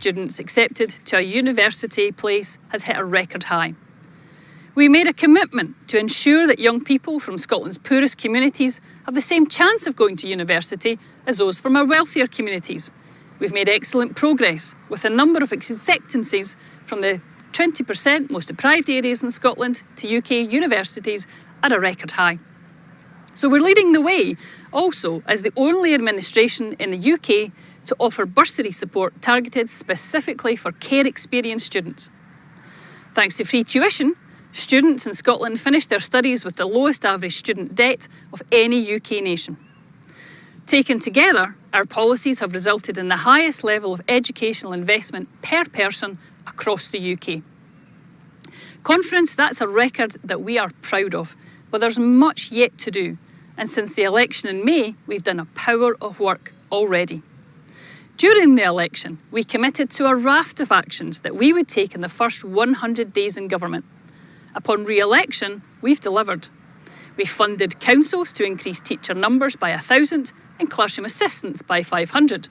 students accepted to a university place has hit a record high. We made a commitment to ensure that young people from Scotland's poorest communities have the same chance of going to university as those from our wealthier communities. We've made excellent progress with a number of acceptances from the 20% most deprived areas in Scotland to UK universities at a record high. So we're leading the way also as the only administration in the UK to offer bursary support targeted specifically for care experienced students. Thanks to free tuition, students in Scotland finished their studies with the lowest average student debt of any UK nation. Taken together, our policies have resulted in the highest level of educational investment per person across the UK. Conference, that's a record that we are proud of, but there's much yet to do. And since the election in May, we've done a power of work already. During the election, we committed to a raft of actions that we would take in the first 100 days in government. Upon re-election, we've delivered. We funded councils to increase teacher numbers by 1,000 and classroom assistants by 500.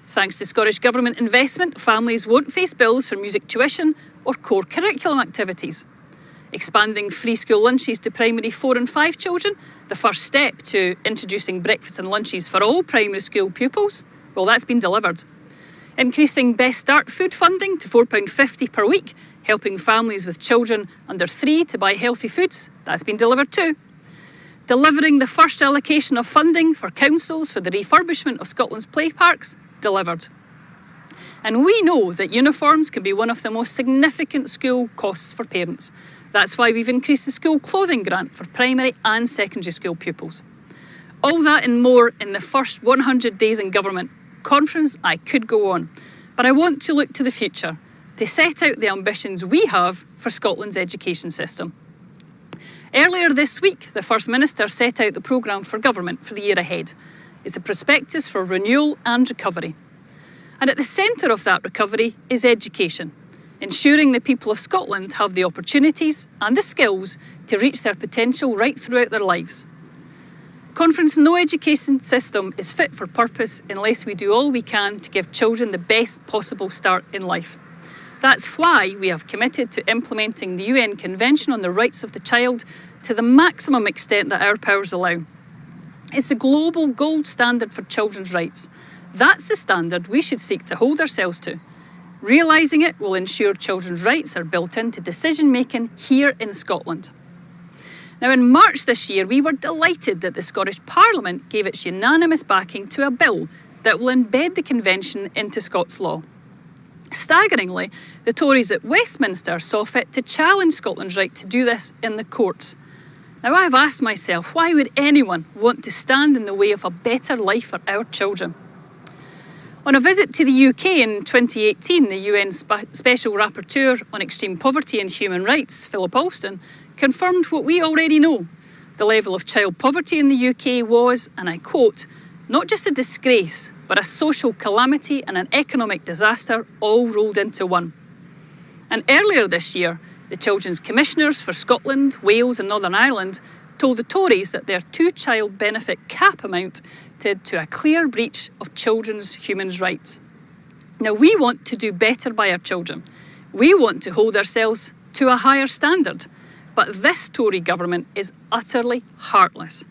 Thanks to Scottish Government investment, families won't face bills for music tuition or core curriculum activities. Expanding free school lunches to primary 4 and 5 children, the first step to introducing breakfast and lunches for all primary school pupils, well, that's been delivered. Increasing Best Start food funding to £4.50 per week, helping families with children under 3 to buy healthy foods, that's been delivered too. Delivering the first allocation of funding for councils for the refurbishment of Scotland's play parks, delivered. And we know that uniforms can be one of the most significant school costs for parents. That's why we've increased the school clothing grant for primary and secondary school pupils. All that and more in the first 100 days in government. Conference, I could go on. But I want to look to the future, to set out the ambitions we have for Scotland's education system. Earlier this week, the First Minister set out the programme for government for the year ahead. It's a prospectus for renewal and recovery. And at the centre of that recovery is education, ensuring the people of Scotland have the opportunities and the skills to reach their potential right throughout their lives. Conference, no education system is fit for purpose unless we do all we can to give children the best possible start in life. That's why we have committed to implementing the UN Convention on the Rights of the Child to the maximum extent that our powers allow. It's the global gold standard for children's rights. That's the standard we should seek to hold ourselves to. Realising it will ensure children's rights are built into decision-making here in Scotland. Now, in March this year, we were delighted that the Scottish Parliament gave its unanimous backing to a bill that will embed the Convention into Scots law. Staggeringly, the Tories at Westminster saw fit to challenge Scotland's right to do this in the courts. Now, I've asked myself, why would anyone want to stand in the way of a better life for our children? On a visit to the UK in 2018, the UN Special Rapporteur on Extreme Poverty and Human Rights, Philip Alston, confirmed what we already know. The level of child poverty in the UK was, and I quote, not just a disgrace, but a social calamity and an economic disaster all rolled into one. And earlier this year, the Children's Commissioners for Scotland, Wales and Northern Ireland told the Tories that their two-child benefit cap amounted to a clear breach of children's human rights. Now, we want to do better by our children. We want to hold ourselves to a higher standard. But this Tory government is utterly heartless.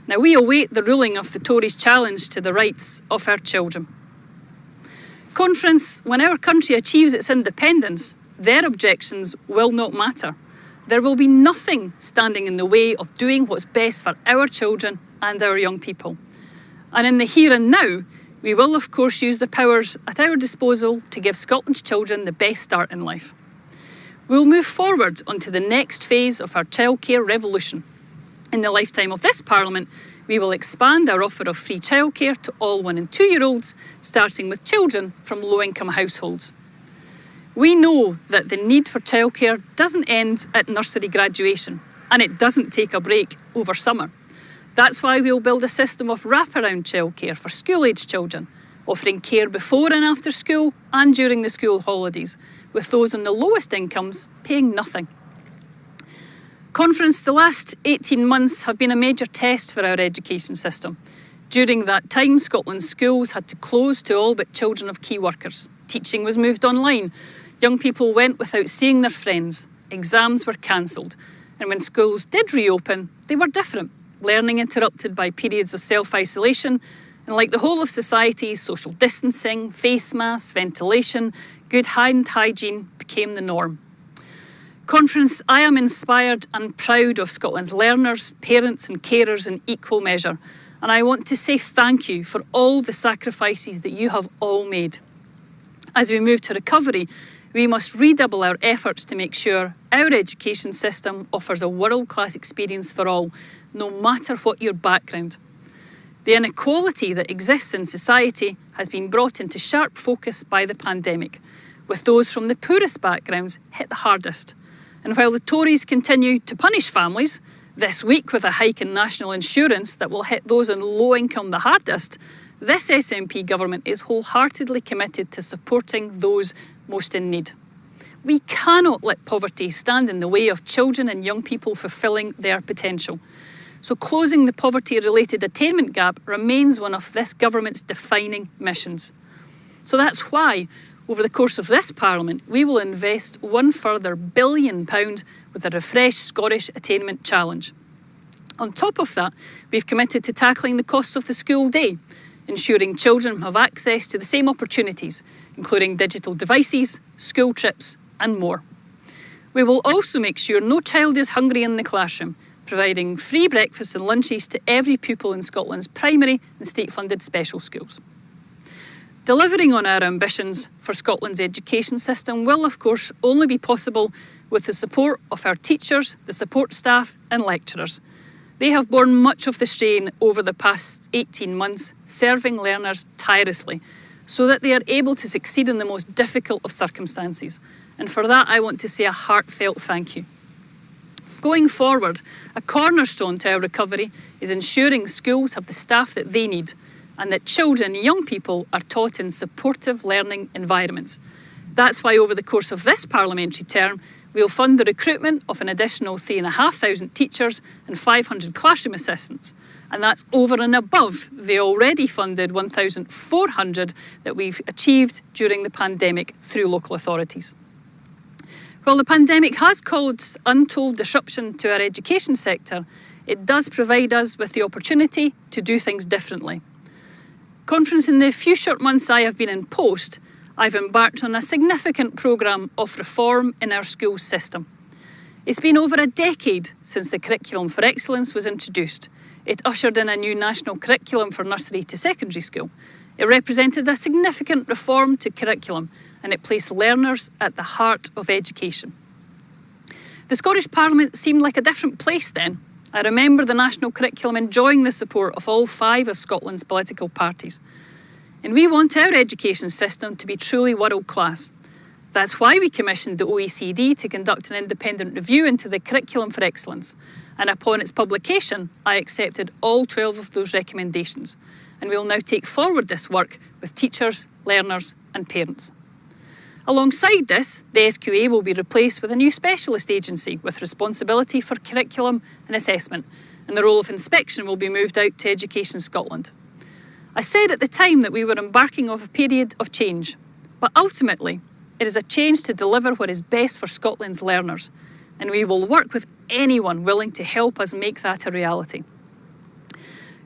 Now, we await the ruling of the Tories' challenge to the rights of our children. Conference, when our country achieves its independence, their objections will not matter. There will be nothing standing in the way of doing what's best for our children and our young people. And in the here and now, we will of course use the powers at our disposal to give Scotland's children the best start in life. We'll move forward onto the next phase of our childcare revolution. In the lifetime of this Parliament, we will expand our offer of free childcare to all 1- and 2-year-olds, starting with children from low-income households. We know that the need for childcare doesn't end at nursery graduation, and it doesn't take a break over summer. That's why we'll build a system of wraparound childcare for school-aged children, offering care before and after school and during the school holidays, with those on the lowest incomes paying nothing. Conference, the last 18 months have been a major test for our education system. During that time, Scotland's schools had to close to all but children of key workers. Teaching was moved online. Young people went without seeing their friends. Exams were cancelled. And when schools did reopen, they were different. Learning interrupted by periods of self-isolation, and like the whole of society, social distancing, face masks, ventilation, good hand hygiene became the norm. Conference, I am inspired and proud of Scotland's learners, parents and carers in equal measure, and I want to say thank you for all the sacrifices that you have all made. As we move to recovery, we must redouble our efforts to make sure our education system offers a world-class experience for all, no matter what your background. The inequality that exists in society has been brought into sharp focus by the pandemic, with those from the poorest backgrounds hit the hardest. And while the Tories continue to punish families, this week with a hike in national insurance that will hit those on low income the hardest, this SNP government is wholeheartedly committed to supporting those most in need. We cannot let poverty stand in the way of children and young people fulfilling their potential. So closing the poverty-related attainment gap remains one of this government's defining missions. So that's why, over the course of this Parliament, we will invest one further £1 billion with a refreshed Scottish Attainment Challenge. On top of that, we've committed to tackling the costs of the school day, ensuring children have access to the same opportunities, including digital devices, school trips and more. We will also make sure no child is hungry in the classroom, providing free breakfasts and lunches to every pupil in Scotland's primary and state-funded special schools. Delivering on our ambitions for Scotland's education system will, of course, only be possible with the support of our teachers, the support staff and lecturers. They have borne much of the strain over the past 18 months, serving learners tirelessly. so that they are able to succeed in the most difficult of circumstances. And for that, I want to say a heartfelt thank you. Going forward, a cornerstone to our recovery is ensuring schools have the staff that they need and that children and young people are taught in supportive learning environments. That's why over the course of this parliamentary term, we'll fund the recruitment of an additional 3,500 teachers and 500 classroom assistants. And that's over and above the already funded 1,400 that we've achieved during the pandemic through local authorities. While the pandemic has caused untold disruption to our education sector, it does provide us with the opportunity to do things differently. Conference, in the few short months I have been in post, I've embarked on a significant programme of reform in our school system. It's been over a decade since the Curriculum for Excellence was introduced. It ushered in a new national curriculum for nursery to secondary school. It represented a significant reform to curriculum, and it placed learners at the heart of education. The Scottish Parliament seemed like a different place then. I remember the national curriculum enjoying the support of all 5 of Scotland's political parties. And we want our education system to be truly world class. That's why we commissioned the OECD to conduct an independent review into the Curriculum for Excellence. And upon its publication, I accepted all 12 of those recommendations. And we will now take forward this work with teachers, learners and parents. Alongside this, the SQA will be replaced with a new specialist agency with responsibility for curriculum and assessment, and the role of inspection will be moved out to Education Scotland. I said at the time that we were embarking on a period of change, but ultimately it is a change to deliver what is best for Scotland's learners, and we will work with anyone willing to help us make that a reality.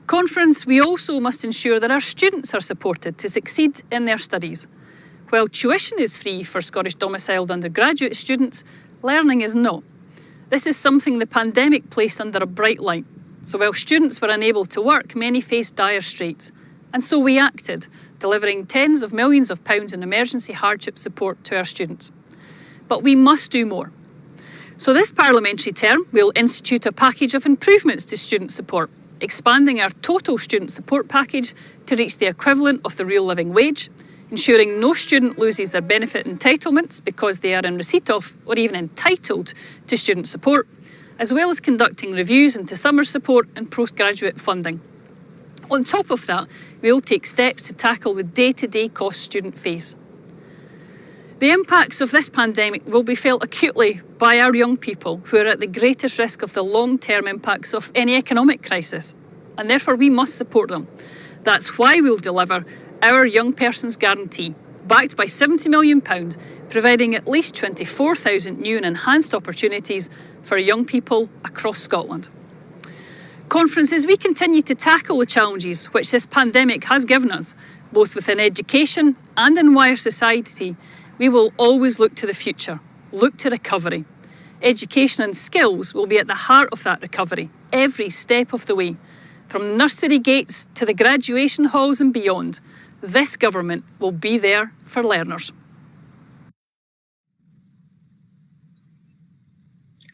Conference, we also must ensure that our students are supported to succeed in their studies. While tuition is free for Scottish domiciled undergraduate students, learning is not. This is something the pandemic placed under a bright light. So while students were unable to work, many faced dire straits. And so we acted, delivering tens of millions of pounds in emergency hardship support to our students. But we must do more. So this parliamentary term, we'll institute a package of improvements to student support, expanding our total student support package to reach the equivalent of the real living wage, ensuring no student loses their benefit entitlements because they are in receipt of or even entitled to student support, as well as conducting reviews into summer support and postgraduate funding. On top of that, we will take steps to tackle the day-to-day costs students face. The impacts of this pandemic will be felt acutely by our young people who are at the greatest risk of the long-term impacts of any economic crisis, and therefore we must support them. That's why we'll deliver our Young Persons Guarantee, backed by £70 million, providing at least 24,000 new and enhanced opportunities for young people across Scotland. Conference, as we continue to tackle the challenges which this pandemic has given us, both within education and in wider society, we will always look to the future, look to recovery. Education and skills will be at the heart of that recovery, every step of the way. From nursery gates to the graduation halls and beyond, this government will be there for learners.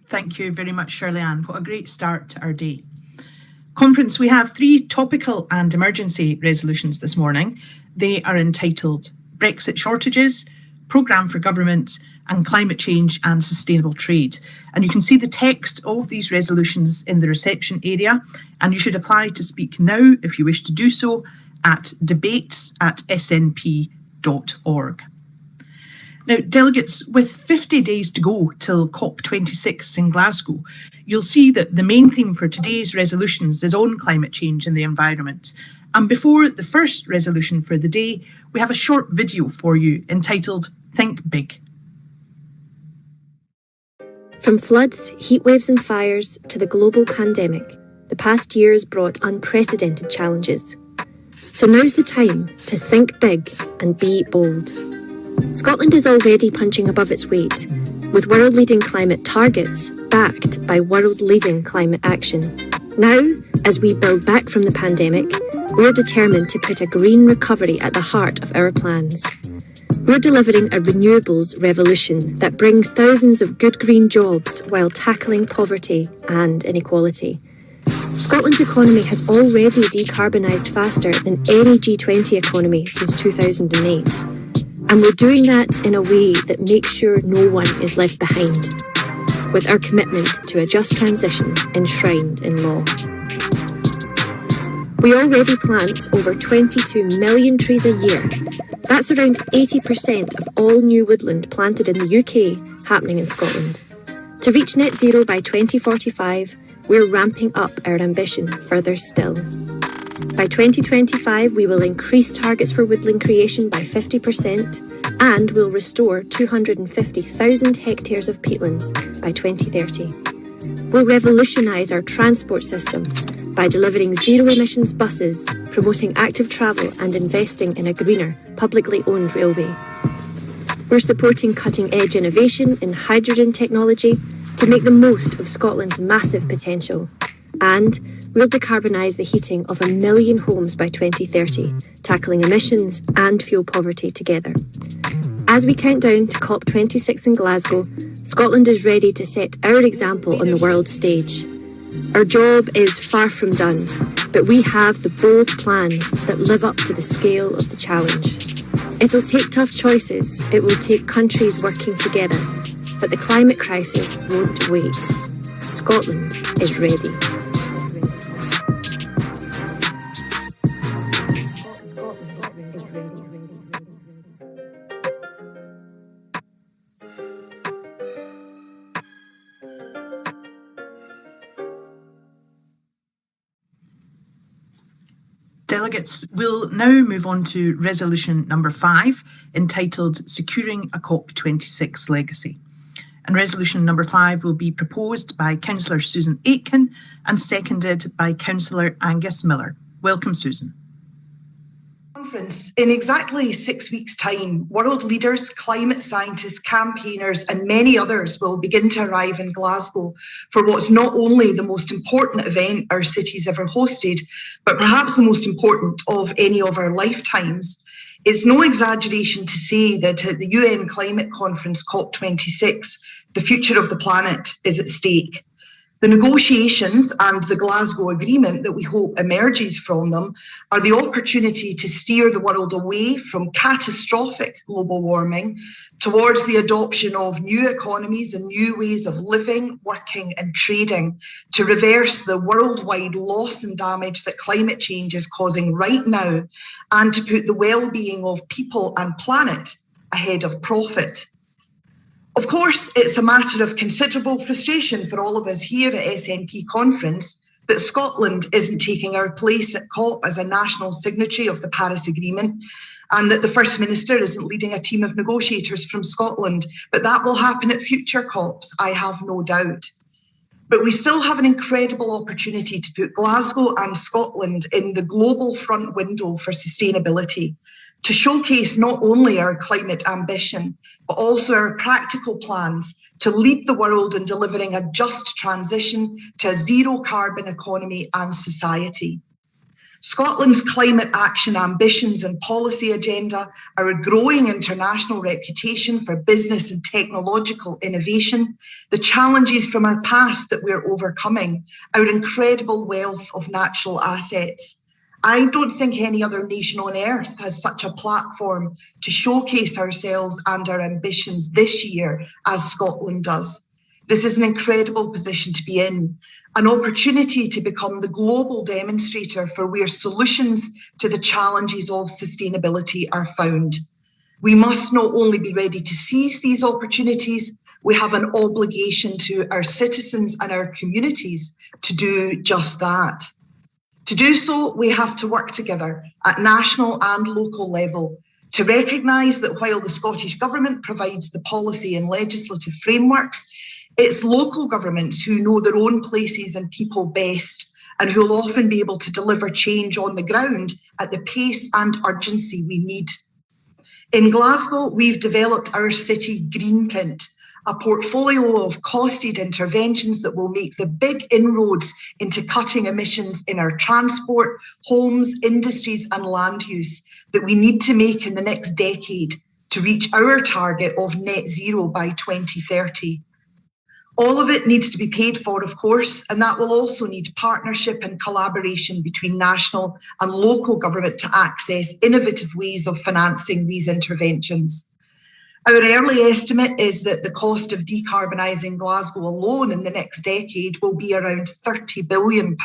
Thank you very much, Shirley-Anne. What a great start to our day. Conference, we have 3 topical and emergency resolutions this morning. They are entitled Brexit Shortages, Programme for Government and Climate Change and Sustainable Trade. And you can see the text of these resolutions in the reception area, and you should apply to speak now if you wish to do so at debates@snp.org. Now, delegates, with 50 days to go till COP26 in Glasgow, you'll see that the main theme for today's resolutions is on climate change and the environment. And before the first resolution for the day, we have a short video for you entitled Think Big. From floods, heatwaves and fires to the global pandemic, the past year has brought unprecedented challenges. So now's the time to think big and be bold. Scotland is already punching above its weight, with world-leading climate targets backed by world-leading climate action. Now, as we build back from the pandemic, we're determined to put a green recovery at the heart of our plans. We're delivering a renewables revolution that brings thousands of good green jobs while tackling poverty and inequality. Scotland's economy has already decarbonised faster than any G20 economy since 2008. And we're doing that in a way that makes sure no one is left behind, with our commitment to a just transition enshrined in law. We already plant over 22 million trees a year. That's around 80% of all new woodland planted in the UK happening in Scotland. To reach net zero by 2045, we're ramping up our ambition further still. By 2025, we will increase targets for woodland creation by 50% and will restore 250,000 hectares of peatlands by 2030. We'll revolutionise our transport system by delivering zero-emissions buses, promoting active travel and investing in a greener, publicly owned railway. We're supporting cutting-edge innovation in hydrogen technology to make the most of Scotland's massive potential. And we'll decarbonise the heating of 1 million homes by 2030, tackling emissions and fuel poverty together. As we count down to COP26 in Glasgow, Scotland is ready to set our example on the world stage. Our job is far from done, but we have the bold plans that live up to the scale of the challenge. It'll take tough choices, it will take countries working together, but the climate crisis won't wait. Scotland is ready. Delegates, we'll now move on to resolution number 5, entitled Securing a COP26 Legacy. And resolution number 5 will be proposed by Councillor Susan Aitken and seconded by Councillor Angus Miller. Welcome, Susan. In exactly 6 weeks' time, world leaders, climate scientists, campaigners and many others will begin to arrive in Glasgow for what's not only the most important event our city's ever hosted, but perhaps the most important of any of our lifetimes. It's no exaggeration to say that at the UN Climate Conference COP26, the future of the planet is at stake. The negotiations and the Glasgow Agreement that we hope emerges from them are the opportunity to steer the world away from catastrophic global warming towards the adoption of new economies and new ways of living, working and trading to reverse the worldwide loss and damage that climate change is causing right now, and to put the well-being of people and planet ahead of profit. Of course, it's a matter of considerable frustration for all of us here at SNP Conference that Scotland isn't taking our place at COP as a national signatory of the Paris Agreement, and that the First Minister isn't leading a team of negotiators from Scotland. But that will happen at future COPs, I have no doubt. But we still have an incredible opportunity to put Glasgow and Scotland in the global front window for sustainability, to showcase not only our climate ambition, but also our practical plans to lead the world in delivering a just transition to a zero carbon economy and society. Scotland's climate action ambitions and policy agenda, our growing international reputation for business and technological innovation, the challenges from our past that we're overcoming, our incredible wealth of natural assets. I don't think any other nation on earth has such a platform to showcase ourselves and our ambitions this year as Scotland does. This is an incredible position to be in, an opportunity to become the global demonstrator for where solutions to the challenges of sustainability are found. We must not only be ready to seize these opportunities, we have an obligation to our citizens and our communities to do just that. To do so, we have to work together at national and local level to recognise that while the Scottish Government provides the policy and legislative frameworks, it's local governments who know their own places and people best, and who will often be able to deliver change on the ground at the pace and urgency we need. In Glasgow, we've developed our city greenprint, a portfolio of costed interventions that will make the big inroads into cutting emissions in our transport, homes, industries and land use that we need to make in the next decade to reach our target of net zero by 2030. All of it needs to be paid for, of course, and that will also need partnership and collaboration between national and local government to access innovative ways of financing these interventions. Our early estimate is that the cost of decarbonising Glasgow alone in the next decade will be around £30 billion.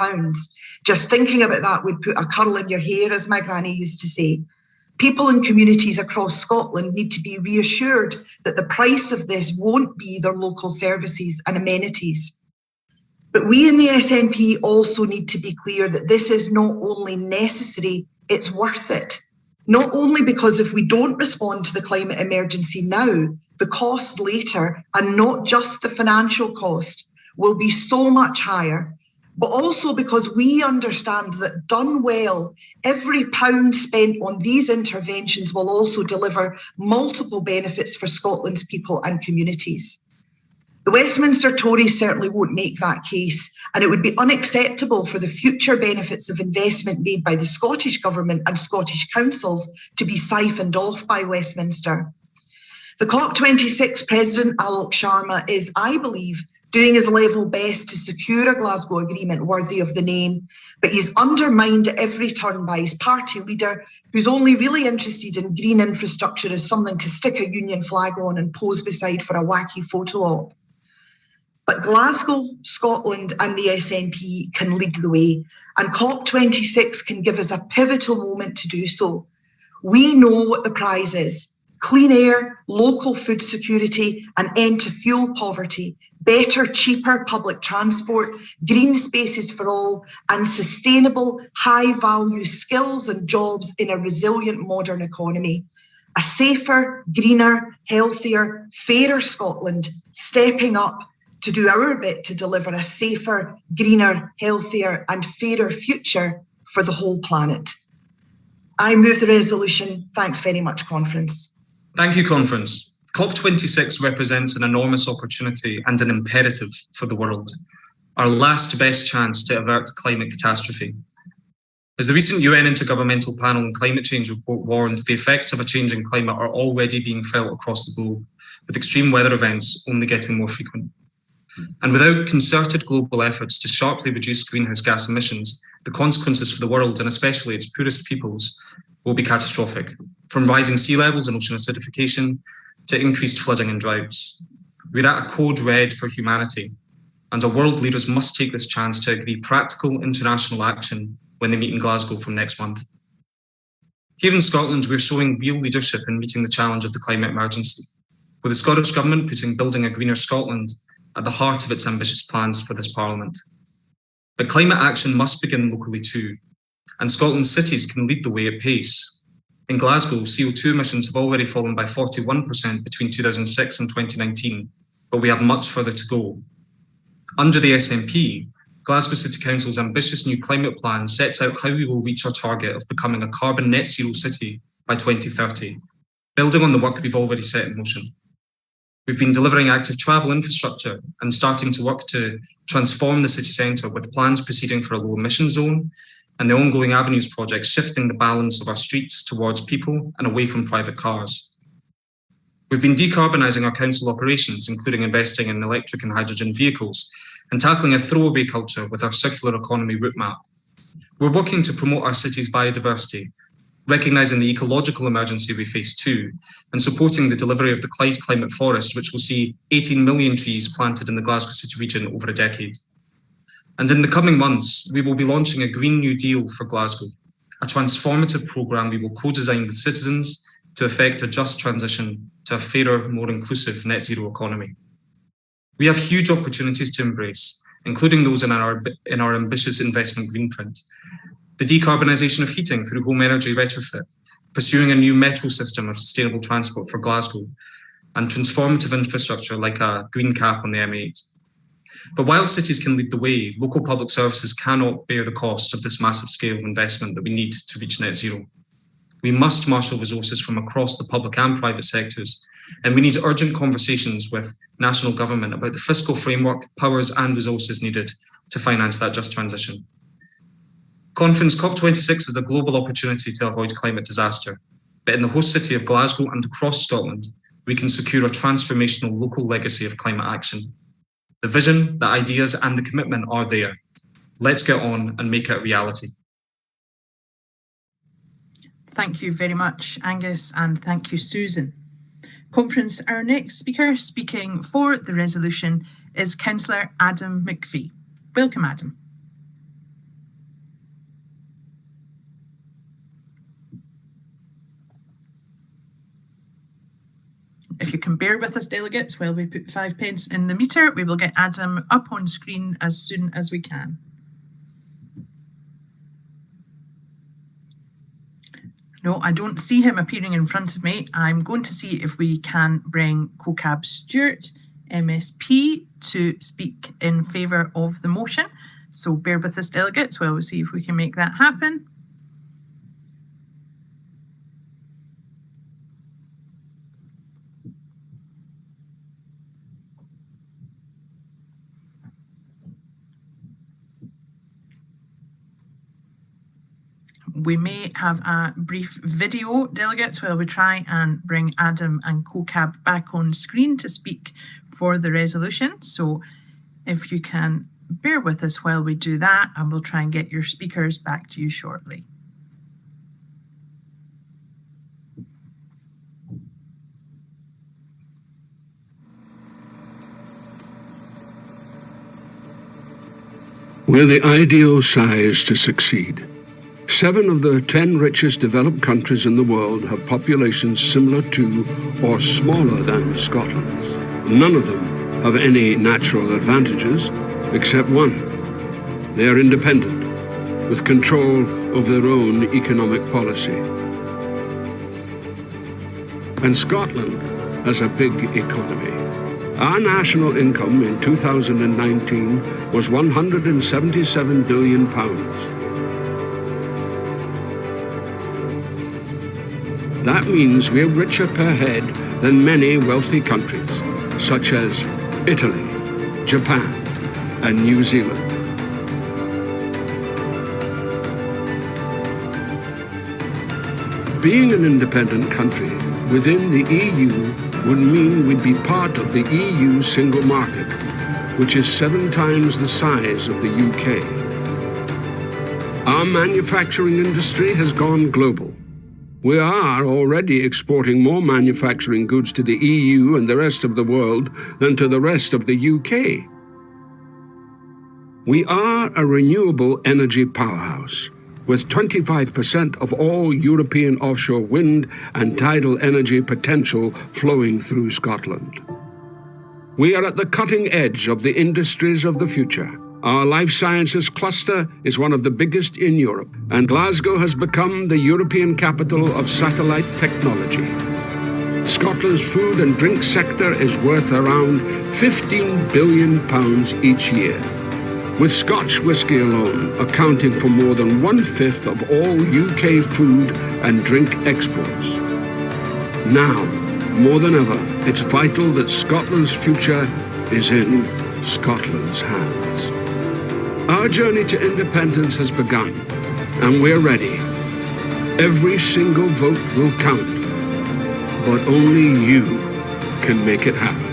Just thinking about that would put a curl in your hair, as my granny used to say. People and communities across Scotland need to be reassured that the price of this won't be their local services and amenities. But we in the SNP also need to be clear that this is not only necessary, it's worth it. Not only because if we don't respond to the climate emergency now, the cost later, and not just the financial cost, will be so much higher, but also because we understand that done well, every pound spent on these interventions will also deliver multiple benefits for Scotland's people and communities. The Westminster Tories certainly won't make that case, and it would be unacceptable for the future benefits of investment made by the Scottish Government and Scottish councils to be siphoned off by Westminster. The COP26 President Alok Sharma is, I believe, doing his level best to secure a Glasgow agreement worthy of the name, but he's undermined at every turn by his party leader, who's only really interested in green infrastructure as something to stick a union flag on and pose beside for a wacky photo op. But Glasgow, Scotland and the SNP can lead the way, and COP26 can give us a pivotal moment to do so. We know what the prize is: clean air, local food security, an end to fuel poverty, better, cheaper public transport, green spaces for all, and sustainable, high-value skills and jobs in a resilient modern economy. A safer, greener, healthier, fairer Scotland, stepping up to do our bit to deliver a safer, greener, healthier and fairer future for the whole planet. I move the resolution. Thanks very much, Conference. Thank you, Conference. COP26 represents an enormous opportunity and an imperative for the world, our last best chance to avert climate catastrophe. As the recent UN Intergovernmental Panel on Climate Change report warned, the effects of a changing climate are already being felt across the globe, with extreme weather events only getting more frequent. And without concerted global efforts to sharply reduce greenhouse gas emissions, the consequences for the world, and especially its poorest peoples, will be catastrophic, from rising sea levels and ocean acidification to increased flooding and droughts. We're at a code red for humanity, and our world leaders must take this chance to agree practical international action when they meet in Glasgow from next month. Here in Scotland, we're showing real leadership in meeting the challenge of the climate emergency, with the Scottish Government putting building a greener Scotland at the heart of its ambitious plans for this Parliament. But climate action must begin locally too, and Scotland's cities can lead the way at pace. In Glasgow, CO2 emissions have already fallen by 41% between 2006 and 2019, but we have much further to go. Under the SNP, Glasgow City Council's ambitious new climate plan sets out how we will reach our target of becoming a carbon net zero city by 2030, building on the work we've already set in motion. We've been delivering active travel infrastructure and starting to work to transform the city centre, with plans proceeding for a low emission zone and the ongoing Avenues project shifting the balance of our streets towards people and away from private cars. We've been decarbonising our council operations, including investing in electric and hydrogen vehicles, and tackling a throwaway culture with our circular economy route map. We're working to promote our city's biodiversity, recognising the ecological emergency we face too, and supporting the delivery of the Clyde Climate Forest, which will see 18 million trees planted in the Glasgow City region over a decade. And in the coming months, we will be launching a Green New Deal for Glasgow, a transformative programme we will co-design with citizens to effect a just transition to a fairer, more inclusive net zero economy. We have huge opportunities to embrace, including those in our ambitious investment greenprint. The decarbonisation of heating through home energy retrofit, pursuing a new metro system of sustainable transport for Glasgow, and transformative infrastructure like a green cap on the M8. But while cities can lead the way, local public services cannot bear the cost of this massive scale of investment that we need to reach net zero. We must marshal resources from across the public and private sectors, and we need urgent conversations with national government about the fiscal framework, powers and resources needed to finance that just transition. Conference COP26 is a global opportunity to avoid climate disaster, but in the host city of Glasgow and across Scotland, we can secure a transformational local legacy of climate action. The vision, the ideas, and the commitment are there. Let's get on and make it a reality. Thank you very much, Angus, and thank you, Susan. Conference, our next speaker speaking for the resolution is Councillor Adam McVie. Welcome, Adam. If you can bear with us, delegates, while we put 5 pence in the meter, we will get Adam up on screen as soon as we can. No, I don't see him appearing in front of me. I'm going to see if we can bring CoCab Stewart, MSP, to speak in favour of the motion. So bear with us, delegates, while we see if we can make that happen. We may have a brief video, delegates, while we try and bring Adam and CoCab back on screen to speak for the resolution. So if you can bear with us while we do that, and we'll try and get your speakers back to you shortly. We're the ideal size to succeed. 7 of the 10 richest developed countries in the world have populations similar to or smaller than Scotland's. None of them have any natural advantages, except one. They are independent, with control of their own economic policy. And Scotland has a big economy. Our national income in 2019 was £177 billion. That means we're richer per head than many wealthy countries, such as Italy, Japan, and New Zealand. Being an independent country within the EU would mean we'd be part of the EU single market, which is 7 times the size of the UK. Our manufacturing industry has gone global. We are already exporting more manufacturing goods to the EU and the rest of the world than to the rest of the UK. We are a renewable energy powerhouse, with 25% of all European offshore wind and tidal energy potential flowing through Scotland. We are at the cutting edge of the industries of the future. Our life sciences cluster is one of the biggest in Europe, and Glasgow has become the European capital of satellite technology. Scotland's food and drink sector is worth around £15 billion each year, with Scotch whisky alone accounting for more than 1/5 of all UK food and drink exports. Now, more than ever, it's vital that Scotland's future is in Scotland's hands. Our journey to independence has begun, and we're ready. Every single vote will count, but only you can make it happen.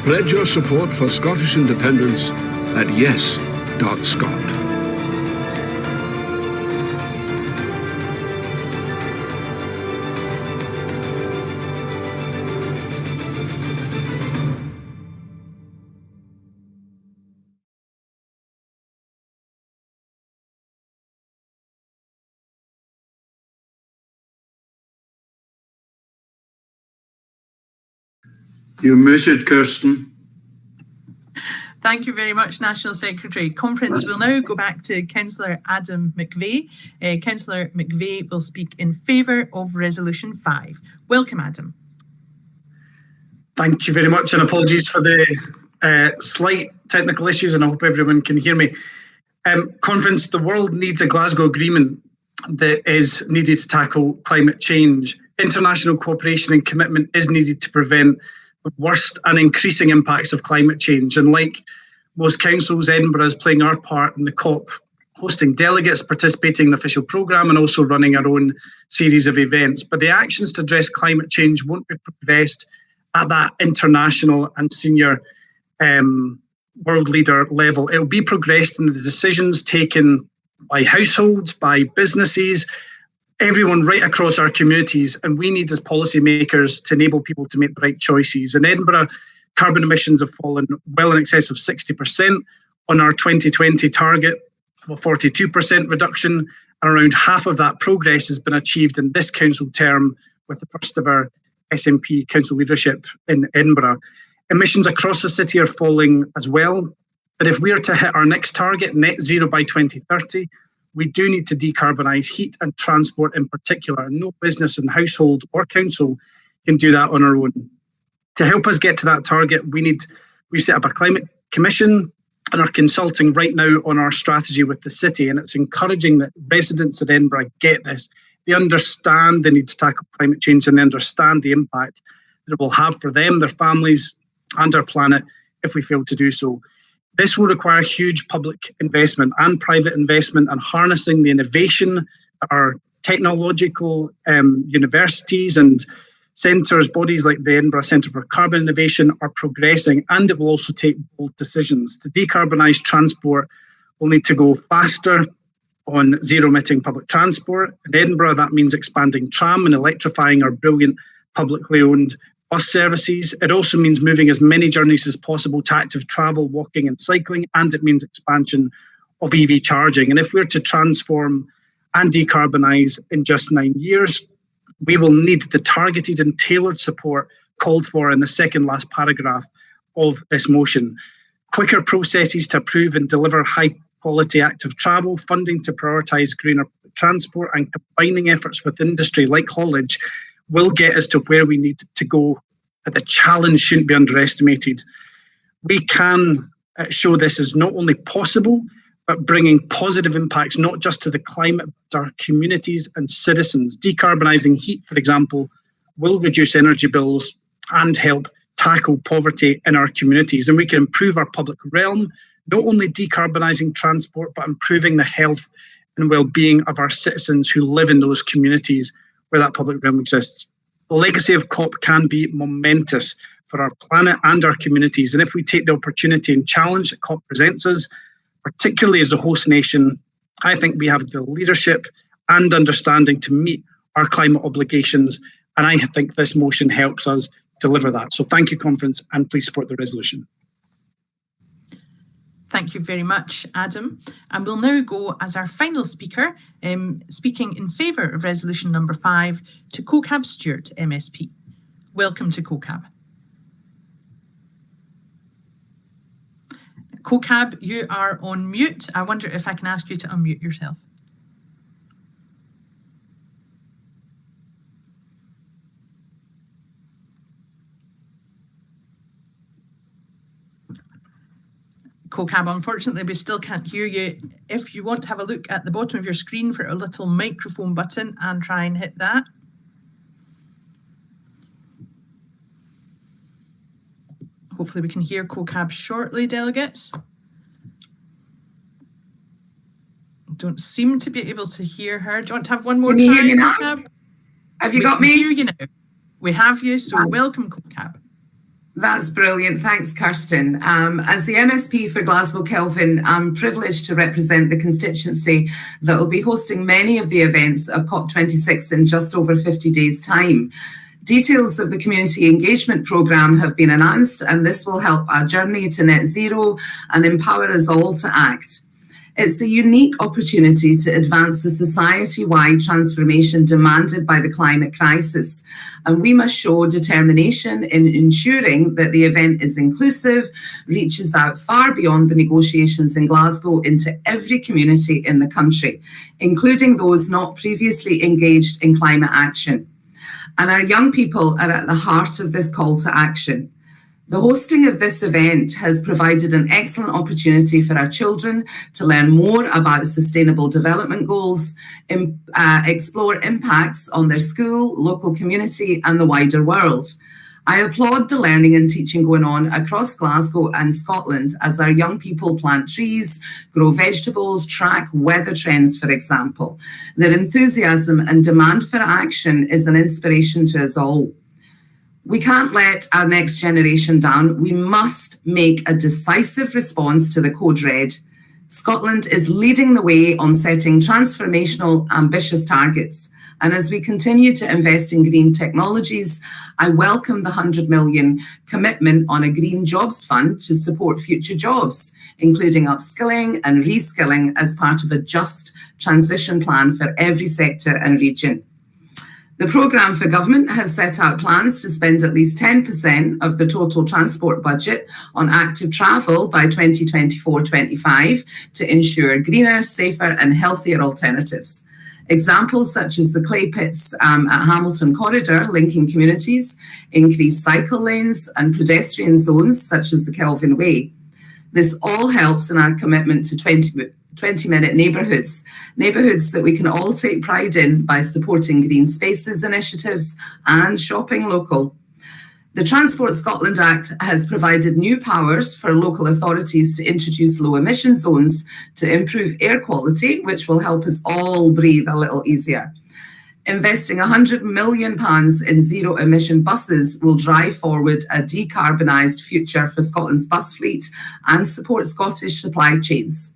Pledge your support for Scottish independence at yes.scot. You're muted, Kirsten. Thank you very much, National Secretary. Conference will now go back to Councillor Adam McVie. Councillor McVie will speak in favour of Resolution 5. Welcome, Adam. Thank you very much, and apologies for the slight technical issues, and I hope everyone can hear me. Conference, the world needs a Glasgow agreement that is needed to tackle climate change. International cooperation and commitment is needed to prevent the worst and increasing impacts of climate change. And like most councils, Edinburgh is playing our part in the COP hosting delegates, participating in the official programme, and also running our own series of events. But the actions to address climate change won't be progressed at that international and senior world leader level. It will be progressed in the decisions taken by households, by businesses, everyone right across our communities, and we need as policymakers to enable people to make the right choices. In Edinburgh, carbon emissions have fallen well in excess of 60% on our 2020 target of a 42% reduction, and around half of that progress has been achieved in this council term with the first ever SNP council leadership in Edinburgh. Emissions across the city are falling as well, but if we are to hit our next target, net zero by 2030, we do need to decarbonise heat and transport in particular, and no business and household or council can do that on our own. To help us get to that target, we've set up a climate commission and are consulting right now on our strategy with the city, and it's encouraging that residents of Edinburgh get this. They understand the need to tackle climate change, and they understand the impact that it will have for them, their families and our planet if we fail to do so. This will require huge public investment and private investment, and harnessing the innovation that our technological universities and centres, bodies like the Edinburgh Centre for Carbon Innovation are progressing, and it will also take bold decisions. To decarbonise transport, we'll need to go faster on zero-emitting public transport. In Edinburgh, that means expanding tram and electrifying our brilliant publicly owned bus services. It also means moving as many journeys as possible to active travel, walking and cycling, and it means expansion of EV charging. And if we're to transform and decarbonise in just 9 years, we will need the targeted and tailored support called for in the second last paragraph of this motion. Quicker processes to approve and deliver high-quality active travel, funding to prioritise greener transport, and combining efforts with industry like haulage will get us to where we need to go. But the challenge shouldn't be underestimated. We can show this is not only possible, but bringing positive impacts, not just to the climate, but our communities and citizens. Decarbonising heat, for example, will reduce energy bills and help tackle poverty in our communities. And we can improve our public realm, not only decarbonising transport, but improving the health and well-being of our citizens who live in those communities where that public realm exists. The legacy of COP can be momentous for our planet and our communities. And if we take the opportunity and challenge that COP presents us, particularly as a host nation, I think we have the leadership and understanding to meet our climate obligations. And I think this motion helps us deliver that. So thank you, Conference, and please support the resolution. Thank you very much, Adam. And we'll now go as our final speaker, speaking in favour of resolution number 5, to CoCab Stewart, MSP. Welcome to CoCab. CoCab, you are on mute. I wonder if I can ask you to unmute yourself. CoCab, unfortunately, we still can't hear you. If you want to have a look at the bottom of your screen for a little microphone button and try and hit that. Hopefully we can hear CoCab shortly, delegates. Don't seem to be able to hear her. Do you want to have one more Can you hear me now? CoCab? Have you got me? We hear you now. We have you, so welcome, CoCab. That's brilliant. Thanks, Kirsten. As the MSP for Glasgow Kelvin, I'm privileged to represent the constituency that will be hosting many of the events of COP26 in just over 50 days' time. Details of the community engagement programme have been announced, and this will help our journey to net zero and empower us all to act. It's a unique opportunity to advance the society-wide transformation demanded by the climate crisis, and we must show determination in ensuring that the event is inclusive, reaches out far beyond the negotiations in Glasgow into every community in the country, including those not previously engaged in climate action. And our young people are at the heart of this call to action. The hosting of this event has provided an excellent opportunity for our children to learn more about sustainable development goals, explore impacts on their school, local community, and the wider world. I applaud the learning and teaching going on across Glasgow and Scotland as our young people plant trees, grow vegetables, track weather trends, for example. Their enthusiasm and demand for action is an inspiration to us all. We can't let our next generation down. We must make a decisive response to the Code Red. Scotland is leading the way on setting transformational, ambitious targets. And as we continue to invest in green technologies, I welcome the 100 million commitment on a Green Jobs Fund to support future jobs, including upskilling and reskilling as part of a just transition plan for every sector and region. The programme for government has set out plans to spend at least 10% of the total transport budget on active travel by 2024-25 to ensure greener, safer and healthier alternatives. Examples such as the clay pits at Hamilton Corridor linking communities, increased cycle lanes and pedestrian zones such as the Kelvin Way. This all helps in our commitment to 20-minute neighbourhoods that we can all take pride in by supporting green spaces initiatives and shopping local. The Transport Scotland Act has provided new powers for local authorities to introduce low emission zones to improve air quality, which will help us all breathe a little easier. Investing £100 million in zero emission buses will drive forward a decarbonised future for Scotland's bus fleet and support Scottish supply chains.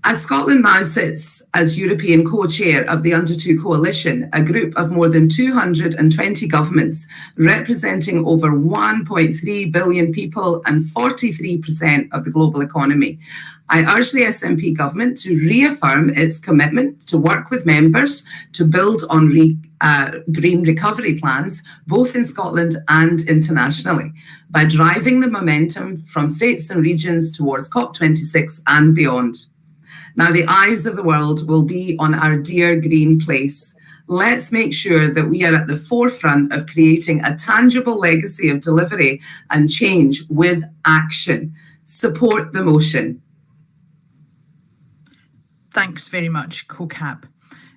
As Scotland now sits as European co-chair of the Under2 Coalition, a group of more than 220 governments representing over 1.3 billion people and 43% of the global economy, I urge the SNP government to reaffirm its commitment to work with members to build on green recovery plans, both in Scotland and internationally, by driving the momentum from states and regions towards COP26 and beyond. Now, the eyes of the world will be on our dear green place. Let's make sure that we are at the forefront of creating a tangible legacy of delivery and change with action. Support the motion. Thanks very much, CoCab.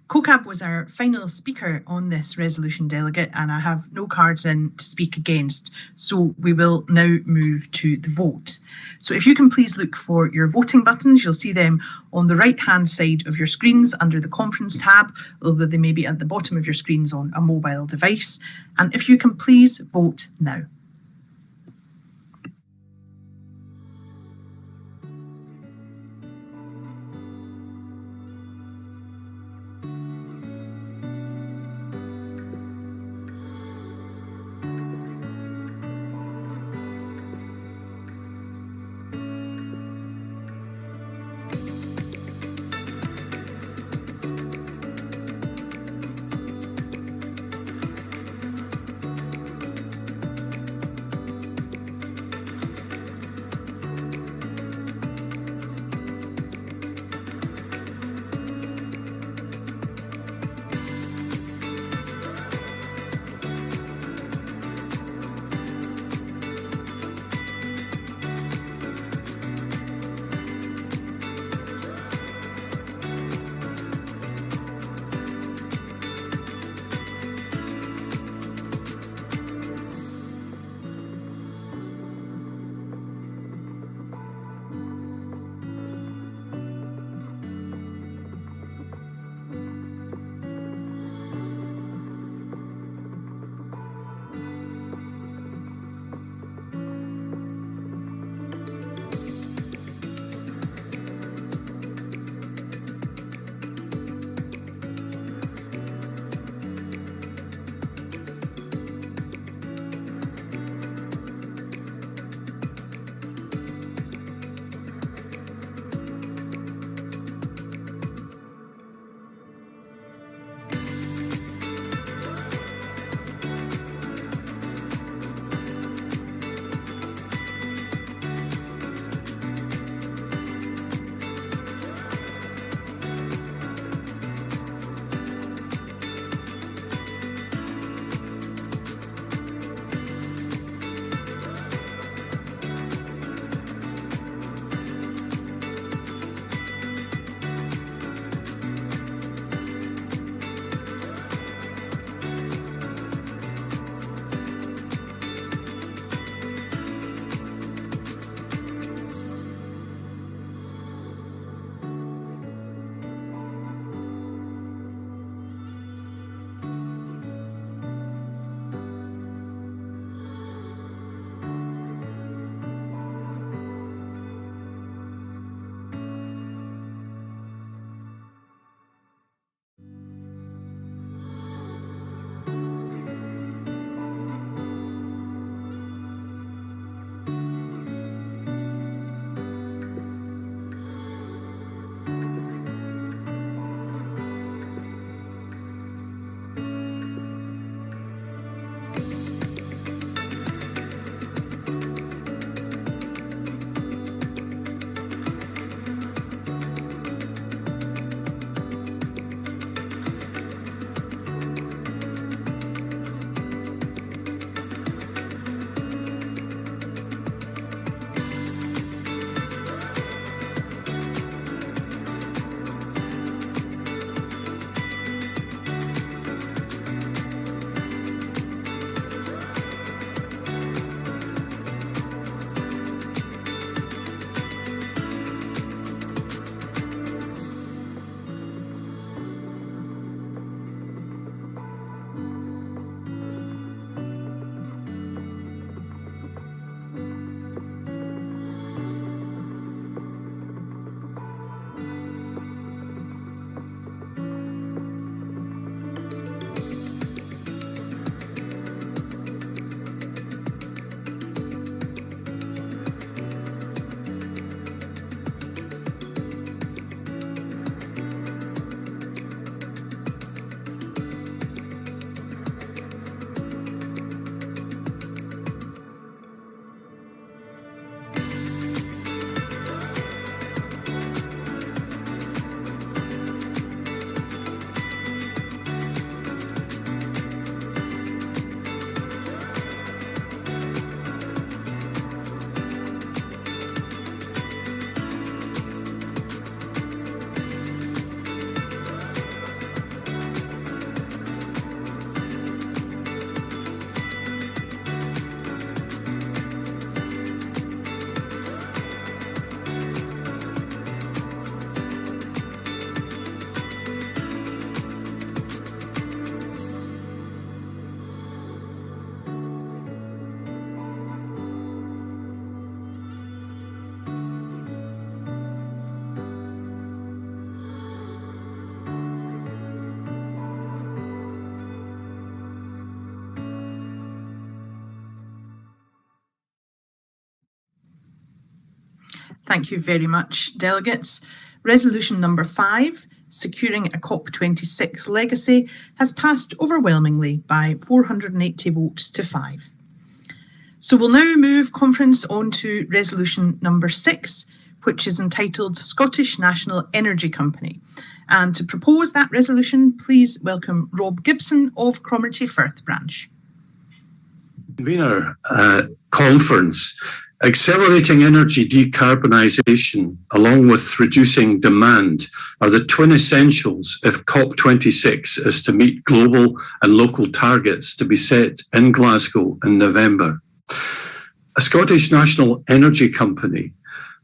CoCab was our final speaker on this resolution, delegate, and I have no cards in to speak against, so we will now move to the vote. So if you can please look for your voting buttons, you'll see them on the right-hand side of your screens under the conference tab, although they may be at the bottom of your screens on a mobile device. And if you can please vote now. Thank you very much, delegates. Resolution number 5, securing a COP26 legacy, has passed overwhelmingly by 480 votes to 5. So we'll now move conference on to resolution number 6, which is entitled Scottish National Energy Company. And to propose that resolution, please welcome Rob Gibson of Cromarty Firth branch. Convener, conference. Accelerating energy decarbonisation along with reducing demand are the twin essentials if COP26 is to meet global and local targets to be set in Glasgow in November. A Scottish National Energy Company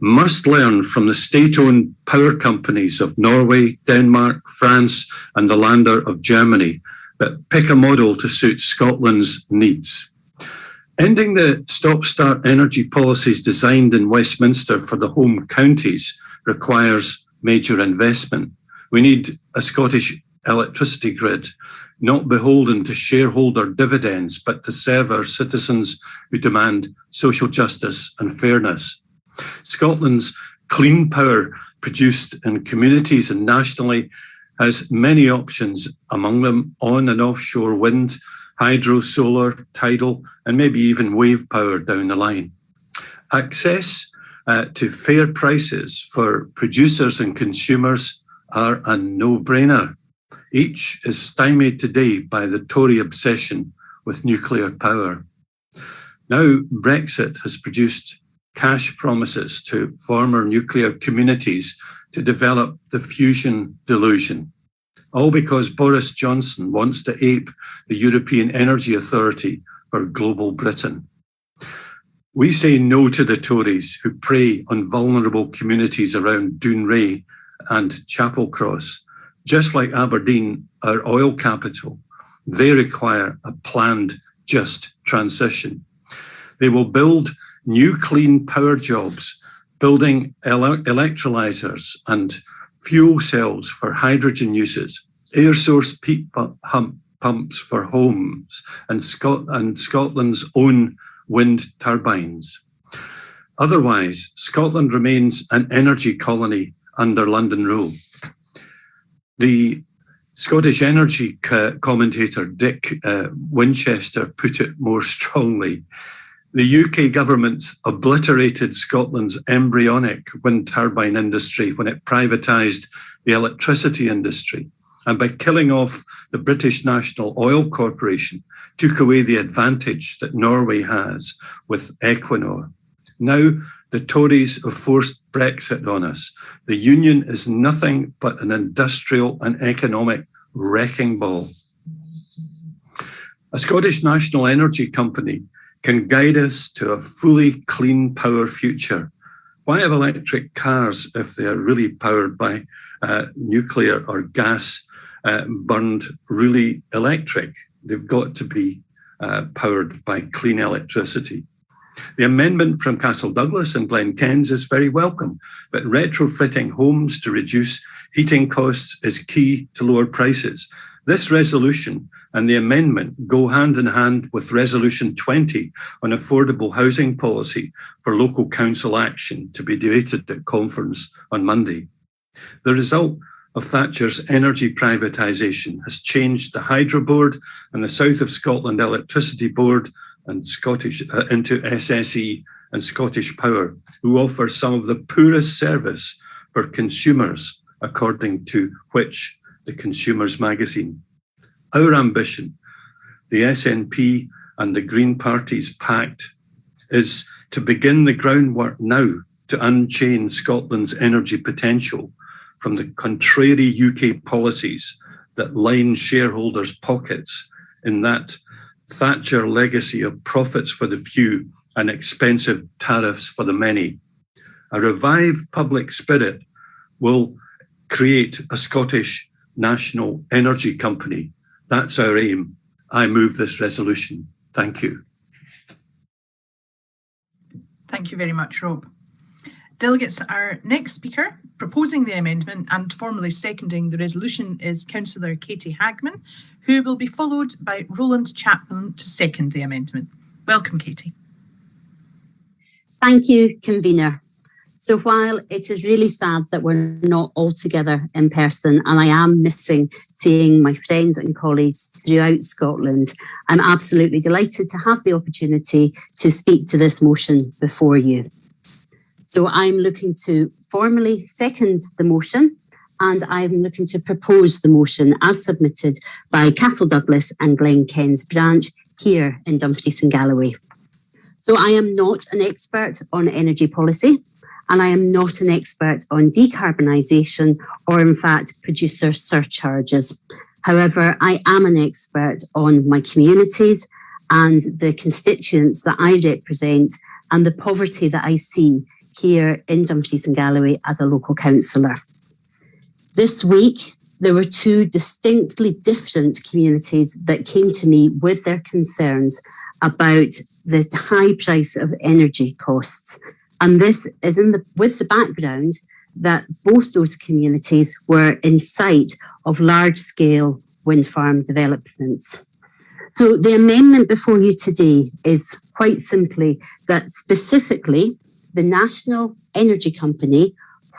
must learn from the state-owned power companies of Norway, Denmark, France and the Länder of Germany, but pick a model to suit Scotland's needs. Ending the stop-start energy policies designed in Westminster for the home counties requires major investment. We need a Scottish electricity grid, not beholden to shareholder dividends, but to serve our citizens who demand social justice and fairness. Scotland's clean power produced in communities and nationally has many options, among them on and offshore wind, hydro, solar, tidal, and maybe even wave power down the line. Access to fair prices for producers and consumers are a no-brainer. Each is stymied today by the Tory obsession with nuclear power. Now, Brexit has produced cash promises to former nuclear communities to develop the fusion delusion. All because Boris Johnson wants to ape the European Energy Authority for global Britain. We say no to the Tories who prey on vulnerable communities around Dounreay and Chapel Cross. Just like Aberdeen, our oil capital, they require a planned, just transition. They will build new clean power jobs, building electrolyzers and fuel cells for hydrogen uses, air source heat pumps for homes, and Scotland's own wind turbines. Otherwise, Scotland remains an energy colony under London rule. The Scottish energy commentator Dick Winchester put it more strongly. The UK government obliterated Scotland's embryonic wind turbine industry when it privatised the electricity industry, and by killing off the British National Oil Corporation, took away the advantage that Norway has with Equinor. Now, the Tories have forced Brexit on us. The union is nothing but an industrial and economic wrecking ball. A Scottish National Energy Company can guide us to a fully clean power future. Why have electric cars if they are really powered by nuclear or gas burned really electric? They've got to be powered by clean electricity. The amendment from Castle Douglas and Glen Kens is very welcome, but retrofitting homes to reduce heating costs is key to lower prices. This resolution and the amendment go hand in hand with Resolution 20 on affordable housing policy for local council action to be debated at conference on Monday. The result of Thatcher's energy privatisation has changed the Hydro Board and the South of Scotland Electricity Board and Scottish into SSE and Scottish Power, who offer some of the poorest service for consumers, according to Which, the Consumer's Magazine. Our ambition, the SNP and the Green Party's pact, is to begin the groundwork now to unchain Scotland's energy potential from the contrary UK policies that line shareholders' pockets in that Thatcher legacy of profits for the few and expensive tariffs for the many. A revived public spirit will create a Scottish National Energy Company. That's our aim. I move this resolution. Thank you. Thank you very much, Rob. Delegates, our next speaker proposing the amendment and formally seconding the resolution is Councillor Katie Hagman, who will be followed by Roland Chapman to second the amendment. Welcome, Katie. Thank you, Convener. So while it is really sad that we're not all together in person, and I am missing seeing my friends and colleagues throughout Scotland, I'm absolutely delighted to have the opportunity to speak to this motion before you. So I'm looking to formally second the motion, and I'm looking to propose the motion as submitted by Castle Douglas and Glen Kens branch here in Dumfries and Galloway. So I am not an expert on energy policy, and I am not an expert on decarbonisation or, in fact, producer surcharges. However, I am an expert on my communities and the constituents that I represent and the poverty that I see here in Dumfries and Galloway as a local councillor. This week, there were two distinctly different communities that came to me with their concerns about the high price of energy costs. And this is with the background that both those communities were in sight of large-scale wind farm developments. So the amendment before you today is quite simply that specifically the National Energy Company,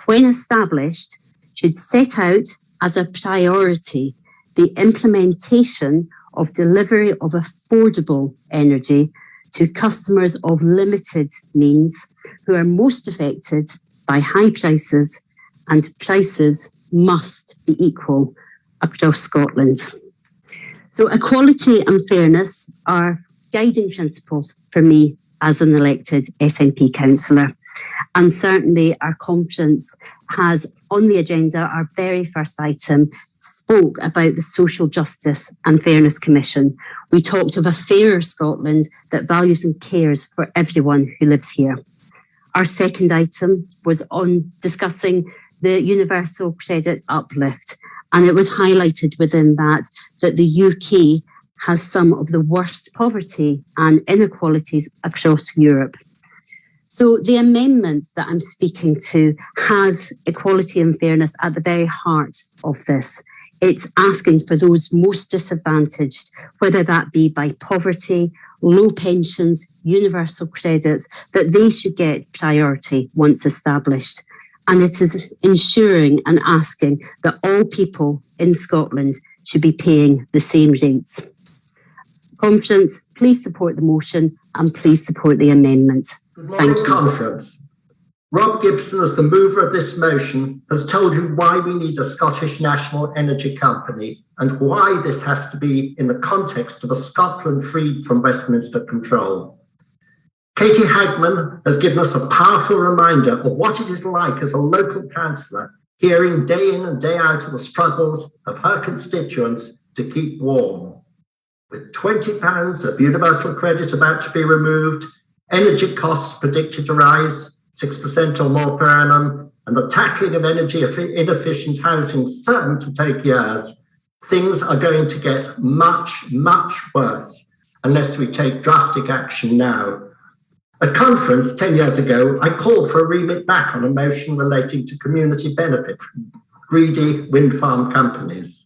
when established, should set out as a priority the implementation of delivery of affordable energy to customers of limited means who are most affected by high prices, and prices must be equal across Scotland. So equality and fairness are guiding principles for me as an elected SNP councillor. And certainly our conference has on the agenda, our very first item, spoke about the Social Justice and Fairness Commission. We talked of a fairer Scotland that values and cares for everyone who lives here. Our second item was on discussing the universal credit uplift. And it was highlighted within that the UK has some of the worst poverty and inequalities across Europe. So the amendment that I'm speaking to has equality and fairness at the very heart of this. It's asking for those most disadvantaged, whether that be by poverty, low pensions, universal credits, that they should get priority once established. And it is ensuring and asking that all people in Scotland should be paying the same rates. Conference, please support the motion and please support the amendment. Good morning, Thank you. Conference. Rob Gibson, as the mover of this motion, has told you why we need a Scottish National Energy Company and why this has to be in the context of a Scotland freed from Westminster control. Katie Hagman has given us a powerful reminder of what it is like as a local councillor, hearing day in and day out of the struggles of her constituents to keep warm. With £20 of universal credit about to be removed, energy costs predicted to rise 6% or more per annum, and the tackling of energy inefficient housing certain to take years, things are going to get much, much worse unless we take drastic action now. At conference 10 years ago, I called for a remit back on a motion relating to community benefit from greedy wind farm companies.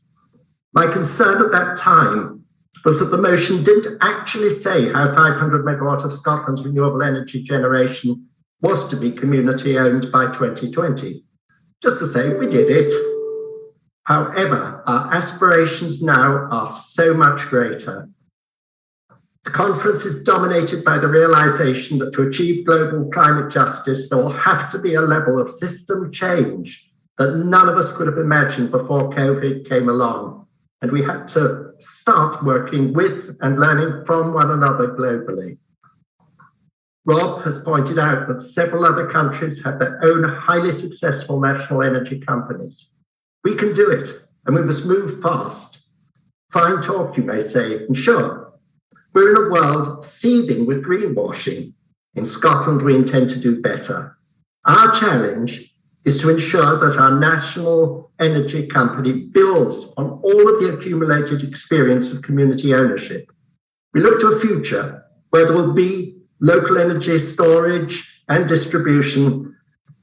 My concern at that time was that the motion didn't actually say how 500 megawatt of Scotland's renewable energy generation was to be community owned by 2020. Just to say, we did it. However, our aspirations now are so much greater. The conference is dominated by the realization that to achieve global climate justice, there will have to be a level of system change that none of us could have imagined before COVID came along. And we had to start working with and learning from one another globally. Rob has pointed out that several other countries have their own highly successful national energy companies. We can do it, and we must move fast. Fine talk, you may say, and sure, we're in a world seething with greenwashing. In Scotland, we intend to do better. Our challenge is to ensure that our national energy company builds on all of the accumulated experience of community ownership. We look to a future where there will be local energy storage and distribution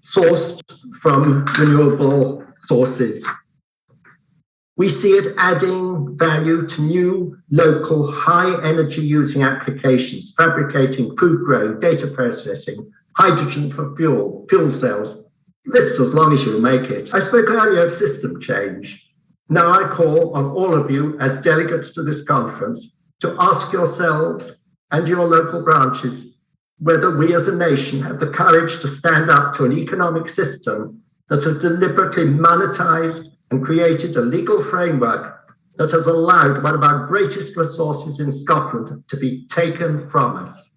sourced from renewable sources. We see it adding value to new local high energy using applications, fabricating, food growing, data processing, hydrogen for fuel cells. List as long as you make it. I spoke earlier of system change. Now I call on all of you as delegates to this conference to ask yourselves and your local branches whether we as a nation have the courage to stand up to an economic system that has deliberately monetized and created a legal framework that has allowed one of our greatest resources in Scotland to be taken from us.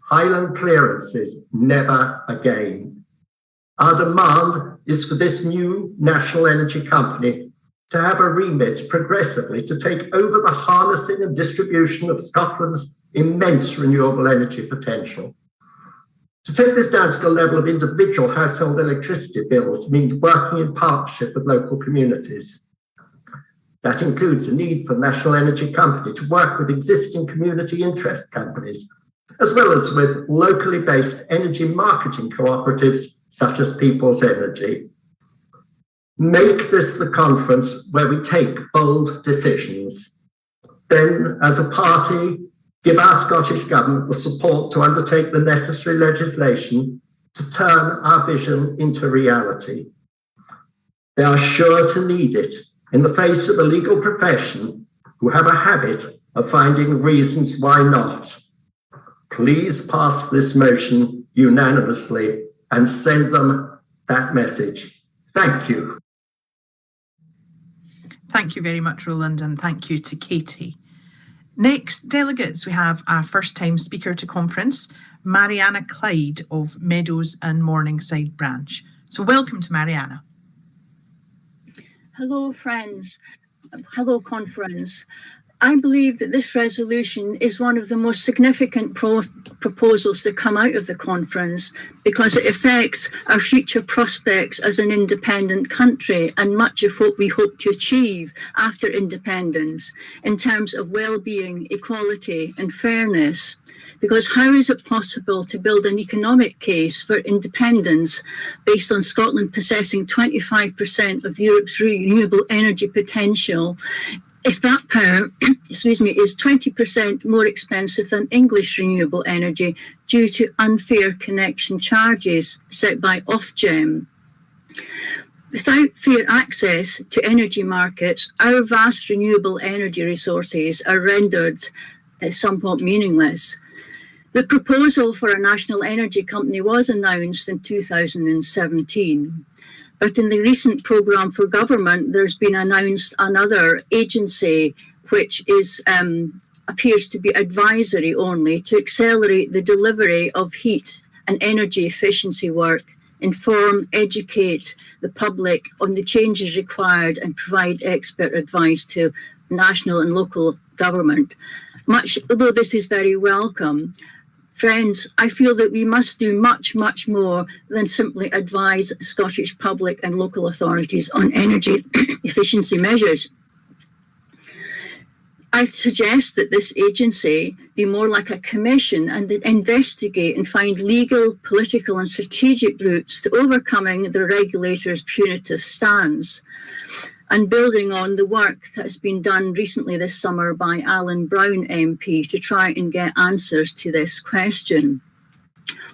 Highland clearances, never again. Our demand is for this new national energy company to have a remit progressively to take over the harnessing and distribution of Scotland's immense renewable energy potential. To take this down to the level of individual household electricity bills means working in partnership with local communities. That includes a need for the National Energy Company to work with existing community interest companies, as well as with locally based energy marketing cooperatives such as People's Energy. Make this the conference where we take bold decisions. Then, as a party, give our Scottish Government the support to undertake the necessary legislation to turn our vision into reality. They are sure to need it in the face of a legal profession who have a habit of finding reasons why not. Please pass this motion unanimously and send them that message. Thank you. Thank you very much, Roland, and thank you to Katie. Next, delegates, we have our first-time speaker to conference, Mariana Clyde of Meadows and Morningside branch. So welcome to Mariana. Hello, friends. Hello, conference. I believe that this resolution is one of the most significant proposals that come out of the conference because it affects our future prospects as an independent country and much of what we hope to achieve after independence in terms of well-being, equality and fairness. Because how is it possible to build an economic case for independence based on Scotland possessing 25% of Europe's renewable energy potential if that power, is 20% more expensive than English renewable energy due to unfair connection charges set by Ofgem? Without fair access to energy markets, our vast renewable energy resources are rendered somewhat meaningless. The proposal for a national energy company was announced in 2017. But in the recent programme for government, there's been announced another agency which is appears to be advisory only to accelerate the delivery of heat and energy efficiency work, inform, educate the public on the changes required and provide expert advice to national and local government. Although this is very welcome, friends, I feel that we must do much, much more than simply advise Scottish public and local authorities on energy efficiency measures. I suggest that this agency be more like a commission and investigate and find legal, political and strategic routes to overcoming the regulator's punitive stance, and building on the work that has been done recently this summer by Alan Brown MP to try and get answers to this question.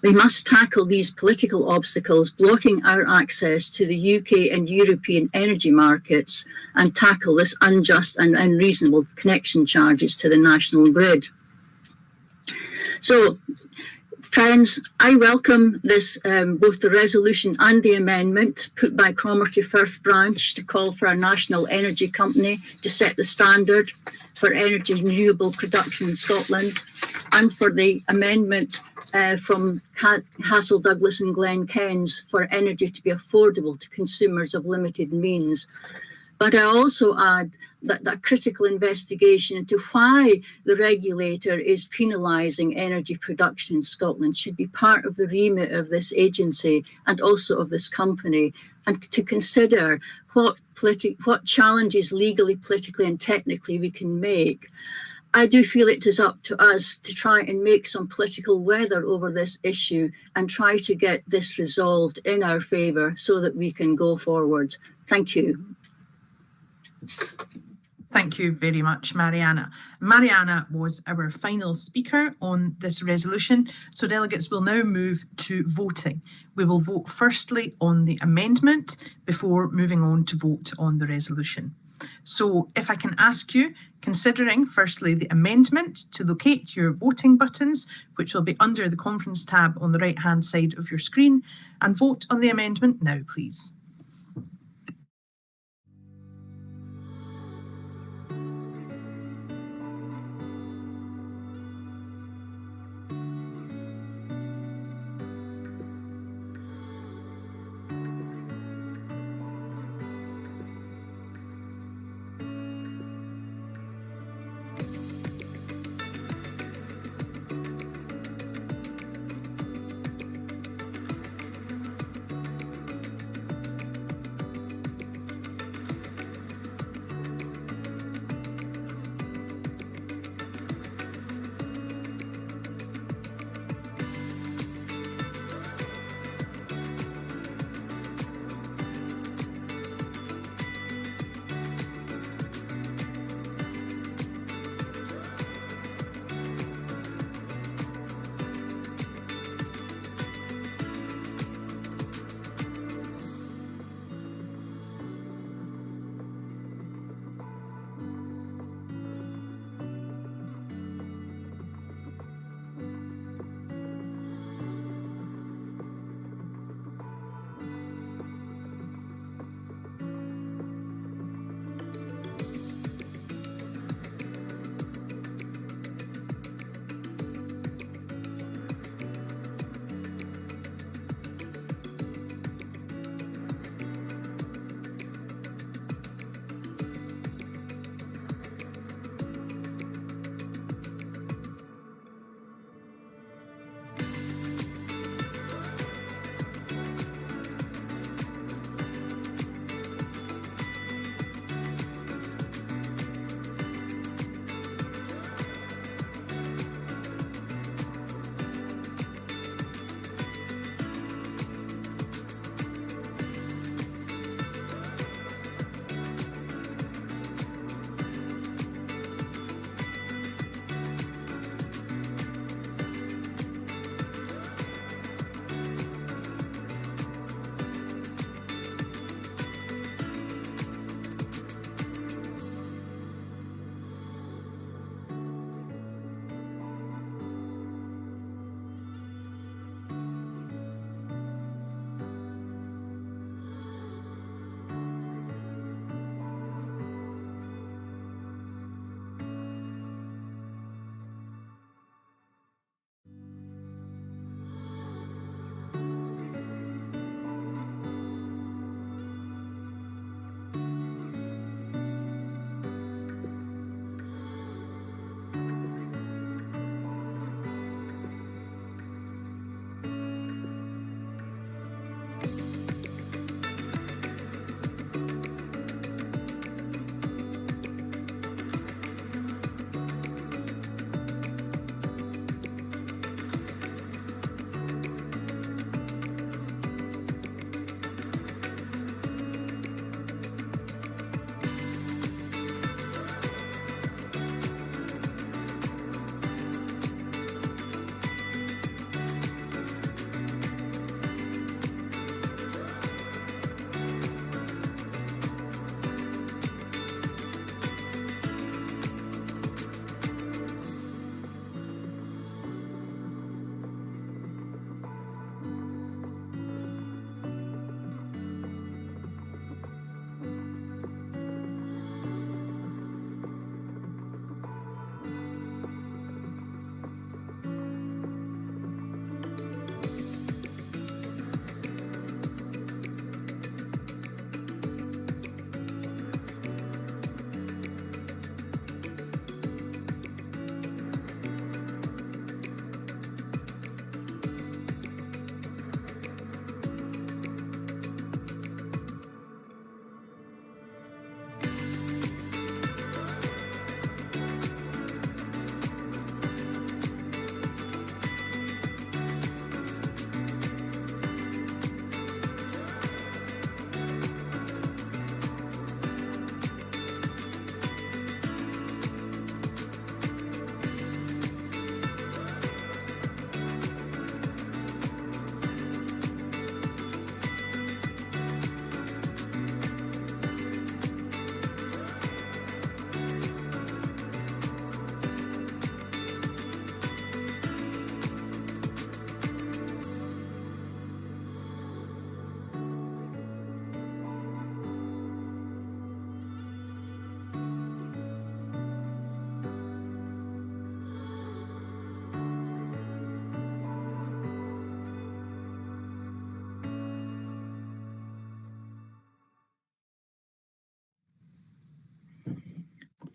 We must tackle these political obstacles blocking our access to the UK and European energy markets and tackle this unjust and unreasonable connection charges to the national grid. So, friends, I welcome this, both the resolution and the amendment put by Cromarty Firth branch to call for a national energy company to set the standard for energy renewable production in Scotland, and for the amendment from Hassel Douglas and Glen Kens for energy to be affordable to consumers of limited means. But I also add that a critical investigation into why the regulator is penalising energy production in Scotland should be part of the remit of this agency and also of this company, and to consider what challenges legally, politically and technically we can make. I do feel it is up to us to try and make some political weather over this issue and try to get this resolved in our favour so that we can go forward. Thank you. Thank you very much, Mariana. Mariana was our final speaker on this resolution, so delegates will now move to voting. We will vote firstly on the amendment before moving on to vote on the resolution. So if I can ask you, considering firstly the amendment, to locate your voting buttons, which will be under the conference tab on the right-hand side of your screen, and vote on the amendment now, please.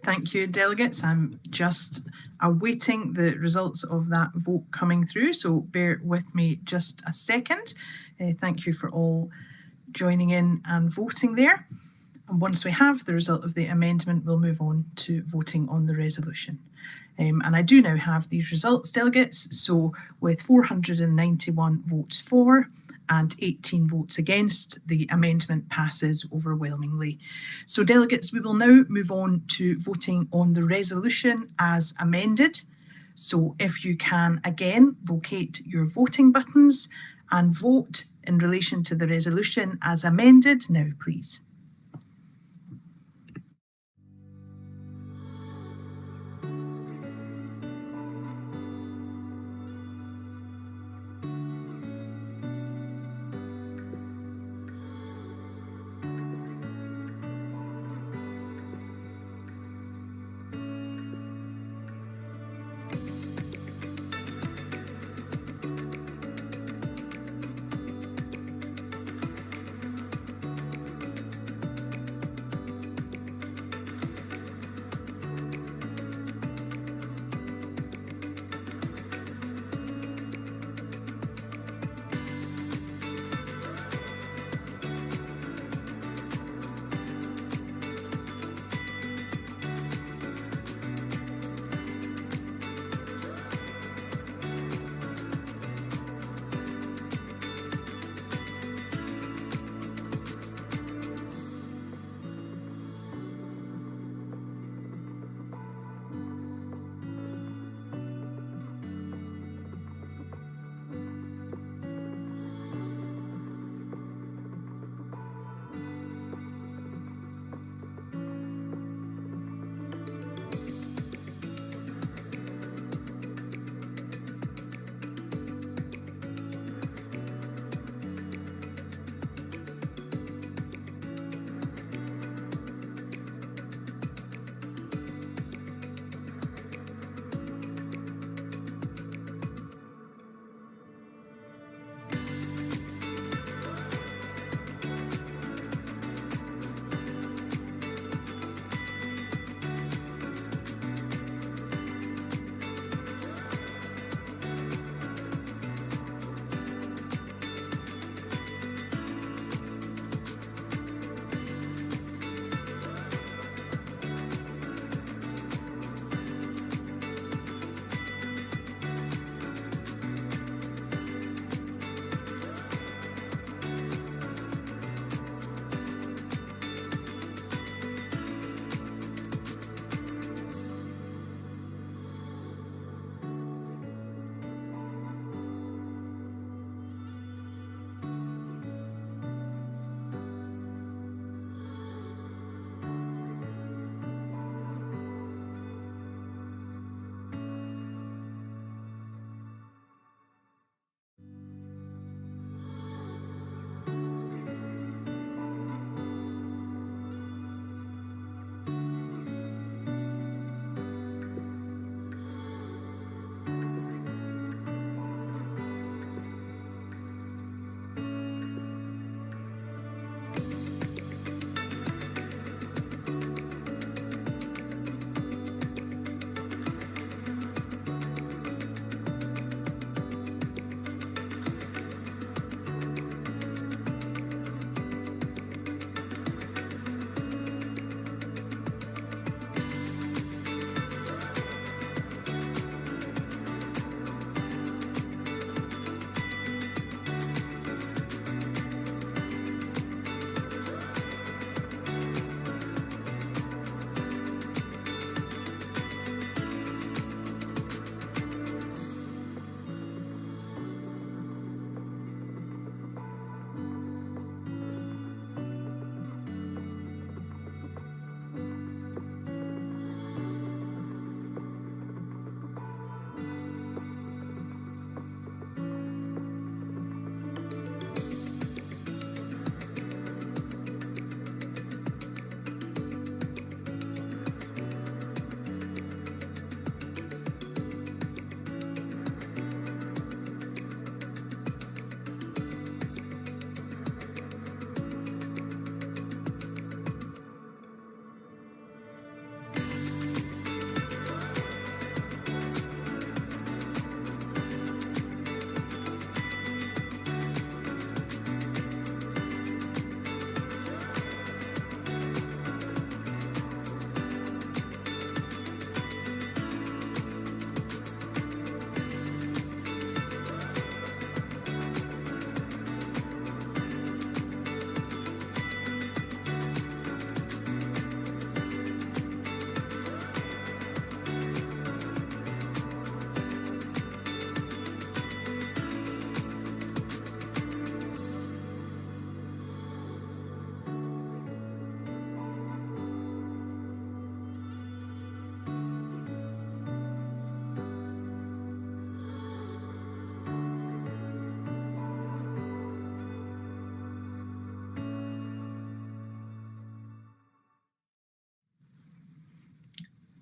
Thank you, delegates. I'm just awaiting the results of that vote coming through, so bear with me just a second. Thank you for all joining in and voting there. And once we have the result of the amendment, we'll move on to voting on the resolution. And I do now have these results, delegates. So with 491 votes for and 18 votes against, the amendment passes overwhelmingly. So delegates, we will now move on to voting on the resolution as amended. So if you can again locate your voting buttons and vote in relation to the resolution as amended now, please.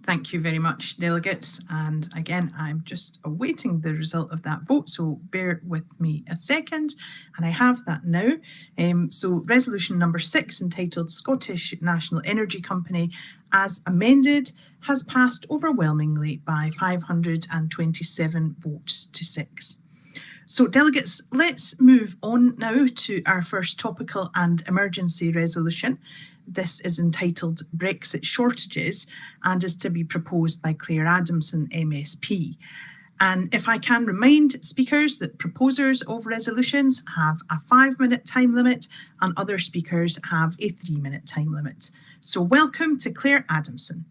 Thank you very much, delegates. And again, I'm just awaiting the result of that vote, so bear with me a second. And I have that now. So resolution number 6, entitled Scottish National Energy Company, as amended, has passed overwhelmingly by 527 votes to 6. So delegates, let's move on now to our first topical and emergency resolution. This is entitled Brexit Shortages and is to be proposed by Claire Adamson, MSP. And if I can remind speakers that proposers of resolutions have a 5-minute time limit and other speakers have a 3-minute time limit. So welcome to Claire Adamson.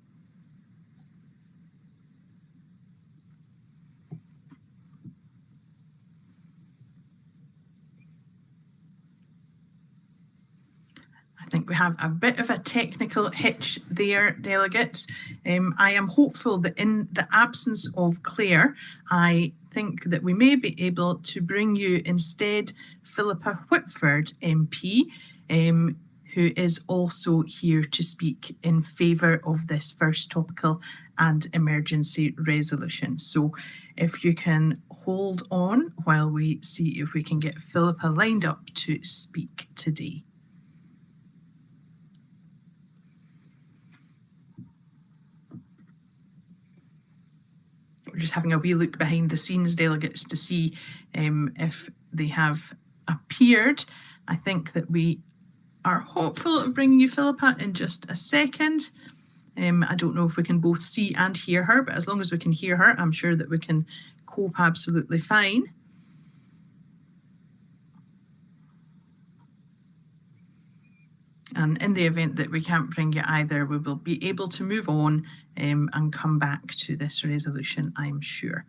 I think we have a bit of a technical hitch there, delegates. I am hopeful that in the absence of Claire, I think that we may be able to bring you instead Philippa Whitford MP, who is also here to speak in favour of this first topical and emergency resolution. So if you can hold on while we see if we can get Philippa lined up to speak today. We're just having a wee look behind the scenes, delegates, to see if they have appeared. I think that we are hopeful of bringing you Philippa in just a second. I don't know if we can both see and hear her, but as long as we can hear her, I'm sure that we can cope absolutely fine. And in the event that we can't bring you either, we will be able to move on and come back to this resolution, I'm sure.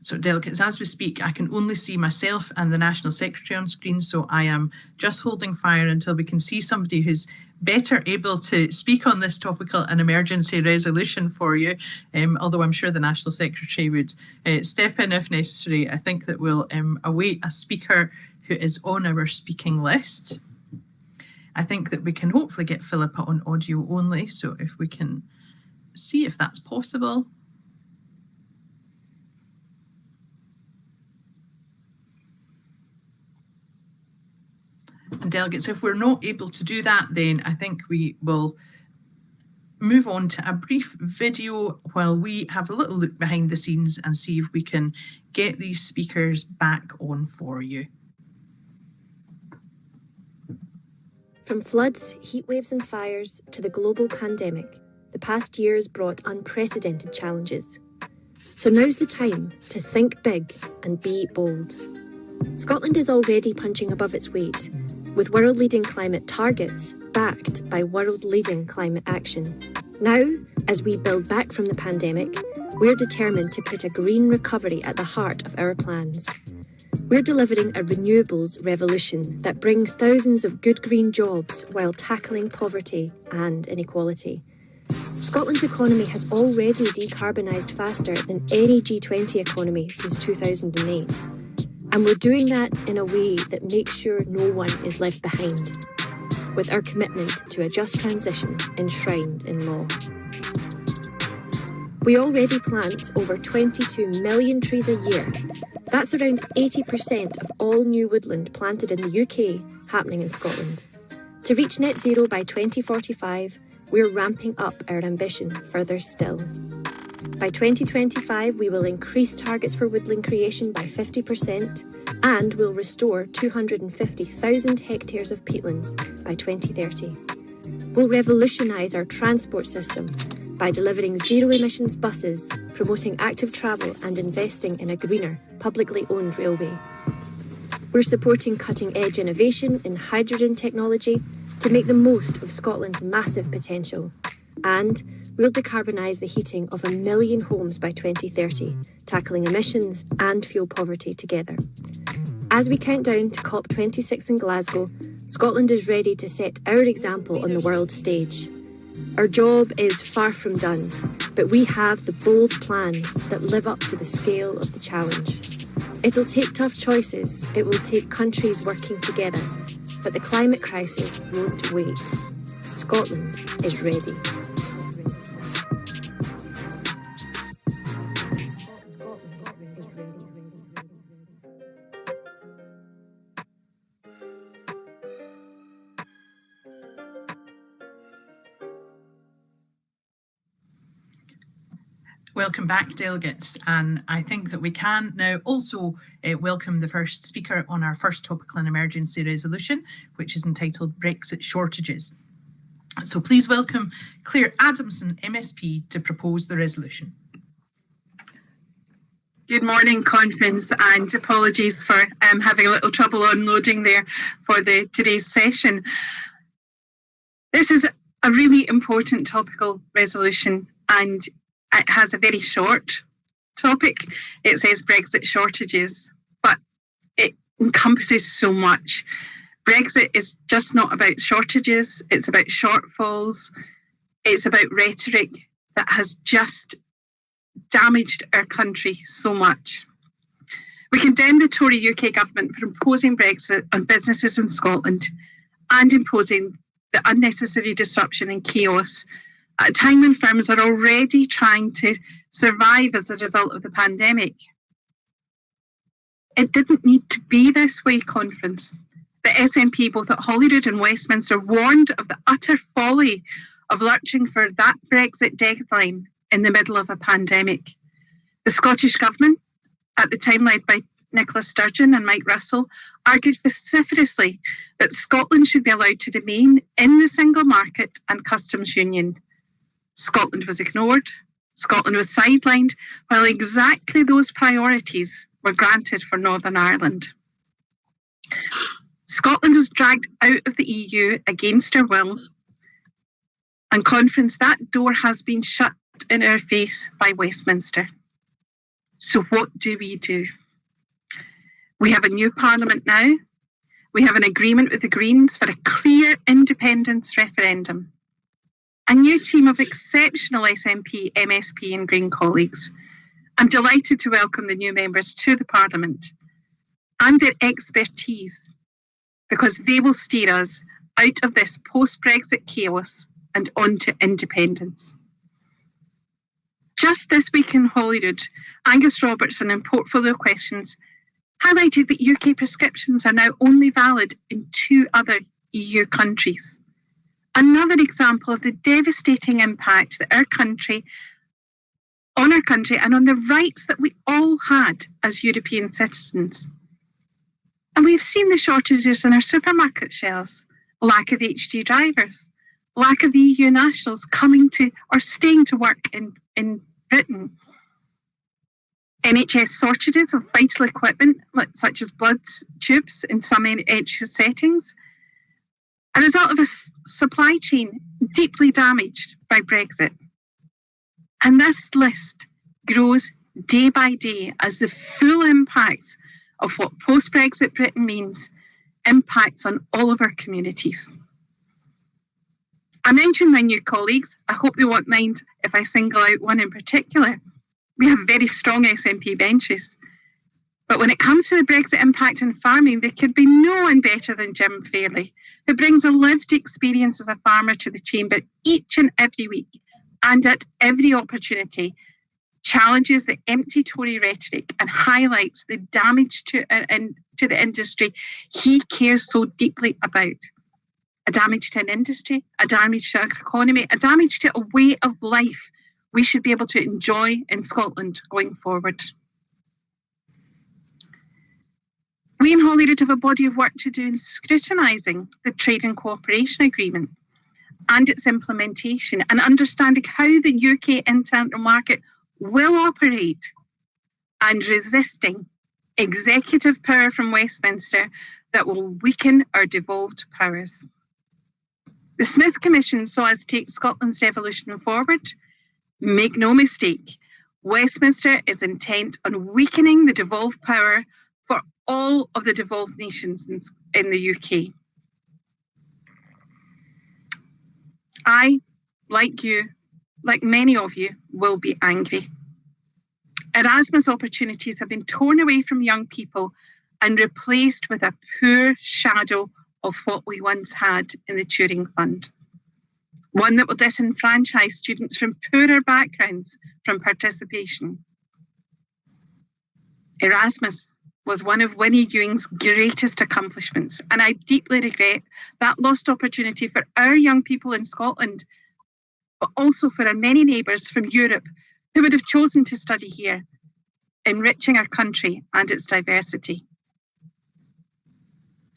So delegates, as we speak, I can only see myself and the National Secretary on screen, so I am just holding fire until we can see somebody who's better able to speak on this topical and emergency resolution for you, although I'm sure the National Secretary would step in if necessary. I think that we'll await a speaker who is on our speaking list. I think that we can hopefully get Philippa on audio only, so if we can see if that's possible. And delegates, if we're not able to do that, then I think we will move on to a brief video while we have a little look behind the scenes and see if we can get these speakers back on for you. From floods, heatwaves and fires to the global pandemic, the past years brought unprecedented challenges. So now's the time to think big and be bold. Scotland is already punching above its weight, with world-leading climate targets backed by world-leading climate action. Now, as we build back from the pandemic, we're determined to put a green recovery at the heart of our plans. We're delivering a renewables revolution that brings thousands of good green jobs while tackling poverty and inequality. Scotland's economy has already decarbonised faster than any G20 economy since 2008. And we're doing that in a way that makes sure no one is left behind, with our commitment to a just transition enshrined in law. We already plant over 22 million trees a year. That's around 80% of all new woodland planted in the UK happening in Scotland. To reach net zero by 2045, we're ramping up our ambition further still. By 2025, we will increase targets for woodland creation by 50% and will restore 250,000 hectares of peatlands by 2030. We'll revolutionise our transport system by delivering zero-emissions buses, promoting active travel and investing in a greener, publicly owned railway. We're supporting cutting-edge innovation in hydrogen technology to make the most of Scotland's massive potential. And we'll decarbonise the heating of 1 million homes by 2030, tackling emissions and fuel poverty together. As we count down to COP26 in Glasgow, Scotland is ready to set our example on the world stage. Our job is far from done, but we have the bold plans that live up to the scale of the challenge. It'll take tough choices, it will take countries working together, but the climate crisis won't wait. Scotland is ready. Welcome back, delegates, and I think that we can now also welcome the first speaker on our first topical and emergency resolution, which is entitled Brexit Shortages. So please welcome Claire Adamson, MSP, to propose the resolution. Good morning, conference, and apologies for having a little trouble unloading there for today's session. This is a really important topical resolution, and it has a very short topic. It says Brexit shortages, but it encompasses so much. Brexit is just not about shortages, it's about shortfalls, it's about rhetoric that has just damaged our country so much. We condemn the Tory UK government for imposing Brexit on businesses in Scotland and imposing the unnecessary disruption and chaos at a time when firms are already trying to survive as a result of the pandemic. It didn't need to be this way, conference. The SNP, both at Holyrood and Westminster, warned of the utter folly of lurching for that Brexit deadline in the middle of a pandemic. The Scottish Government, at the time led by Nicola Sturgeon and Mike Russell, argued vociferously that Scotland should be allowed to remain in the single market and customs union. Scotland was ignored, Scotland was sidelined, while exactly those priorities were granted for Northern Ireland. Scotland was dragged out of the EU against her will, and conference, that door has been shut in our face by Westminster. So what do? We have a new Parliament now. We have an agreement with the Greens for a clear independence referendum. A new team of exceptional SNP, MSP and Green colleagues. I'm delighted to welcome the new members to the Parliament and their expertise, because they will steer us out of this post-Brexit chaos and onto independence. Just this week in Holyrood, Angus Robertson in Portfolio Questions highlighted that UK prescriptions are now only valid in 2 other EU countries. Another example of the devastating impact that on our country and on the rights that we all had as European citizens. And we've seen the shortages in our supermarket shelves, lack of HG drivers, lack of the EU nationals coming to or staying to work in Britain. NHS shortages of vital equipment, such as blood tubes in some NHS settings, a result of a supply chain deeply damaged by Brexit. And this list grows day by day as the full impacts of what post-Brexit Britain means impacts on all of our communities. I mentioned my new colleagues. I hope they won't mind if I single out one in particular. We have very strong SNP benches. But when it comes to the Brexit impact on farming, there could be no one better than Jim Fairley, who brings a lived experience as a farmer to the chamber each and every week, and at every opportunity challenges the empty Tory rhetoric and highlights the damage to the industry he cares so deeply about. A damage to an industry, a damage to our economy, a damage to a way of life we should be able to enjoy in Scotland going forward. We in Holyrood have a body of work to do in scrutinising the Trade and Cooperation Agreement and its implementation and understanding how the UK internal market will operate, and resisting executive power from Westminster that will weaken our devolved powers. The Smith Commission saw us take Scotland's devolution forward. Make no mistake, Westminster is intent on weakening the devolved power for all of the devolved nations in the UK. I, like you, like many of you, will be angry. Erasmus opportunities have been torn away from young people and replaced with a poor shadow of what we once had in the Turing Fund. one that will disenfranchise students from poorer backgrounds from participation. Erasmus was one of Winnie Ewing's greatest accomplishments, and I deeply regret that lost opportunity for our young people in Scotland, but also for our many neighbours from Europe who would have chosen to study here, enriching our country and its diversity.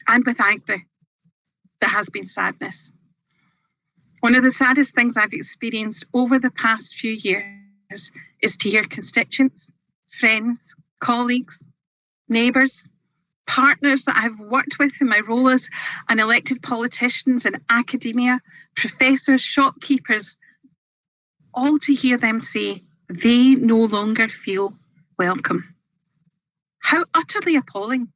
And with Agda, there has been sadness. One of the saddest things I've experienced over the past few years is to hear constituents, friends, colleagues, neighbours, partners that I've worked with in my role as an elected politicians in academia, professors, shopkeepers, all to hear them say they no longer feel welcome. How utterly appalling.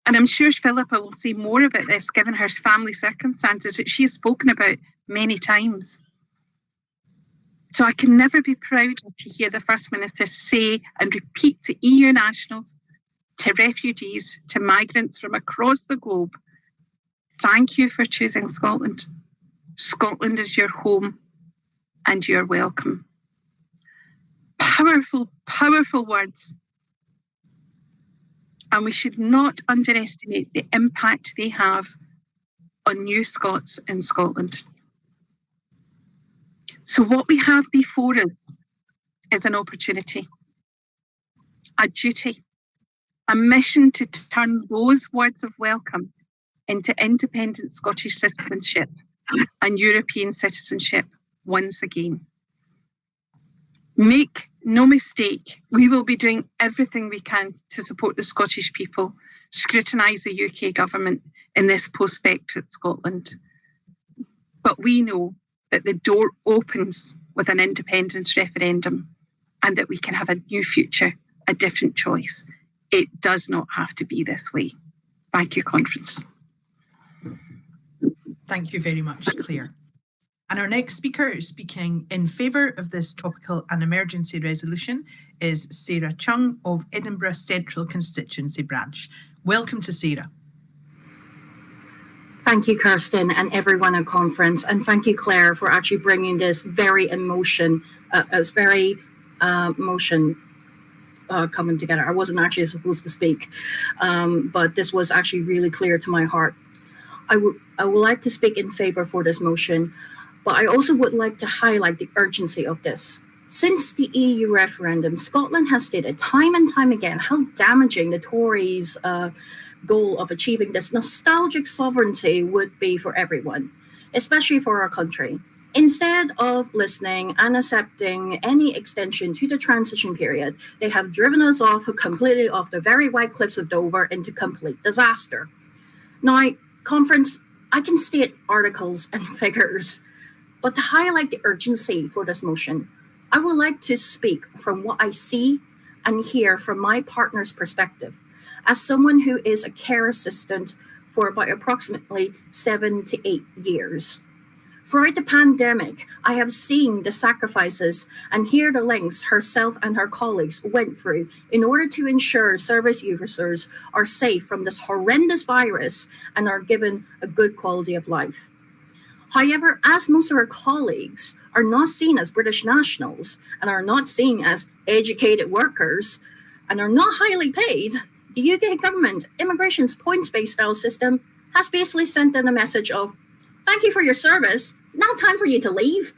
And I'm sure Philippa will say more about this given her family circumstances that she has spoken about many times. So I can never be prouder to hear the First Minister say and repeat to EU nationals, to refugees, to migrants from across the globe, thank you for choosing Scotland. Scotland is your home and you're welcome. Powerful, powerful words. And we should not underestimate the impact they have on new Scots in Scotland. So what we have before us is an opportunity, a duty, a mission to turn those words of welcome into independent Scottish citizenship and European citizenship once again. Make no mistake, we will be doing everything we can to support the Scottish people, scrutinise the UK government in this post-Brexit Scotland. But we know that the door opens with an independence referendum and that we can have a new future, a different choice. It does not have to be this way. Thank you, Conference. Thank you very much, Claire. And our next speaker speaking in favour of this topical and emergency resolution is Sarah Chung of Edinburgh Central Constituency Branch. Welcome to Sarah. Thank you, Kirsten, and everyone at conference, and thank you, Claire, for actually bringing this very emotion coming together. I wasn't actually supposed to speak, but this was actually really clear to my heart. I would like to speak in favour for this motion, but I also would like to highlight the urgency of this. Since the EU referendum, Scotland has stated time and time again how damaging the Tories' goal of achieving this nostalgic sovereignty would be for everyone, especially for our country. Instead of listening and accepting any extension to the transition period, they have driven us off completely off the very white cliffs of Dover into complete disaster. Now, conference, I can state articles and figures, but to highlight the urgency for this motion, I would like to speak from what I see and hear from my partner's perspective, as someone who is a care assistant for about approximately 7 to 8 years. Throughout the pandemic, I have seen the sacrifices and hear the lengths herself and her colleagues went through in order to ensure service users are safe from this horrendous virus and are given a good quality of life. However, as most of our colleagues are not seen as British nationals and are not seen as educated workers and are not highly paid, the UK government immigration's points-based style system has basically sent in a message of, thank you for your service, now time for you to leave.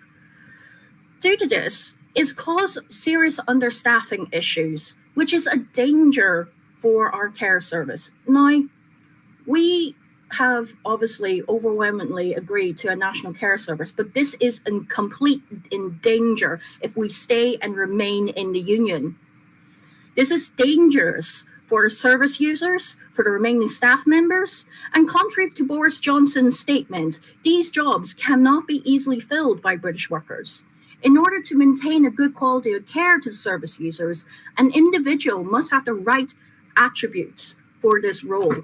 Due to this, it's caused serious understaffing issues, which is a danger for our care service. Now, we have obviously overwhelmingly agreed to a national care service, but this is in danger if we stay and remain in the union. This is dangerous for the service users, for the remaining staff members, and contrary to Boris Johnson's statement, these jobs cannot be easily filled by British workers. In order to maintain a good quality of care to service users, an individual must have the right attributes for this role.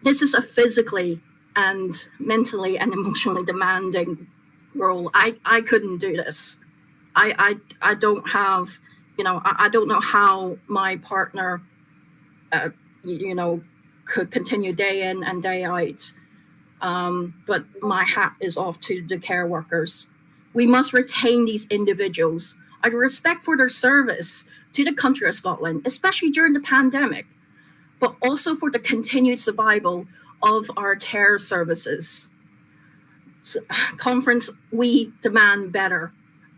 This is a physically and mentally and emotionally demanding role. I couldn't do this. I don't have, I don't know how my partner, could continue day in and day out But my hat is off to the care workers. We must retain these individuals out of respect for their service to the country of Scotland, especially during the pandemic, but also for the continued survival of our care services. So, conference, we demand better,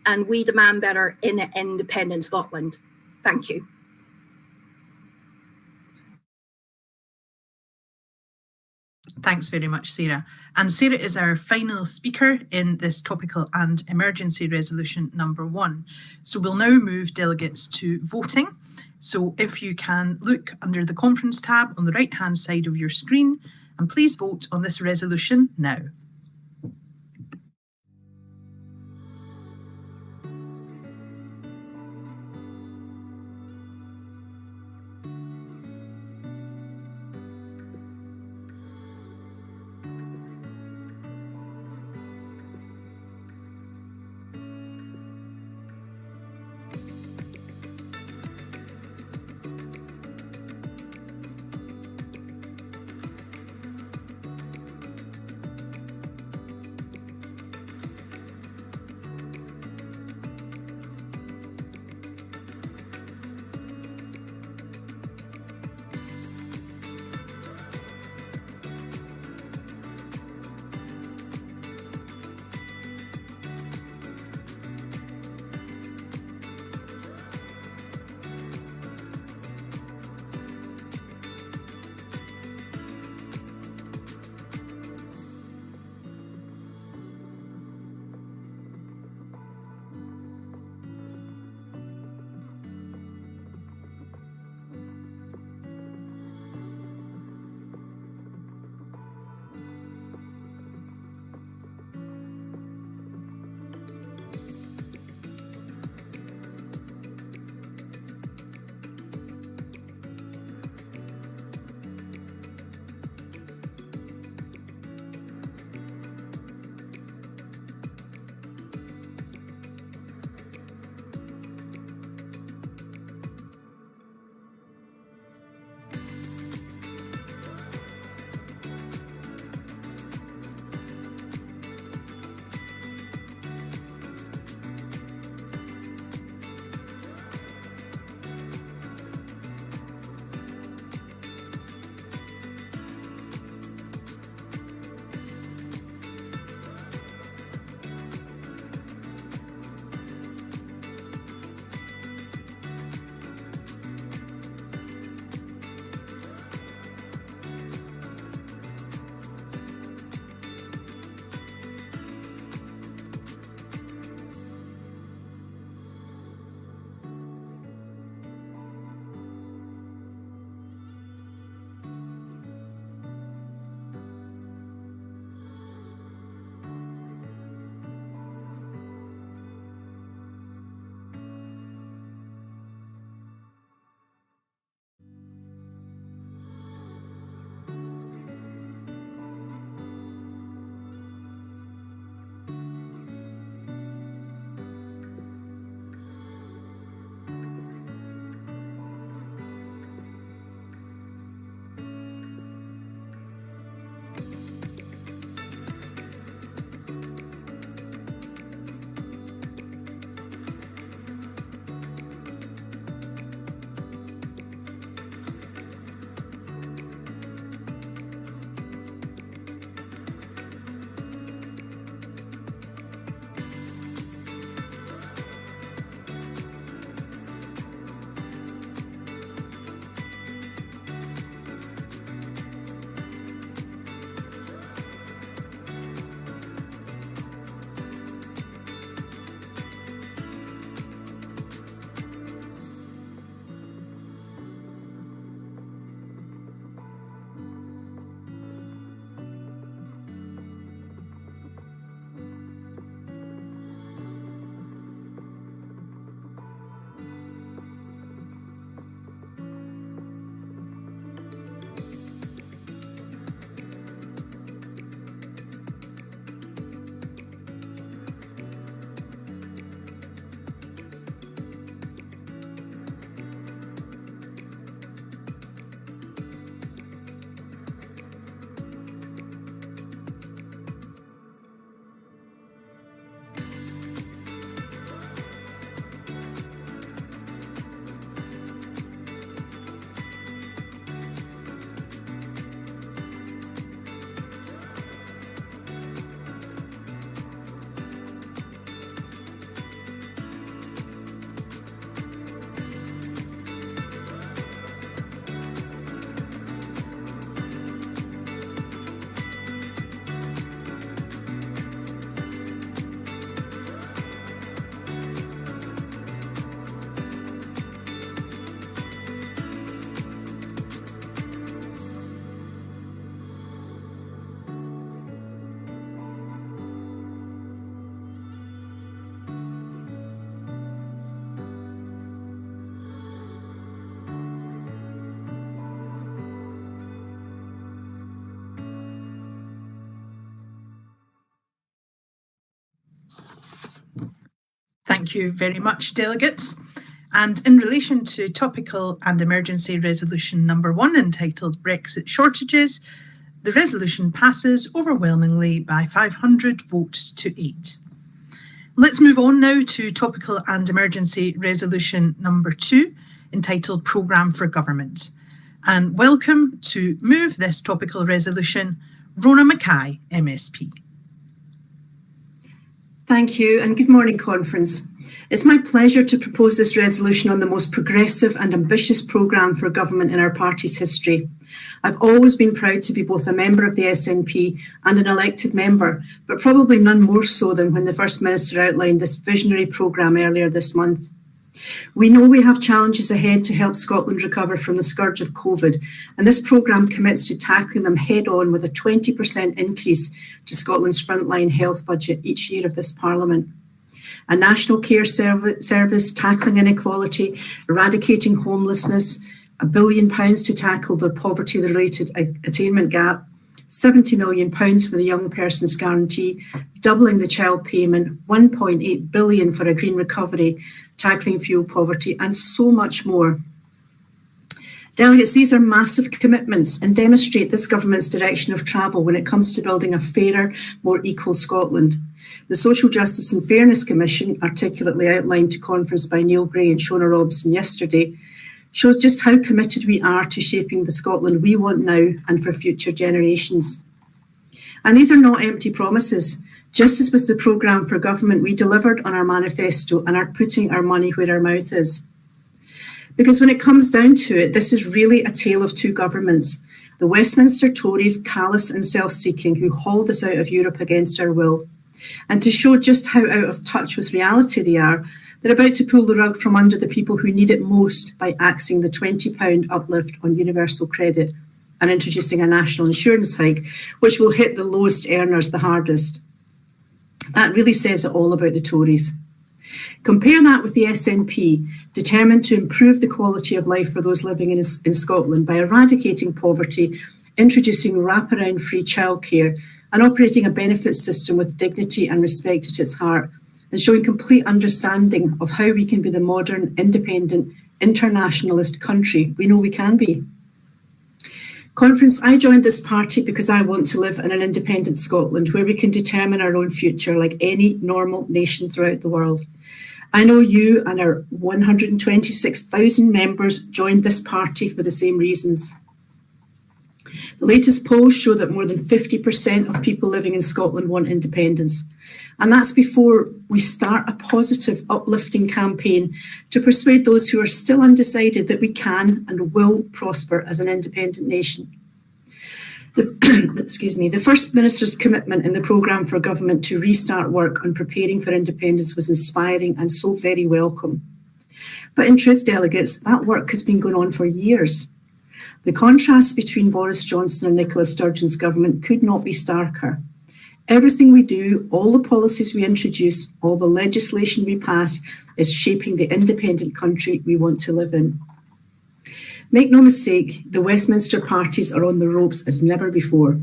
and we demand better in an independent Scotland. Thank you. Thanks very much, Sarah. And Sarah is our final speaker in this topical and emergency resolution number 1. So we'll now move delegates to voting. So if you can look under the conference tab on the right-hand side of your screen, and please vote on this resolution now. Thank you very much, delegates. And in relation to topical and emergency resolution number 1, entitled Brexit Shortages, the resolution passes overwhelmingly by 500 votes to 8. Let's move on now to topical and emergency resolution number 2, entitled Programme for Government. And welcome to move this topical resolution, Rona Mackay, MSP. Thank you and good morning, Conference. It's my pleasure to propose this resolution on the most progressive and ambitious programme for government in our party's history. I've always been proud to be both a member of the SNP and an elected member, but probably none more so than when the First Minister outlined this visionary programme earlier this month. We know we have challenges ahead to help Scotland recover from the scourge of COVID, and this programme commits to tackling them head on with a 20% increase to Scotland's frontline health budget each year of this Parliament. A national care service tackling inequality, eradicating homelessness, £1 billion to tackle the poverty-related attainment gap, £70 million for the Young Persons Guarantee, doubling the child payment, £1.8 billion for a green recovery, tackling fuel poverty, and so much more. Delegates, these are massive commitments and demonstrate this government's direction of travel when it comes to building a fairer, more equal Scotland. The Social Justice and Fairness Commission, articulately outlined to Conference by Neil Gray and Shona Robson yesterday, shows just how committed we are to shaping the Scotland we want now and for future generations. And these are not empty promises. Just as with the programme for government, we delivered on our manifesto and are putting our money where our mouth is. Because when it comes down to it, this is really a tale of two governments. The Westminster Tories, callous and self-seeking, who hauled us out of Europe against our will. And to show just how out of touch with reality they are, they're about to pull the rug from under the people who need it most by axing the £20 uplift on universal credit and introducing a national insurance hike, which will hit the lowest earners the hardest. That really says it all about the Tories. Compare that with the SNP, determined to improve the quality of life for those living in Scotland by eradicating poverty, introducing wraparound free childcare, and operating a benefits system with dignity and respect at its heart, and showing complete understanding of how we can be the modern, independent, internationalist country we know we can be. Conference, I joined this party because I want to live in an independent Scotland where we can determine our own future like any normal nation throughout the world. I know you and our 126,000 members joined this party for the same reasons. The latest polls show that more than 50% of people living in Scotland want independence. And that's before we start a positive, uplifting campaign to persuade those who are still undecided that we can and will prosper as an independent nation. The First Minister's commitment in the programme for government to restart work on preparing for independence was inspiring and so very welcome. But in truth, delegates, that work has been going on for years. The contrast between Boris Johnson and Nicola Sturgeon's government could not be starker. Everything we do, all the policies we introduce, all the legislation we pass is shaping the independent country we want to live in. Make no mistake, the Westminster parties are on the ropes as never before.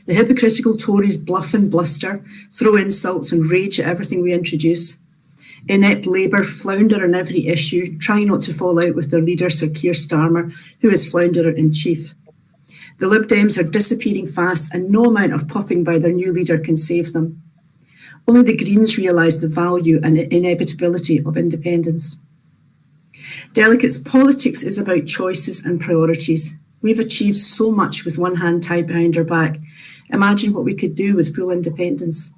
The hypocritical Tories bluff and bluster, throw insults and rage at everything we introduce. Inept Labour flounder on every issue, trying not to fall out with their leader, Sir Keir Starmer, who is flounderer-in-chief. The Lib Dems are disappearing fast and no amount of puffing by their new leader can save them. Only the Greens realise the value and inevitability of independence. Delegates, politics is about choices and priorities. We've achieved so much with one hand tied behind our back. Imagine what we could do with full independence.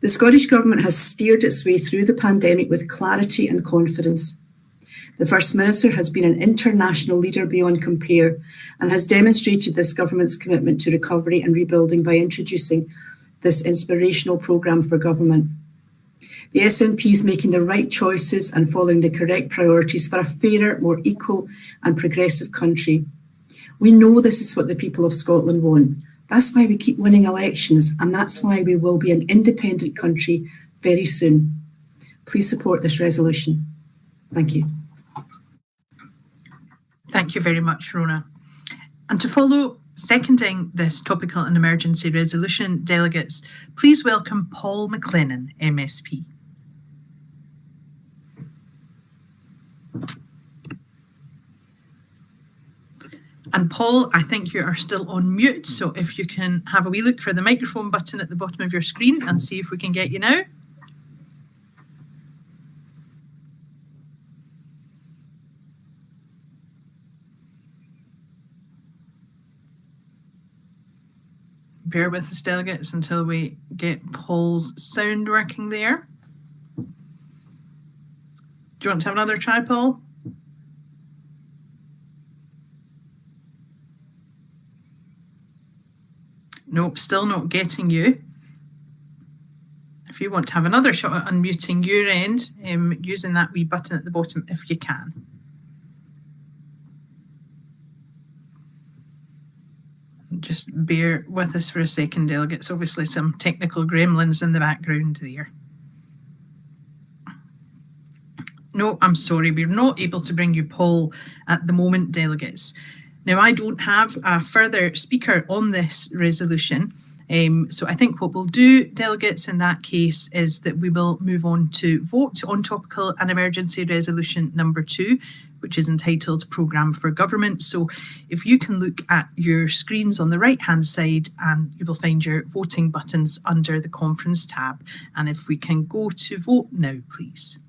The Scottish Government has steered its way through the pandemic with clarity and confidence. The First Minister has been an international leader beyond compare and has demonstrated this government's commitment to recovery and rebuilding by introducing this inspirational programme for government. The SNP is making the right choices and following the correct priorities for a fairer, more equal and progressive country. We know this is what the people of Scotland want. That's why we keep winning elections, and that's why we will be an independent country very soon. Please support this resolution. Thank you. Thank you very much, Rona. And to follow, seconding this topical and emergency resolution, delegates, please welcome Paul McLennan, MSP. And Paul, I think you are still on mute, so if you can have a wee look for the microphone button at the bottom of your screen and see if we can get you now. Bear with us, delegates, until we get Paul's sound working there. Do you want to have another try, Paul? Nope, still not getting you. If you want to have another shot at unmuting your end, using that wee button at the bottom if you can. Just bear with us for a second, delegates. Obviously some technical gremlins in the background there. No, I'm sorry, we're not able to bring you Paul at the moment, delegates. Now, I don't have a further speaker on this resolution. So I think what we'll do, delegates, in that case is that we will move on to vote on topical and emergency resolution number 2, which is entitled Programme for Government. So if you can look at your screens on the right-hand side, and you will find your voting buttons under the conference tab. And if we can go to vote now, please.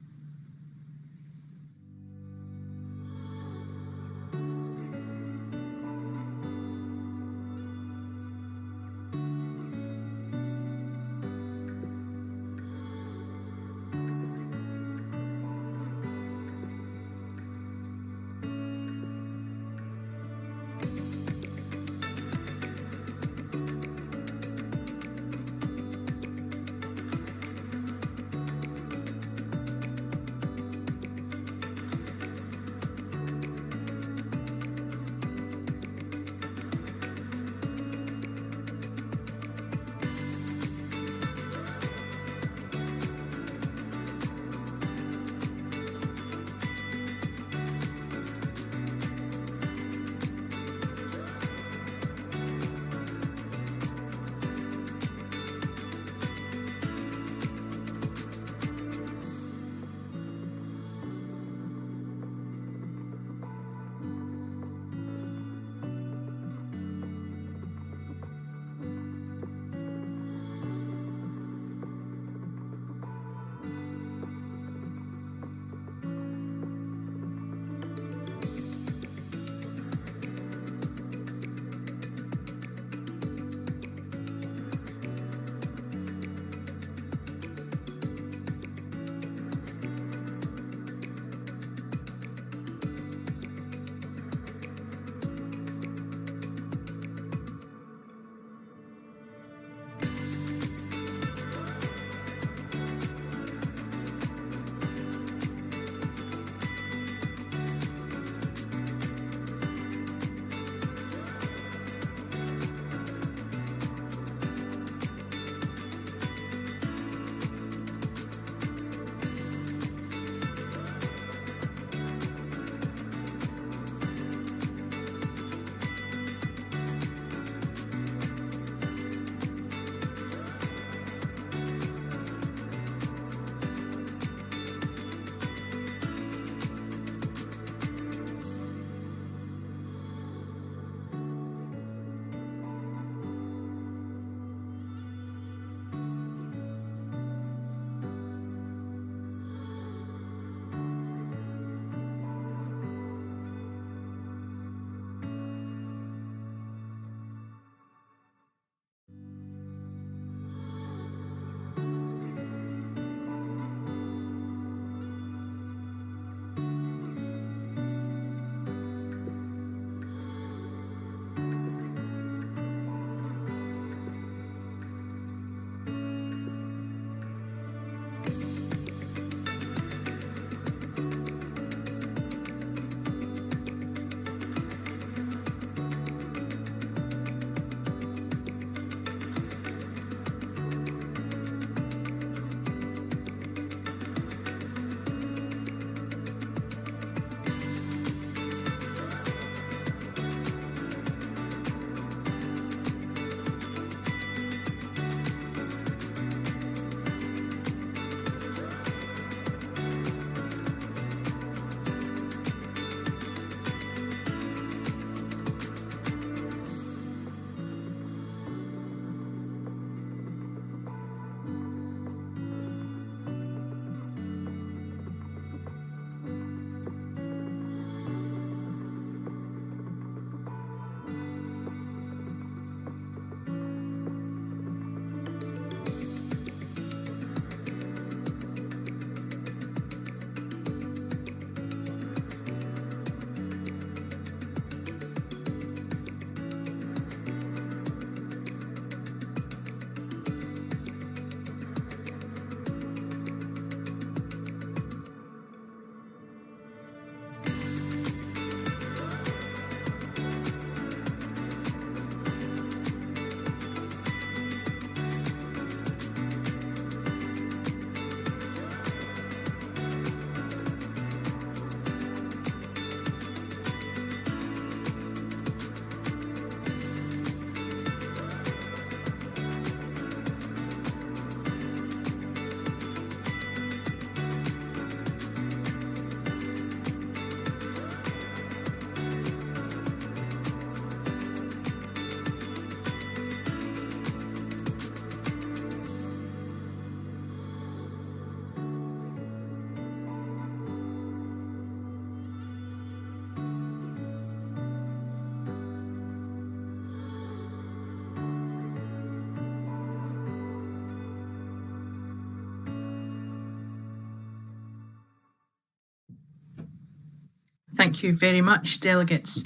Thank you very much, delegates.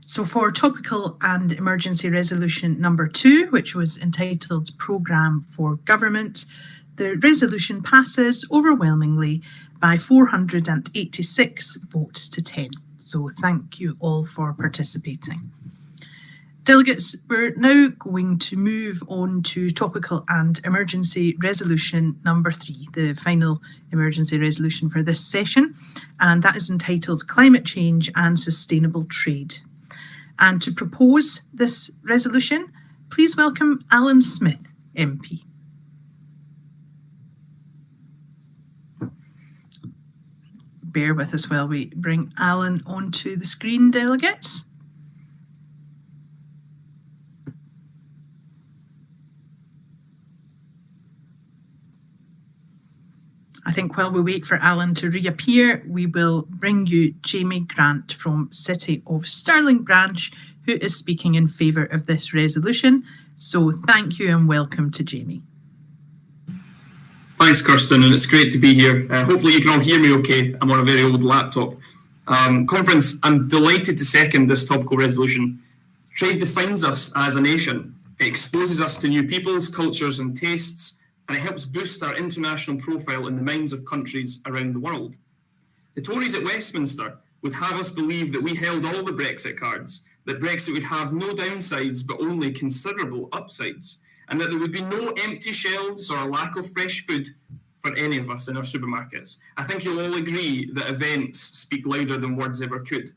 So for topical and emergency resolution number 2, which was entitled Programme for Government, the resolution passes overwhelmingly by 486 votes to 10. So thank you all for participating. Delegates, we're now going to move on to topical and emergency resolution number 3, the final emergency resolution for this session, and that is entitled Climate Change and Sustainable Trade. And to propose this resolution, please welcome Alan Smith, MP. Bear with us while we bring Alan onto the screen, delegates. I think while we wait for Alan to reappear, we will bring you Jamie Grant from City of Stirling Branch, who is speaking in favour of this resolution. So thank you and welcome to Jamie. Thanks, Kirsten, and it's great to be here. Hopefully you can all hear me okay. I'm on a very old laptop. Conference, I'm delighted to second this topical resolution. Trade defines us as a nation. It exposes us to new peoples, cultures and tastes, and it helps boost our international profile in the minds of countries around the world. The Tories at Westminster would have us believe that we held all the Brexit cards, that Brexit would have no downsides but only considerable upsides, and that there would be no empty shelves or a lack of fresh food for any of us in our supermarkets. I think you'll all agree that events speak louder than words ever could.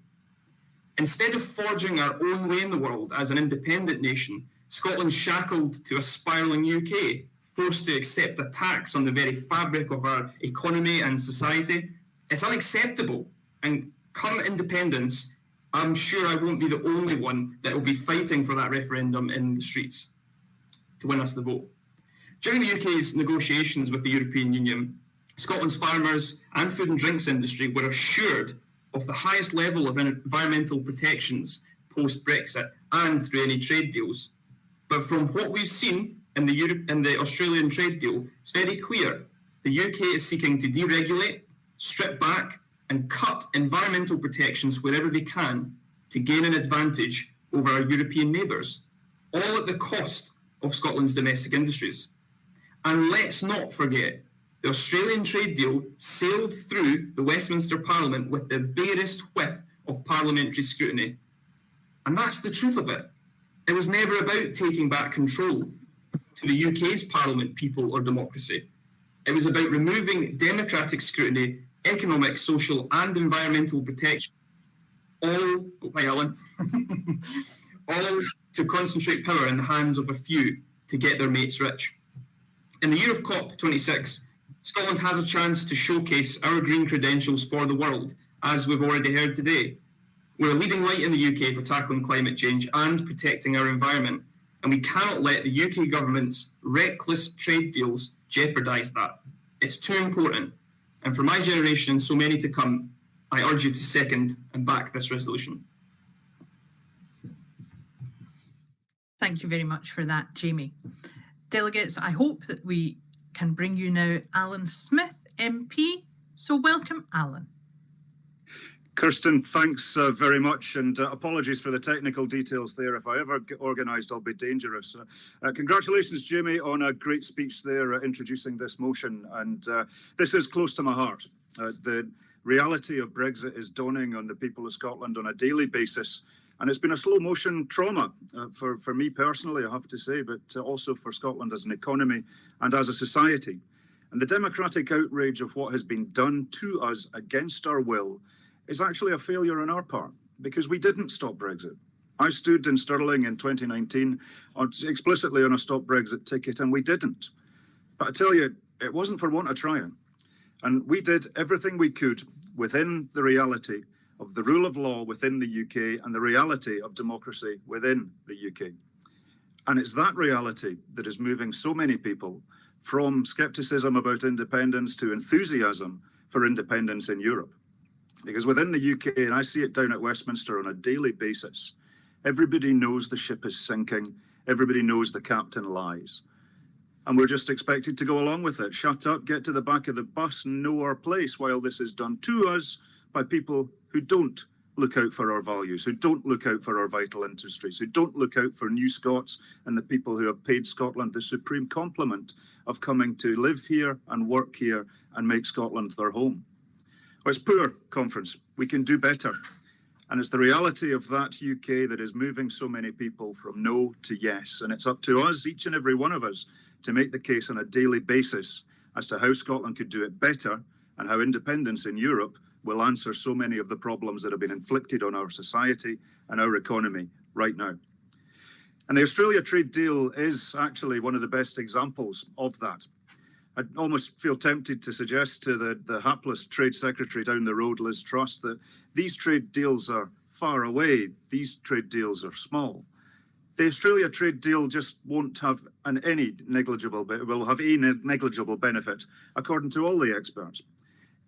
Instead of forging our own way in the world as an independent nation, Scotland's shackled to a spiralling UK, forced to accept a tax on the very fabric of our economy and society. It's unacceptable, and come independence, I'm sure I won't be the only one that will be fighting for that referendum in the streets to win us the vote. During the UK's negotiations with the European Union, Scotland's farmers and food and drinks industry were assured of the highest level of environmental protections post-Brexit and through any trade deals. But from what we've seen in the Australian trade deal, it's very clear the UK is seeking to deregulate, strip back and cut environmental protections wherever they can to gain an advantage over our European neighbours, all at the cost of Scotland's domestic industries. And let's not forget, the Australian trade deal sailed through the Westminster Parliament with the barest whiff of parliamentary scrutiny. And that's the truth of it. It was never about taking back control to the UK's Parliament, people or democracy. It was about removing democratic scrutiny, economic, social and environmental protection, all to concentrate power in the hands of a few to get their mates rich. In the year of COP26, Scotland has a chance to showcase our green credentials for the world, as we've already heard today. We're a leading light in the UK for tackling climate change and protecting our environment, and we cannot let the UK government's reckless trade deals jeopardise that. It's too important, and for my generation and so many to come, I urge you to second and back this resolution. Thank you very much for that, Jamie. Delegates, I hope that we can bring you now Alan Smith, MP. So welcome, Alan. Kirsten, thanks very much, and apologies for the technical details there. If I ever get organised, I'll be dangerous. Congratulations, Jamie, on a great speech there introducing this motion, and this is close to my heart. The reality of Brexit is dawning on the people of Scotland on a daily basis, and it's been a slow motion trauma for me personally, I have to say, but also for Scotland as an economy and as a society. And the democratic outrage of what has been done to us against our will is actually a failure on our part, because we didn't stop Brexit. I stood in Stirling in 2019 explicitly on a stop Brexit ticket, and we didn't. But I tell you, it wasn't for want of trying. And we did everything we could within the reality of the rule of law within the UK and the reality of democracy within the UK. And it's that reality that is moving so many people from scepticism about independence to enthusiasm for independence in Europe. Because within the UK, and I see it down at Westminster on a daily basis, everybody knows the ship is sinking, everybody knows the captain lies. And we're just expected to go along with it. Shut up, get to the back of the bus and know our place while this is done to us by people who don't look out for our values, who don't look out for our vital industries, who don't look out for new Scots and the people who have paid Scotland the supreme compliment of coming to live here and work here and make Scotland their home. Well, it's poor, Conference. We can do better. And it's the reality of that UK that is moving so many people from no to yes. And it's up to us, each and every one of us, to make the case on a daily basis as to how Scotland could do it better and how independence in Europe will answer so many of the problems that have been inflicted on our society and our economy right now. And the Australia trade deal is actually one of the best examples of that. I almost feel tempted to suggest to the hapless Trade Secretary down the road, Liz Truss, that these trade deals are far away. These trade deals are small. The Australia trade deal just won't have any negligible benefit, according to all the experts.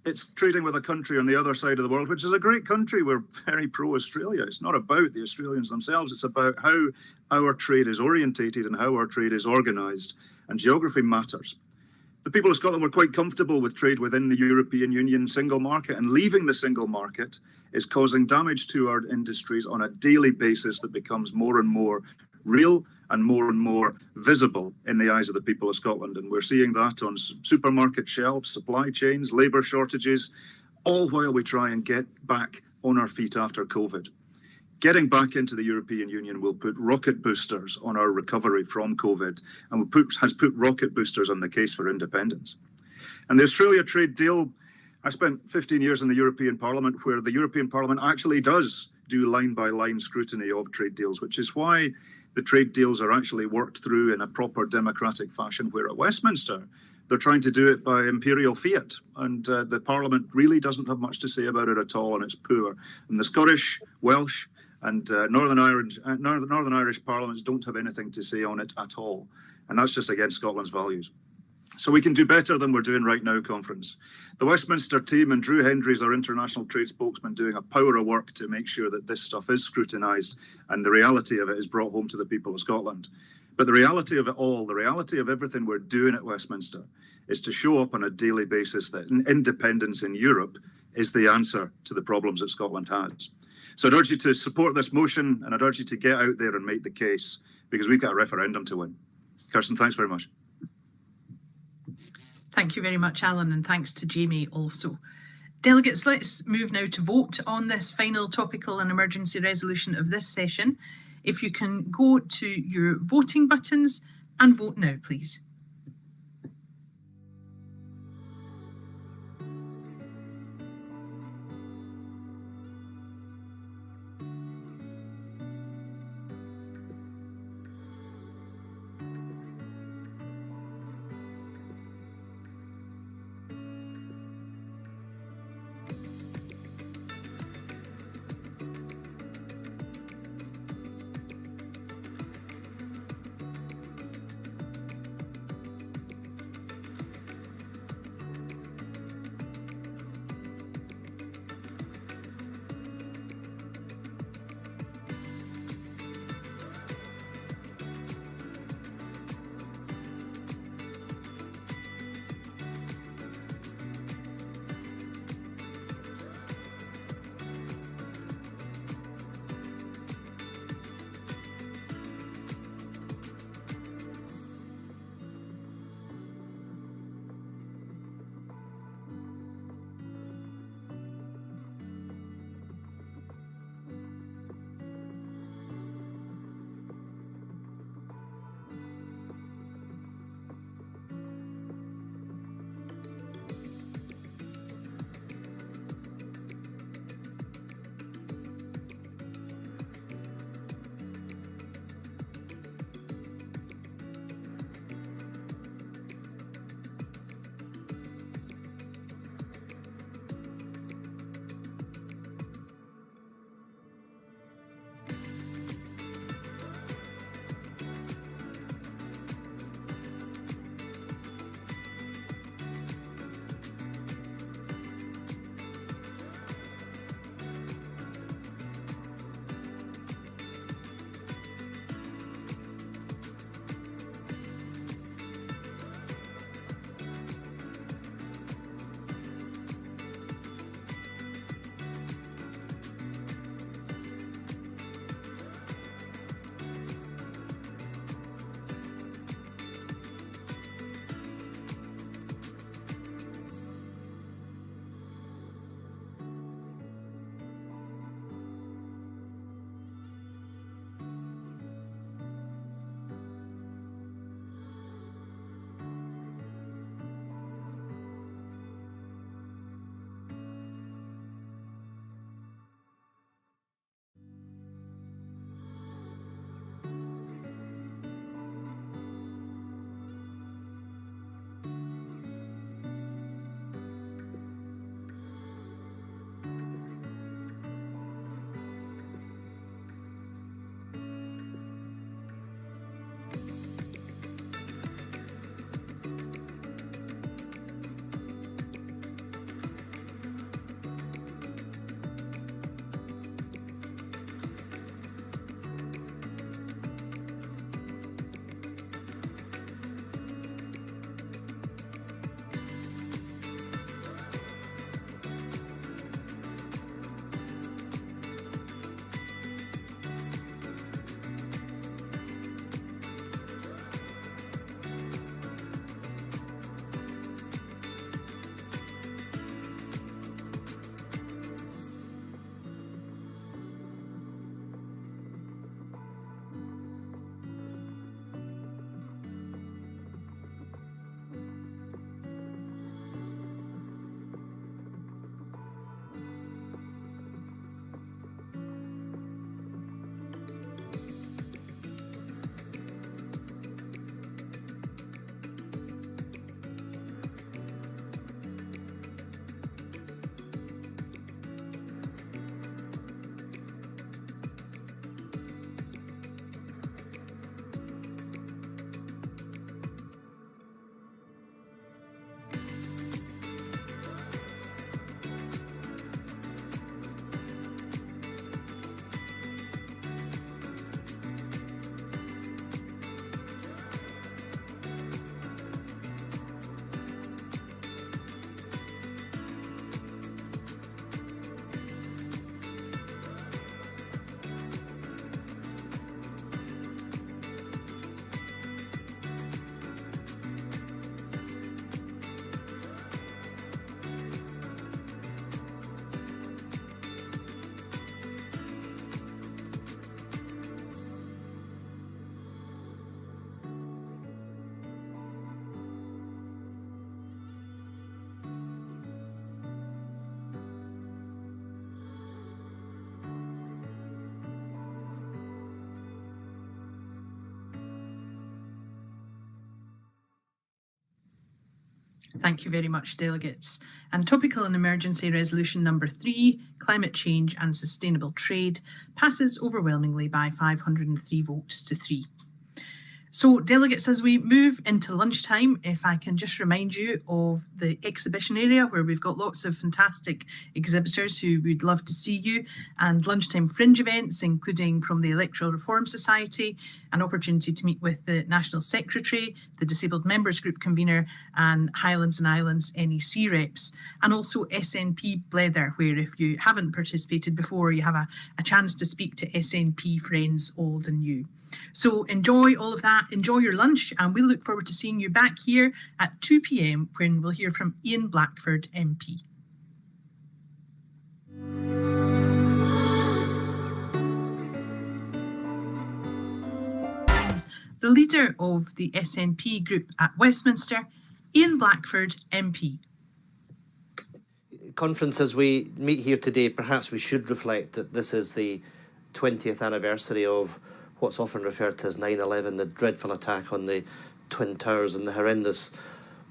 It's trading with a country on the other side of the world, which is a great country. We're very pro-Australia. It's not about the Australians themselves. It's about how our trade is orientated and how our trade is organised. And geography matters. The people of Scotland were quite comfortable with trade within the European Union single market, and leaving the single market is causing damage to our industries on a daily basis that becomes more and more real and more visible in the eyes of the people of Scotland. And we're seeing that on supermarket shelves, supply chains, labour shortages, all while we try and get back on our feet after COVID. Getting back into the European Union will put rocket boosters on our recovery from COVID and has put rocket boosters on the case for independence. And the Australia trade deal, I spent 15 years in the European Parliament, where the European Parliament actually does do line-by-line scrutiny of trade deals, which is why the trade deals are actually worked through in a proper democratic fashion, where at Westminster, they're trying to do it by imperial fiat. And the Parliament really doesn't have much to say about it at all, and it's poor. And the Scottish, Welsh, and Northern Irish parliaments don't have anything to say on it at all. And that's just against Scotland's values. So we can do better than we're doing right now, Conference. The Westminster team and Drew Hendry's our international trade spokesman doing a power of work to make sure that this stuff is scrutinised and the reality of it is brought home to the people of Scotland. But the reality of it all, the reality of everything we're doing at Westminster is to show up on a daily basis that independence in Europe is the answer to the problems that Scotland has. So I'd urge you to support this motion, and I'd urge you to get out there and make the case, because we've got a referendum to win. Kirsten, thanks very much. Thank you very much, Alan, and thanks to Jamie also. Delegates, let's move now to vote on this final topical and emergency resolution of this session. If you can go to your voting buttons and vote now, please. Thank you very much, delegates. And Topical and Emergency Resolution number 3, Climate Change and Sustainable Trade, passes overwhelmingly by 503 votes to 3. So, delegates, as we move into lunchtime, if I can just remind you of the exhibition area where we've got lots of fantastic exhibitors who would love to see you, and lunchtime fringe events, including from the Electoral Reform Society, an opportunity to meet with the National Secretary, the Disabled Members Group convener, and Highlands and Islands NEC reps, and also SNP Blether, where if you haven't participated before, you have a chance to speak to SNP friends old and new. So enjoy all of that, enjoy your lunch, and we look forward to seeing you back here at 2 p.m. when we'll hear from Ian Blackford MP. The leader of the SNP group at Westminster, Ian Blackford MP. Conference, as we meet here today, perhaps we should reflect that this is the 20th anniversary of what's often referred to as 9/11, the dreadful attack on the Twin Towers and the horrendous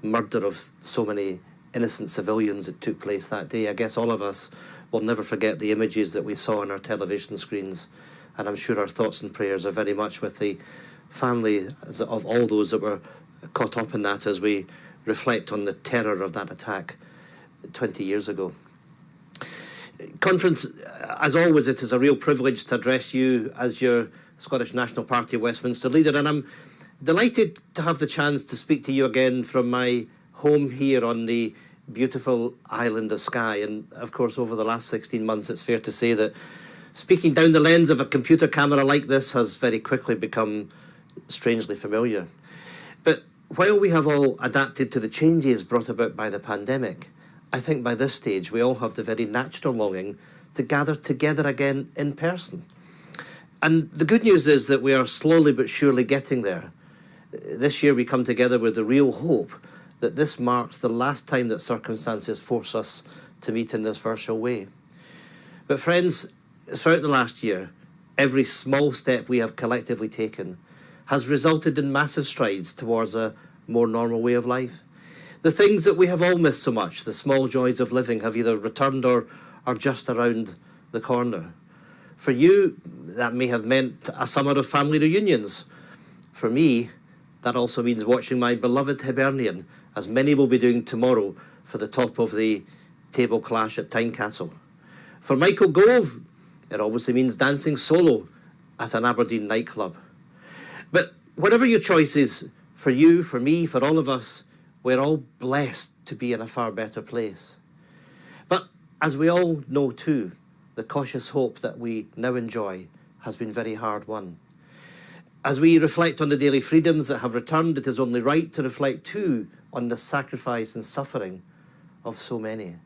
murder of so many innocent civilians that took place that day. I guess all of us will never forget the images that we saw on our television screens, and I'm sure our thoughts and prayers are very much with the family of all those that were caught up in that as we reflect on the terror of that attack 20 years ago. Conference, as always, it is a real privilege to address you as your Scottish National Party Westminster leader, and I'm delighted to have the chance to speak to you again from my home here on the beautiful island of Skye. And of course, over the last 16 months, it's fair to say that speaking down the lens of a computer camera like this has very quickly become strangely familiar. But while we have all adapted to the changes brought about by the pandemic, I think by this stage we all have the very natural longing to gather together again in person. And the good news is that we are slowly but surely getting there. This year we come together with the real hope that this marks the last time that circumstances force us to meet in this virtual way. But friends, throughout the last year, every small step we have collectively taken has resulted in massive strides towards a more normal way of life. The things that we have all missed so much, the small joys of living, have either returned or are just around the corner. For you, that may have meant a summer of family reunions. For me, that also means watching my beloved Hibernian, as many will be doing tomorrow for the top of the table clash at Tynecastle. For Michael Gove, it obviously means dancing solo at an Aberdeen nightclub. But whatever your choice is, for you, for me, for all of us, we're all blessed to be in a far better place. But as we all know too, the cautious hope that we now enjoy has been very hard won. As we reflect on the daily freedoms that have returned, it is only right to reflect too on the sacrifice and suffering of so many.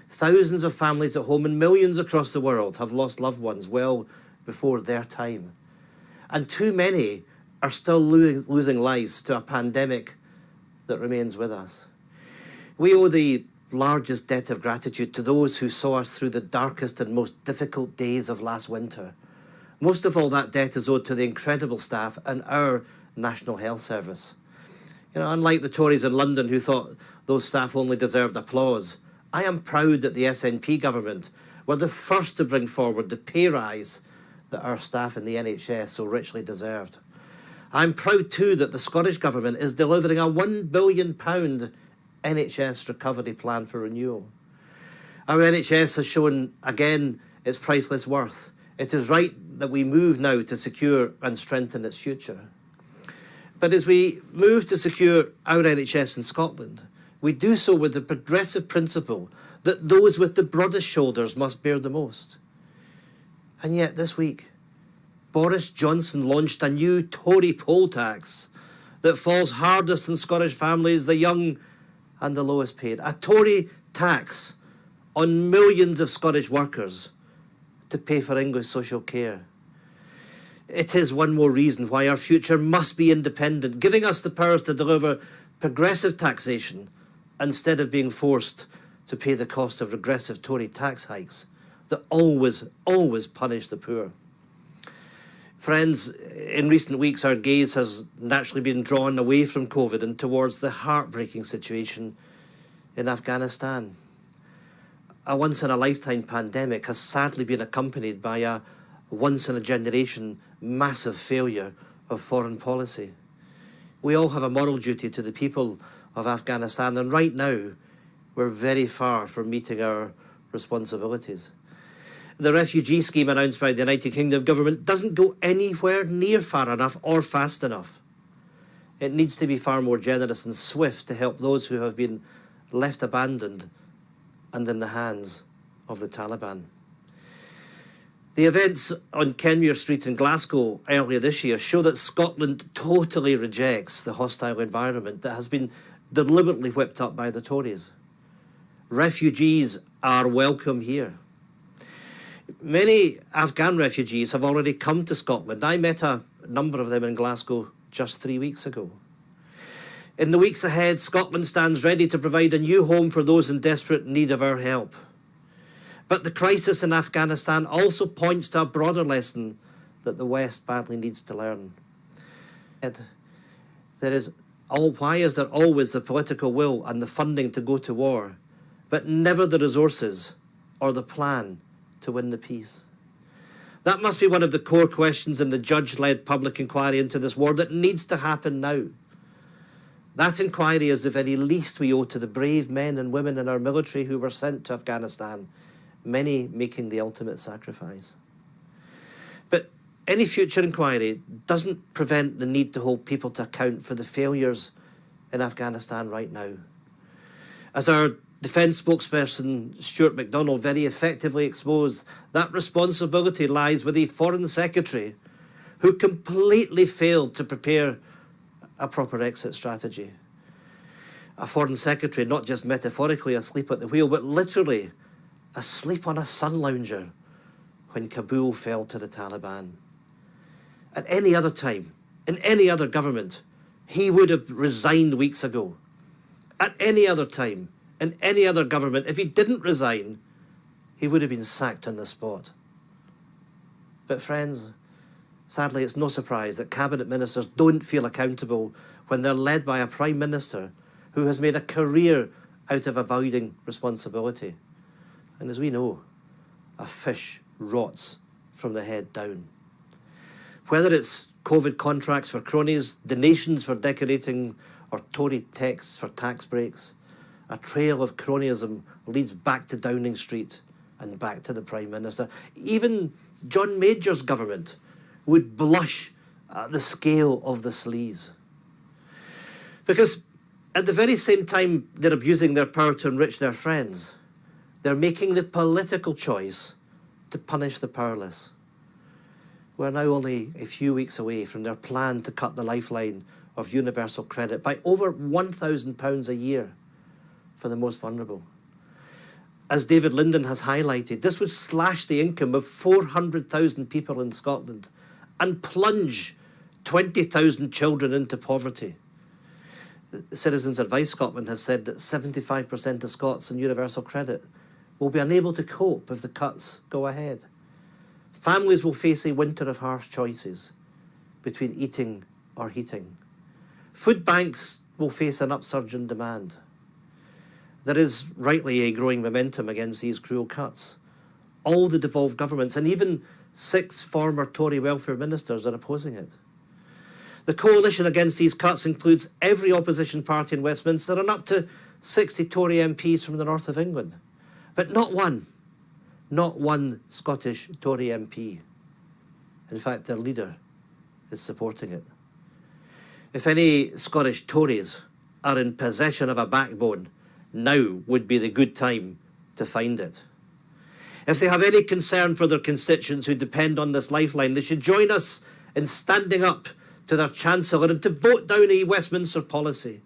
Thousands of families at home and millions across the world have lost loved ones well before their time. And too many are still losing lives to a pandemic that remains with us. We owe the largest debt of gratitude to those who saw us through the darkest and most difficult days of last winter. Most of all, that debt is owed to the incredible staff and our National Health Service. Unlike the Tories in London who thought those staff only deserved applause, I am proud that the SNP government were the first to bring forward the pay rise that our staff in the NHS so richly deserved. I'm proud too that the Scottish Government is delivering a £1 billion NHS recovery plan for renewal. Our NHS has shown again its priceless worth. It is right that we move now to secure and strengthen its future. But as we move to secure our NHS in Scotland, we do so with the progressive principle that those with the broadest shoulders must bear the most. And yet this week, Boris Johnson launched a new Tory poll tax that falls hardest on Scottish families, the young and the lowest paid. A Tory tax on millions of Scottish workers to pay for English social care. It is one more reason why our future must be independent, giving us the powers to deliver progressive taxation instead of being forced to pay the cost of regressive Tory tax hikes that always punish the poor. Friends, in recent weeks, our gaze has naturally been drawn away from COVID and towards the heartbreaking situation in Afghanistan. A once-in-a-lifetime pandemic has sadly been accompanied by a once-in-a-generation massive failure of foreign policy. We all have a moral duty to the people of Afghanistan, and right now we're very far from meeting our responsibilities. The refugee scheme announced by the United Kingdom government doesn't go anywhere near far enough or fast enough. It needs to be far more generous and swift to help those who have been left abandoned and in the hands of the Taliban. The events on Kenmure Street in Glasgow earlier this year show that Scotland totally rejects the hostile environment that has been deliberately whipped up by the Tories. Refugees are welcome here. Many Afghan refugees have already come to Scotland. I met a number of them in Glasgow just 3 weeks ago. In the weeks ahead, Scotland stands ready to provide a new home for those in desperate need of our help. But the crisis in Afghanistan also points to a broader lesson that the West badly needs to learn. Why is there always the political will and the funding to go to war, but never the resources or the plan to win the peace? That must be one of the core questions in the judge-led public inquiry into this war that needs to happen now. That inquiry is the very least we owe to the brave men and women in our military who were sent to Afghanistan, many making the ultimate sacrifice. But any future inquiry doesn't prevent the need to hold people to account for the failures in Afghanistan right now. As our Defence spokesperson Stuart MacDonald very effectively exposed, that responsibility lies with the Foreign Secretary, who completely failed to prepare a proper exit strategy. A Foreign Secretary not just metaphorically asleep at the wheel, but literally asleep on a sun lounger when Kabul fell to the Taliban. At any other time, in any other government, he would have resigned weeks ago. At any other time, in any other government, if he didn't resign, he would have been sacked on the spot. But friends, sadly, it's no surprise that cabinet ministers don't feel accountable when they're led by a prime minister who has made a career out of avoiding responsibility. And as we know, a fish rots from the head down. Whether it's COVID contracts for cronies, donations for decorating, or Tory texts for tax breaks, a trail of cronyism leads back to Downing Street and back to the Prime Minister. Even John Major's government would blush at the scale of the sleaze. Because at the very same time they're abusing their power to enrich their friends, they're making the political choice to punish the powerless. We're now only a few weeks away from their plan to cut the lifeline of universal credit by over £1,000 a year for the most vulnerable. As David Linden has highlighted, this would slash the income of 400,000 people in Scotland and plunge 20,000 children into poverty. Citizens Advice Scotland have said that 75% of Scots on universal credit will be unable to cope if the cuts go ahead. Families will face a winter of harsh choices between eating or heating. Food banks will face an upsurge in demand. There is rightly a growing momentum against these cruel cuts. All the devolved governments and even 6 former Tory welfare ministers are opposing it. The coalition against these cuts includes every opposition party in Westminster and up to 60 Tory MPs from the north of England. But not one Scottish Tory MP. In fact, their leader is supporting it. If any Scottish Tories are in possession of a backbone, now would be the good time to find it. If they have any concern for their constituents who depend on this lifeline, they should join us in standing up to their Chancellor and to vote down a Westminster policy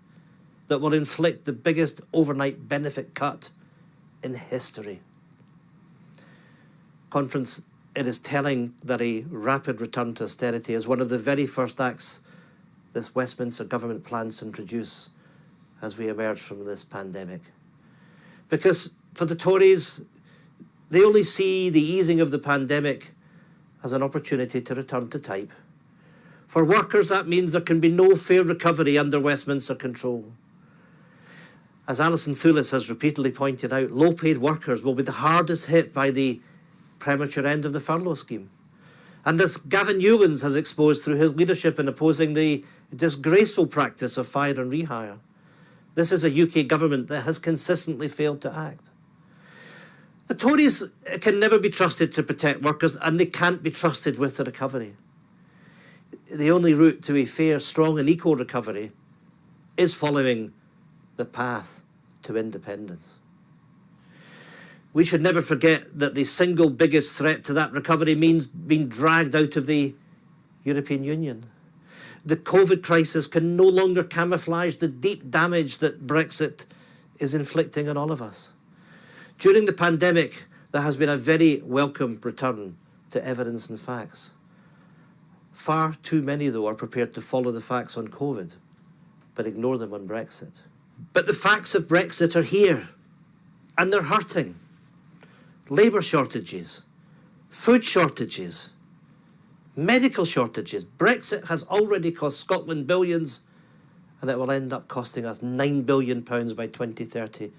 that will inflict the biggest overnight benefit cut in history. Conference, it is telling that a rapid return to austerity is one of the very first acts this Westminster government plans to introduce as we emerge from this pandemic. Because for the Tories, they only see the easing of the pandemic as an opportunity to return to type. For workers, that means there can be no fair recovery under Westminster control. As Alison Thulis has repeatedly pointed out, low-paid workers will be the hardest hit by the premature end of the furlough scheme. And as Gavin Newlands has exposed through his leadership in opposing the disgraceful practice of fire and rehire, this is a UK government that has consistently failed to act. The Tories can never be trusted to protect workers, and they can't be trusted with the recovery. The only route to a fair, strong and equal recovery is following the path to independence. We should never forget that the single biggest threat to that recovery means being dragged out of the European Union. The COVID crisis can no longer camouflage the deep damage that Brexit is inflicting on all of us. During the pandemic, there has been a very welcome return to evidence and facts. Far too many, though, are prepared to follow the facts on COVID, but ignore them on Brexit. But the facts of Brexit are here, and they're hurting. Labour shortages, food shortages, medical shortages. Brexit has already cost Scotland billions, and it will end up costing us £9 billion by 2030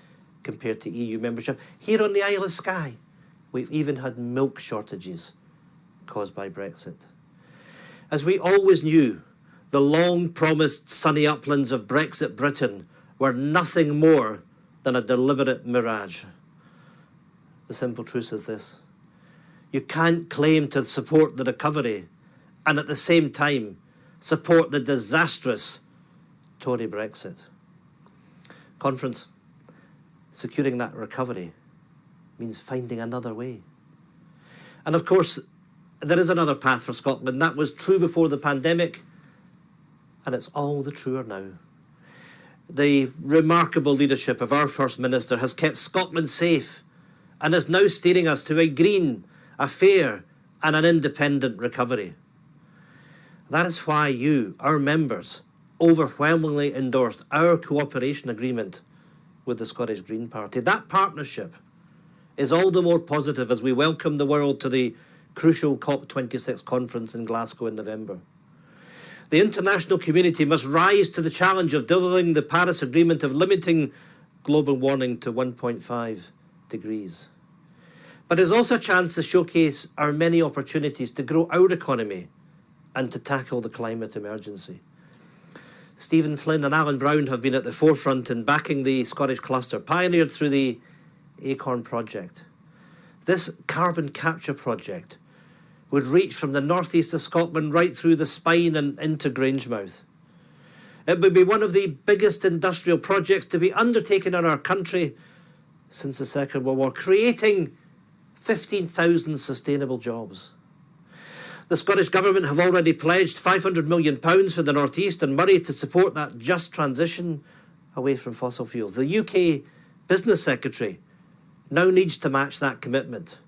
compared to EU membership. Here on the Isle of Skye, we've even had milk shortages caused by Brexit. As we always knew, the long-promised sunny uplands of Brexit Britain were nothing more than a deliberate mirage. The simple truth is this: you can't claim to support the recovery and at the same time support the disastrous Tory Brexit. Conference, securing that recovery means finding another way. And of course, there is another path for Scotland. That was true before the pandemic, and it's all the truer now. The remarkable leadership of our First Minister has kept Scotland safe and is now steering us to a green, a fair and an independent recovery. That is why you, our members, overwhelmingly endorsed our cooperation agreement with the Scottish Green Party. That partnership is all the more positive as we welcome the world to the crucial COP26 conference in Glasgow in November. The international community must rise to the challenge of delivering the Paris Agreement of limiting global warming to 1.5 degrees. But it's also a chance to showcase our many opportunities to grow our economy and to tackle the climate emergency. Stephen Flynn and Alan Brown have been at the forefront in backing the Scottish cluster, pioneered through the ACORN project. This carbon capture project would reach from the northeast of Scotland right through the Spine and into Grangemouth. It would be one of the biggest industrial projects to be undertaken in our country since the Second World War, creating 15,000 sustainable jobs. The Scottish Government have already pledged £500 million for the North East and Moray to support that just transition away from fossil fuels. The UK Business Secretary now needs to match that commitment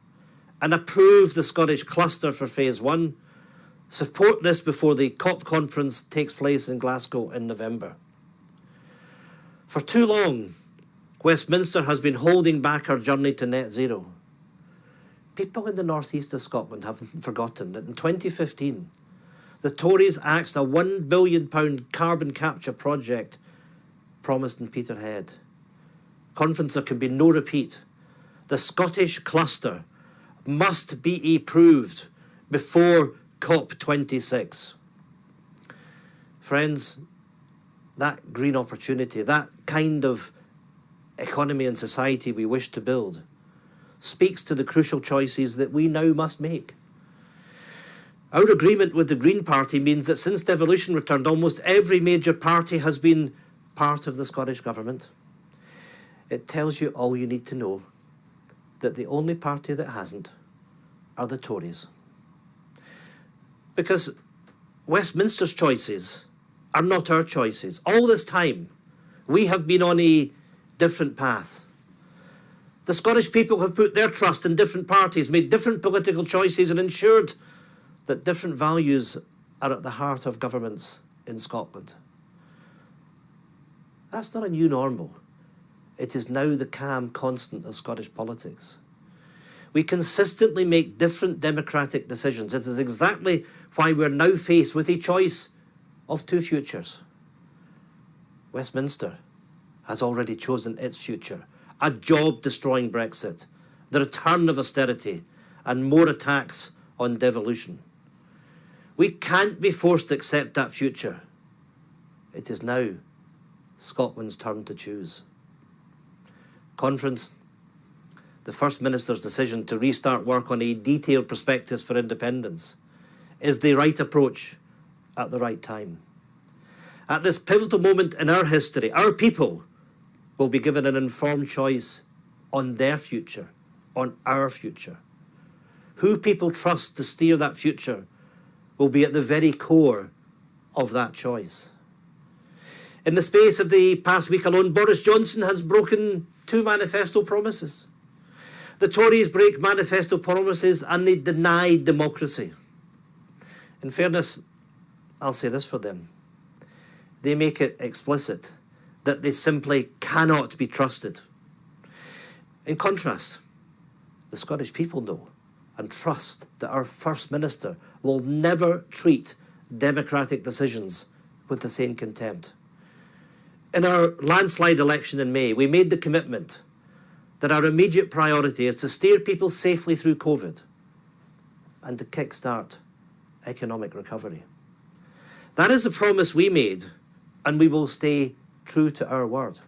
and approve the Scottish cluster for Phase 1. Support this before the COP conference takes place in Glasgow in November. For too long, Westminster has been holding back our journey to net zero. People in the northeast of Scotland haven't forgotten that in 2015, the Tories axed a £1 billion carbon capture project promised in Peterhead. Conference, there can be no repeat. The Scottish cluster must be approved before COP26. Friends, that green opportunity, that kind of economy and society we wish to build, speaks to the crucial choices that we now must make. Our agreement with the Green Party means that since devolution returned, almost every major party has been part of the Scottish Government. It tells you all you need to know, that the only party that hasn't are the Tories. Because Westminster's choices are not our choices. All this time, we have been on a different path. The Scottish people have put their trust in different parties, made different political choices and ensured that different values are at the heart of governments in Scotland. That's not a new normal. It is now the calm constant of Scottish politics. We consistently make different democratic decisions. It is exactly why we're now faced with a choice of two futures. Westminster has already chosen its future. A job-destroying Brexit, the return of austerity, and more attacks on devolution. We can't be forced to accept that future. It is now Scotland's turn to choose. Conference, the First Minister's decision to restart work on a detailed prospectus for independence is the right approach at the right time. At this pivotal moment in our history, our people will be given an informed choice on their future, on our future. Who people trust to steer that future will be at the very core of that choice. In the space of the past week alone, Boris Johnson has broken 2 manifesto promises. The Tories break manifesto promises and they deny democracy. In fairness, I'll say this for them. They make it explicit that they simply cannot be trusted. In contrast, the Scottish people know and trust that our First Minister will never treat democratic decisions with the same contempt. In our landslide election in May, we made the commitment that our immediate priority is to steer people safely through COVID and to kickstart economic recovery. That is the promise we made, and we will stay true to our word.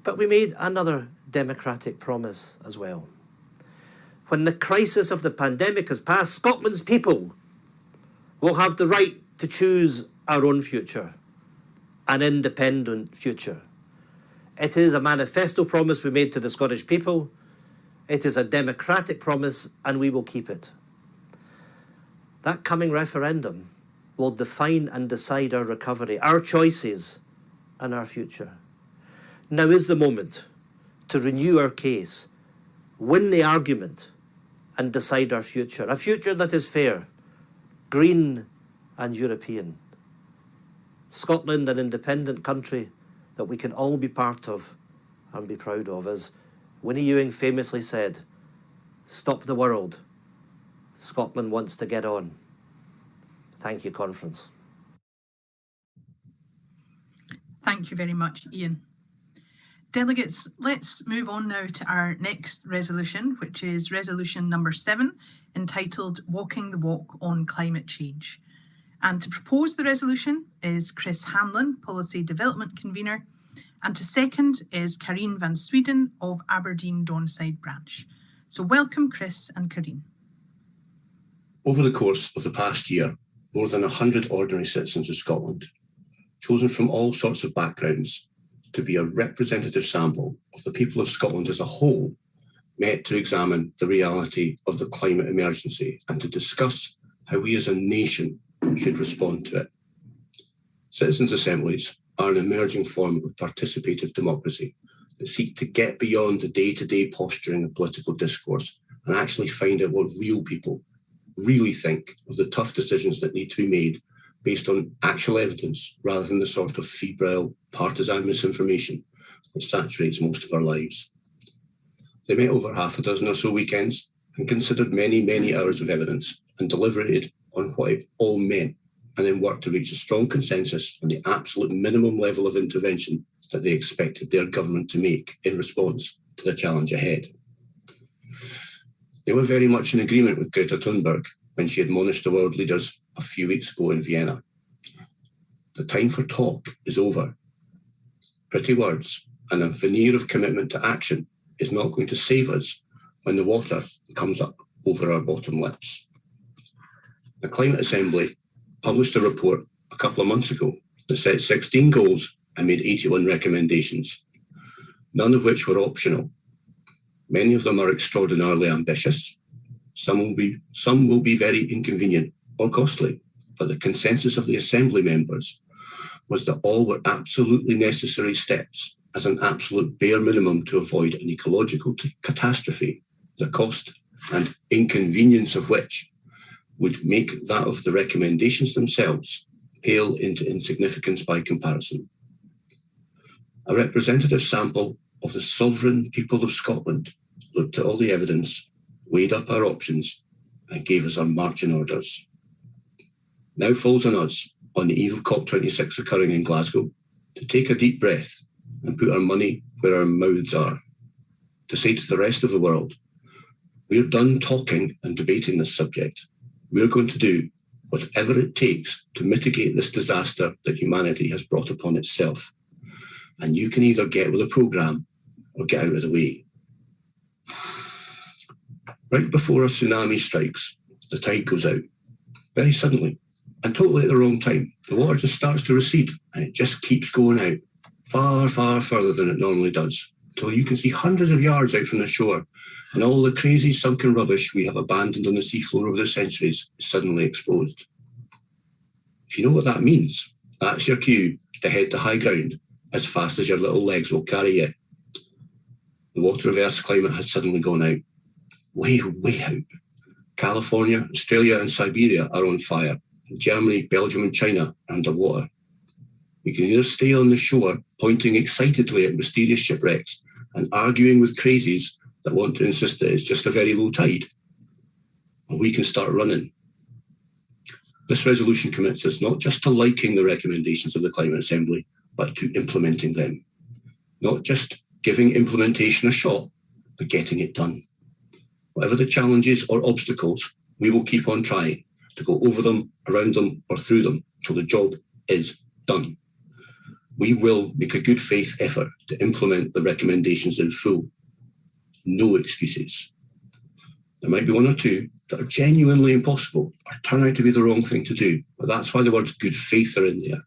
But we made another democratic promise as well. When the crisis of the pandemic has passed, Scotland's people will have the right to choose our own future, an independent future. It is a manifesto promise we made to the Scottish people. It is a democratic promise, and we will keep it. That coming referendum will define and decide our recovery, our choices, and our future. Now is the moment to renew our case, win the argument, and decide our future. A future that is fair, green, and European. Scotland, an independent country that we can all be part of and be proud of. As Winnie Ewing famously said, "Stop the world. Scotland wants to get on." Thank you, Conference. Thank you very much, Ian. Delegates, let's move on now to our next resolution, which is resolution number 7, entitled Walking the Walk on Climate Change. And to propose the resolution is Chris Hanlon, Policy Development Convener, and to second is Karine van Sweden of Aberdeen Donside Branch. So welcome, Chris and Karine. Over the course of the past year, more than 100 ordinary citizens of Scotland, chosen from all sorts of backgrounds to be a representative sample of the people of Scotland as a whole, met to examine the reality of the climate emergency and to discuss how we as a nation should respond to it. Citizens' assemblies are an emerging form of participative democracy that seek to get beyond the day-to-day posturing of political discourse and actually find out what real people really think of the tough decisions that need to be made based on actual evidence rather than the sort of febrile partisan misinformation that saturates most of our lives. They met over half a dozen or so weekends and considered many, many hours of evidence and deliberated on what it all meant, and then worked to reach a strong consensus on the absolute minimum level of intervention that they expected their government to make in response to the challenge ahead. They were very much in agreement with Greta Thunberg when she admonished the world leaders a few weeks ago in Vienna. The time for talk is over. Pretty words and a veneer of commitment to action is not going to save us when the water comes up over our bottom lips. The Climate Assembly published a report a couple of months ago that set 16 goals and made 81 recommendations, none of which were optional. Many of them are extraordinarily ambitious. Some will be very inconvenient or costly, but the consensus of the Assembly members was that all were absolutely necessary steps as an absolute bare minimum to avoid an ecological catastrophe, the cost and inconvenience of which would make that of the recommendations themselves pale into insignificance by comparison. A representative sample of the sovereign people of Scotland looked at all the evidence, weighed up our options, and gave us our marching orders. Now falls on us, on the eve of COP26 occurring in Glasgow, to take a deep breath and put our money where our mouths are, to say to the rest of the world, we're done talking and debating this subject. We're going to do whatever it takes to mitigate this disaster that humanity has brought upon itself. And you can either get with a programme or get out of the way. Right before a tsunami strikes, the tide goes out, very suddenly, and totally at the wrong time. The water just starts to recede, and it just keeps going out, far, far further than it normally does, until you can see hundreds of yards out from the shore, and all the crazy sunken rubbish we have abandoned on the seafloor over the centuries is suddenly exposed. If you know what that means, that's your cue to head to high ground as fast as your little legs will carry you. The water of Earth's climate has suddenly gone out, way, way out. California, Australia and Siberia are on fire. Germany, Belgium and China are underwater. We can either stay on the shore, pointing excitedly at mysterious shipwrecks and arguing with crazies that want to insist that it's just a very low tide, or we can start running. This resolution commits us not just to liking the recommendations of the Climate Assembly, but to implementing them. Not just giving implementation a shot, but getting it done. Whatever the challenges or obstacles, we will keep on trying to go over them, around them, or through them till the job is done. We will make a good faith effort to implement the recommendations in full. No excuses. There might be one or two that are genuinely impossible or turn out to be the wrong thing to do, but that's why the words good faith are in there.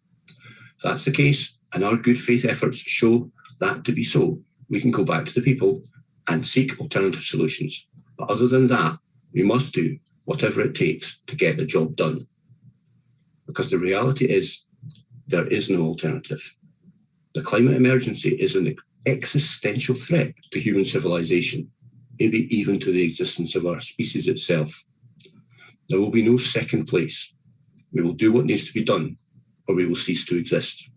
If that's the case, and our good faith efforts show that to be so, we can go back to the people and seek alternative solutions. But other than that, we must do whatever it takes to get the job done. Because the reality is, there is no alternative. The climate emergency is an existential threat to human civilization, maybe even to the existence of our species itself. There will be no second place. We will do what needs to be done, or we will cease to exist.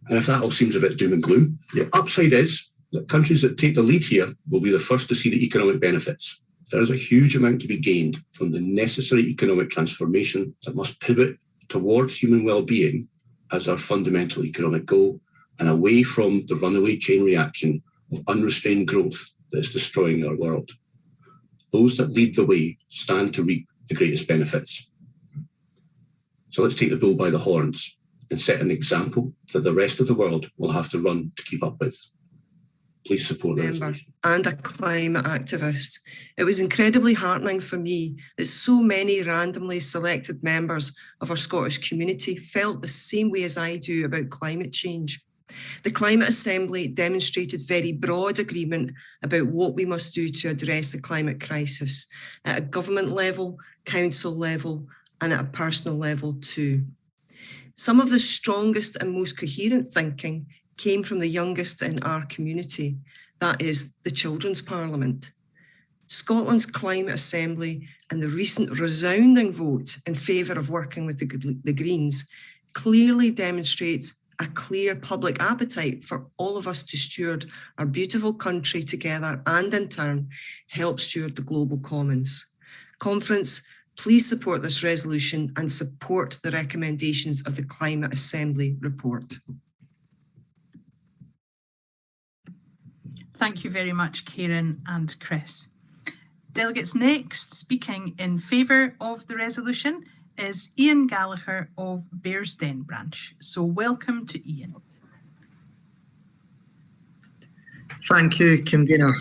And if that all seems a bit doom and gloom, the upside is that countries that take the lead here will be the first to see the economic benefits. There is a huge amount to be gained from the necessary economic transformation that must pivot towards human well-being as our fundamental economic goal and away from the runaway chain reaction of unrestrained growth that is destroying our world. Those that lead the way stand to reap the greatest benefits. So let's take the bull by the horns and set an example that the rest of the world will have to run to keep up with. Please support the resolution. And a climate activist. It was incredibly heartening for me that so many randomly selected members of our Scottish community felt the same way as I do about climate change. The Climate Assembly demonstrated very broad agreement about what we must do to address the climate crisis at a government level, council level, and at a personal level too. Some of the strongest and most coherent thinking came from the youngest in our community, that is the Children's Parliament. Scotland's Climate Assembly and the recent resounding vote in favour of working with the Greens clearly demonstrates a clear public appetite for all of us to steward our beautiful country together and in turn help steward the global commons. Conference, please support this resolution and support the recommendations of the Climate Assembly report. Thank you very much, Kieran and Chris. Delegates, next speaking in favour of the resolution is Ian Gallagher of Bearsden Branch. So welcome to Ian. Thank you, convener.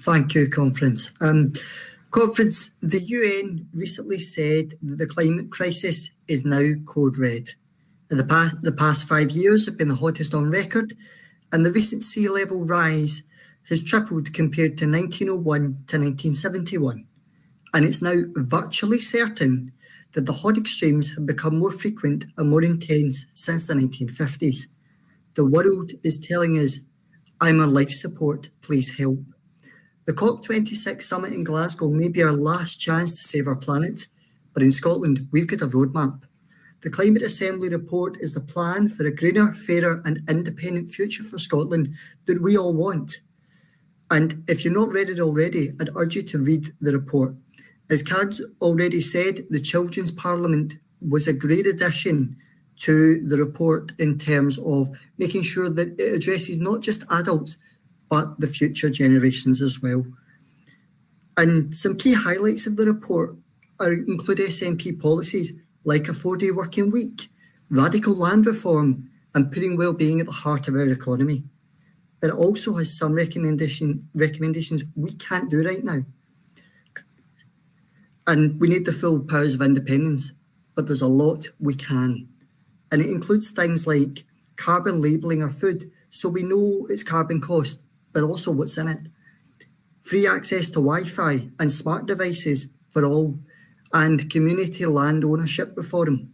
Thank you, Conference. Conference, the UN recently said that the climate crisis is now code red. In the past 5 years have been the hottest on record, and the recent sea level rise has tripled compared to 1901 to 1971. And it's now virtually certain that the hot extremes have become more frequent and more intense since the 1950s. The world is telling us, I'm on life support, please help. The COP26 summit in Glasgow may be our last chance to save our planet, but in Scotland, we've got a roadmap. The Climate Assembly report is the plan for a greener, fairer and independent future for Scotland that we all want. And if you've not read it already, I'd urge you to read the report. As Cad's already said, the Children's Parliament was a great addition to the report in terms of making sure that it addresses not just adults, but the future generations as well. And some key highlights of the report include SNP policies like a 4-day working week, radical land reform, and putting well-being at the heart of our economy. But it also has some recommendations we can't do right now. And we need the full powers of independence, but there's a lot we can. And it includes things like carbon labelling our food so we know its carbon cost, but also what's in it. Free access to Wi-Fi and smart devices for all, and community land ownership reform.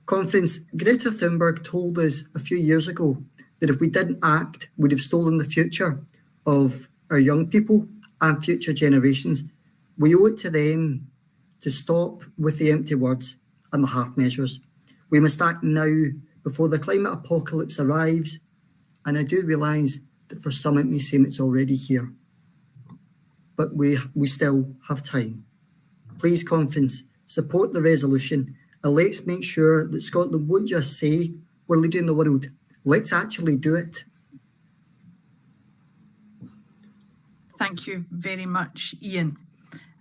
Conference, Greta Thunberg told us a few years ago that if we didn't act, we'd have stolen the future of our young people and future generations. We owe it to them to stop with the empty words and the half measures. We must act now before the climate apocalypse arrives, and I do realise that for some it may seem it's already here. But we still have time. Please, Conference, support the resolution, and let's make sure that Scotland won't just say we're leading the world. Let's actually do it. Thank you very much, Ian.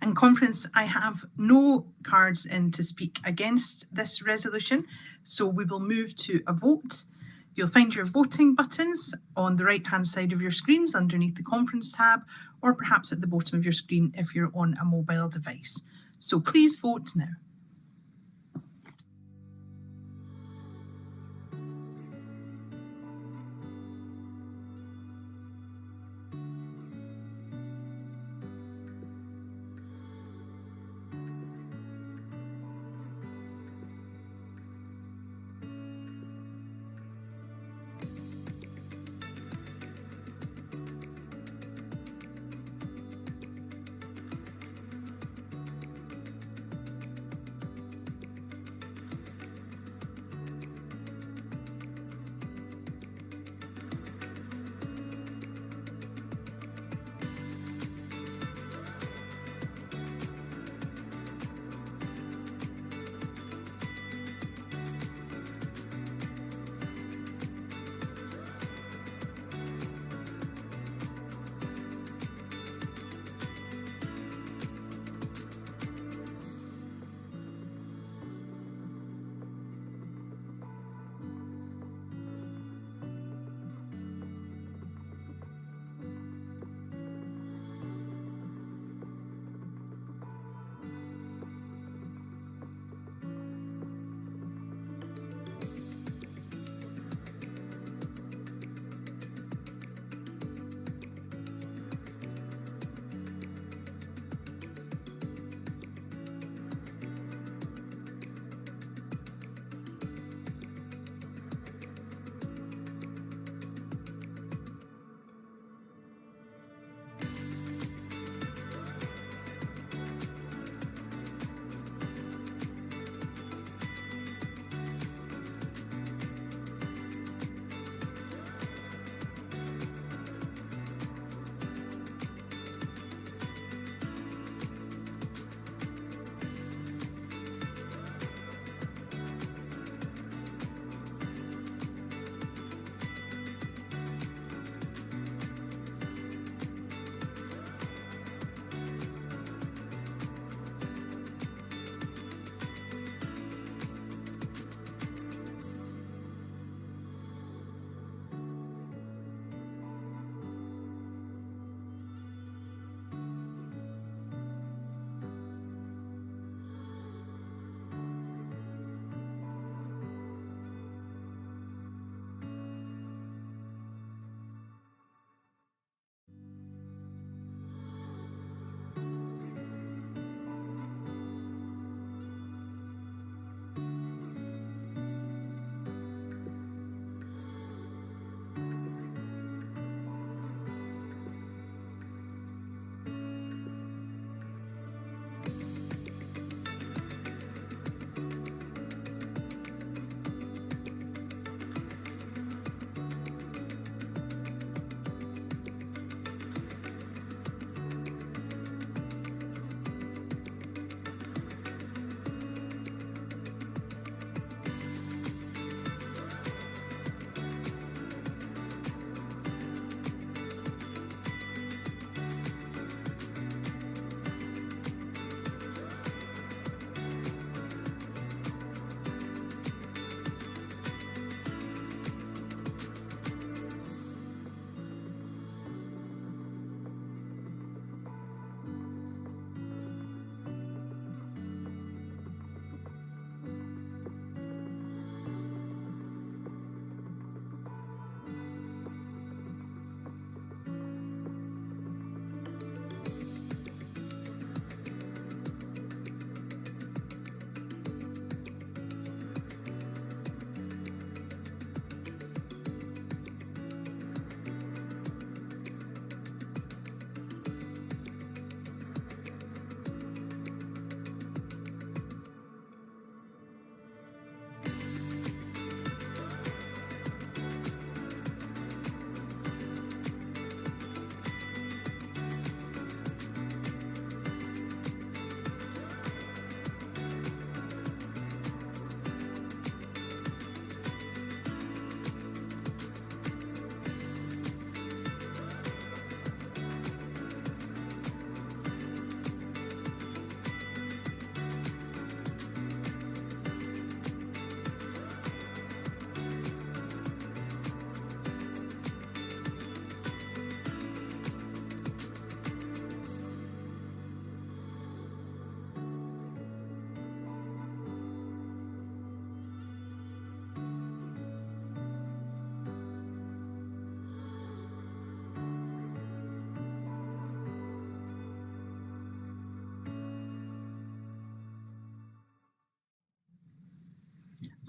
And Conference, I have no cards in to speak against this resolution, so we will move to a vote. You'll find your voting buttons on the right-hand side of your screens underneath the Conference tab, or perhaps at the bottom of your screen if you're on a mobile device. So please vote now.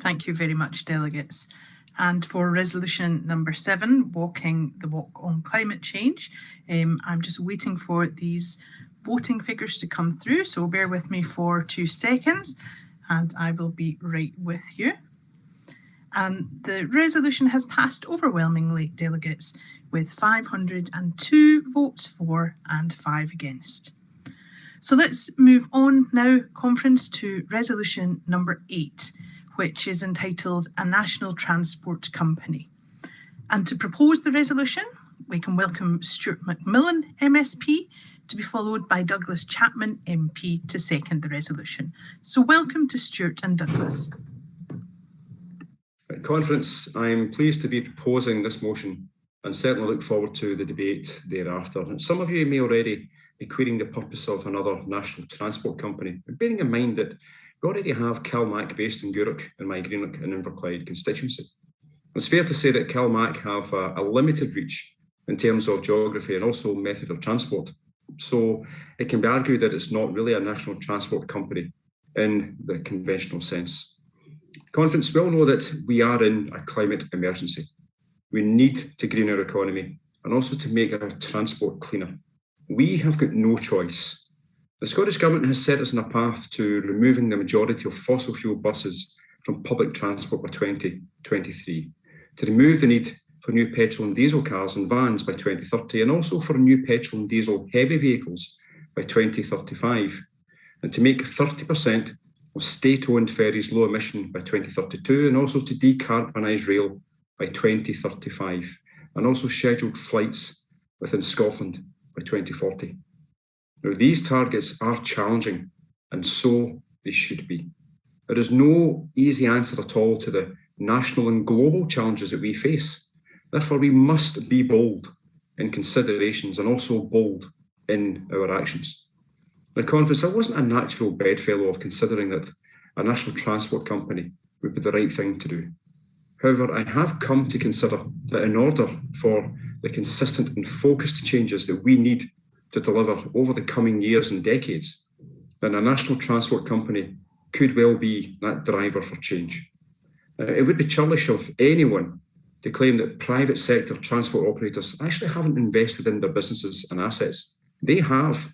Thank you very much, delegates. And for resolution number 7, walking the walk on climate change, I'm just waiting for these voting figures to come through, so bear with me for 2 seconds and I will be right with you. And the resolution has passed overwhelmingly, delegates, with 502 votes for and 5 against. So let's move on now, conference, to resolution number 8, which is entitled A National Transport Company. And to propose the resolution, we can welcome Stuart McMillan, MSP, to be followed by Douglas Chapman, MP, to second the resolution. So welcome to Stuart and Douglas. Conference, I'm pleased to be proposing this motion and certainly look forward to the debate thereafter. And some of you may already be querying the purpose of another national transport company, bearing in mind that we already have CalMac based in Gourock in my Greenock and Inverclyde constituency. It's fair to say that CalMac have a limited reach in terms of geography and also method of transport. So it can be argued that it's not really a national transport company in the conventional sense. Conference, we all know that we are in a climate emergency. We need to green our economy and also to make our transport cleaner. We have got no choice. The Scottish Government has set us on a path to removing the majority of fossil fuel buses from public transport by 2023, to remove the need for new petrol and diesel cars and vans by 2030, and also for new petrol and diesel heavy vehicles by 2035, and to make 30% of state-owned ferries low emission by 2032, and also to decarbonise rail by 2035, and also scheduled flights within Scotland by 2040. Now, these targets are challenging, and so they should be. There is no easy answer at all to the national and global challenges that we face. Therefore, we must be bold in considerations and also bold in our actions. The conference, I wasn't a natural bedfellow of considering that a national transport company would be the right thing to do. However, I have come to consider that in order for the consistent and focused changes that we need to deliver over the coming years and decades, then a national transport company could well be that driver for change. It would be churlish of anyone to claim that private sector transport operators actually haven't invested in their businesses and assets. They have.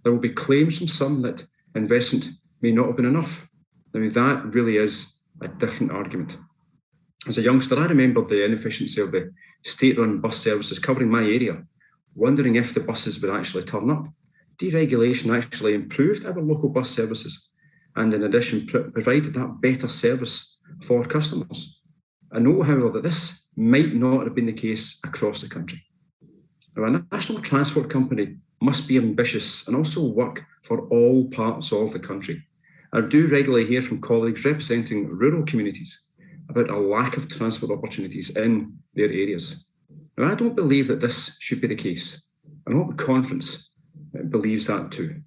There will be claims from some that investment may not have been enough. Now, that really is a different argument. As a youngster, I remember the inefficiency of the state-run bus services covering my area, wondering if the buses would actually turn up. Deregulation actually improved our local bus services and in addition provided that better service for customers. I know, however, that this might not have been the case across the country. Now, a national transport company must be ambitious and also work for all parts of the country. I do regularly hear from colleagues representing rural communities about a lack of transport opportunities in their areas. Now, I don't believe that this should be the case. I hope the conference believes that too.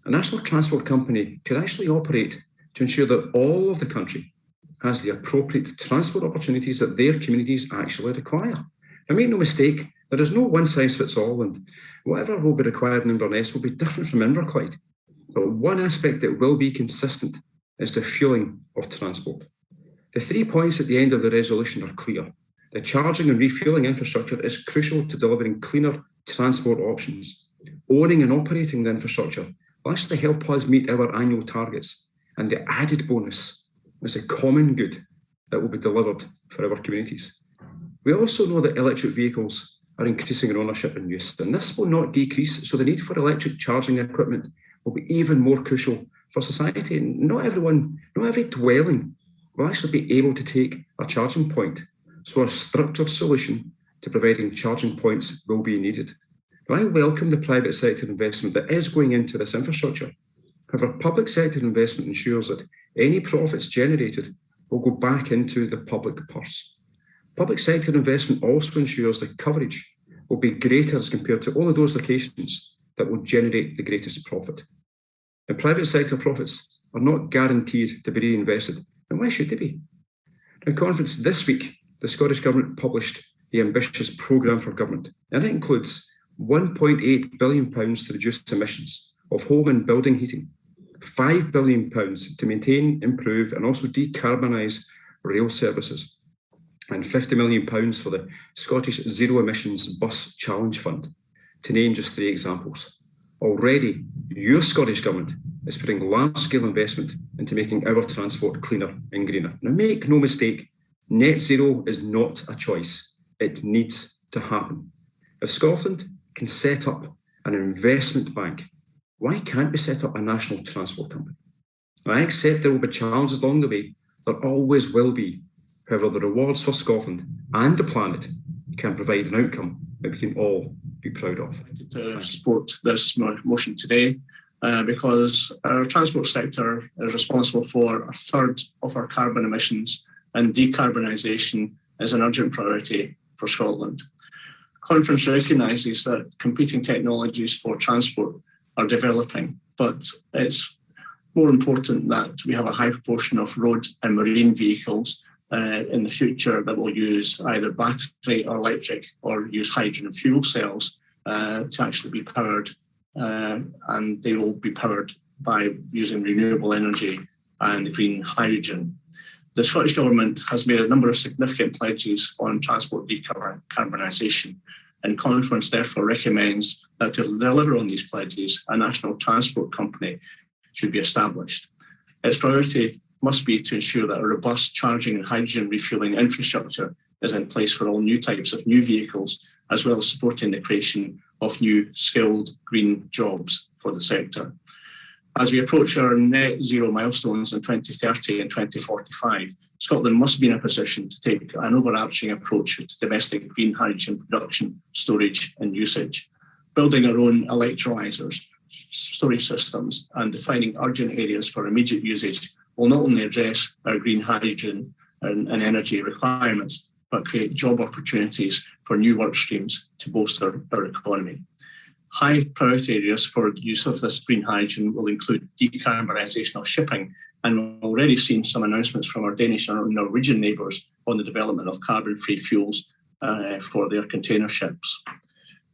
A national transport company could actually operate to ensure that all of the country has the appropriate transport opportunities that their communities actually require. Now, make no mistake, there is no one-size-fits-all, and whatever will be required in Inverness will be different from Inverclyde. But one aspect that will be consistent is the fuelling of transport. The 3 points at the end of the resolution are clear. The charging and refuelling infrastructure is crucial to delivering cleaner transport options. Owning and operating the infrastructure will actually help us meet our annual targets, and the added bonus is a common good that will be delivered for our communities. We also know that electric vehicles are increasing in ownership and use, and this will not decrease, so the need for electric charging equipment will be even more crucial for society. And not every dwelling will actually be able to take a charging point, so a structured solution to providing charging points will be needed. Now, I welcome the private sector investment that is going into this infrastructure. However, public sector investment ensures that any profits generated will go back into the public purse. Public sector investment also ensures that coverage will be greater as compared to only those locations that will generate the greatest profit. And private sector profits are not guaranteed to be reinvested, and why should they be? Now, conference, this week, the Scottish Government published the ambitious programme for government, and it includes £1.8 billion to reduce emissions of home and building heating, £5 billion to maintain, improve and also decarbonise rail services, and £50 million for the Scottish Zero Emissions Bus Challenge Fund, to name just 3 examples. Already, your Scottish Government is putting large-scale investment into making our transport cleaner and greener. Now, make no mistake, net zero is not a choice. It needs to happen. If Scotland can set up an investment bank, why can't we set up a national transport company? I accept there will be challenges along the way. There always will be. However, the rewards for Scotland and the planet can provide an outcome that we can all be proud of. To support this motion today because our transport sector is responsible for a third of our carbon emissions, and decarbonisation is an urgent priority for Scotland. Conference recognises that competing technologies for transport are developing, but it's more important that we have a high proportion of road and marine vehicles in the future that will use either battery or electric or use hydrogen and fuel cells to actually be powered, and they will be powered by using renewable energy and green hydrogen. The Scottish Government has made a number of significant pledges on transport decarbonisation, and Conference therefore recommends that to deliver on these pledges, a national transport company should be established. Its priority must be to ensure that a robust charging and hydrogen refuelling infrastructure is in place for all new types of new vehicles, as well as supporting the creation of new skilled green jobs for the sector. As we approach our net zero milestones in 2030 and 2045, Scotland must be in a position to take an overarching approach to domestic green hydrogen production, storage and usage. Building our own electrolysers, storage systems and defining urgent areas for immediate usage will not only address our green hydrogen and energy requirements, but create job opportunities for new work streams to bolster our economy. High priority areas for the use of this green hydrogen will include decarbonisation of shipping, and we've already seen some announcements from our Danish and Norwegian neighbours on the development of carbon-free fuels for their container ships.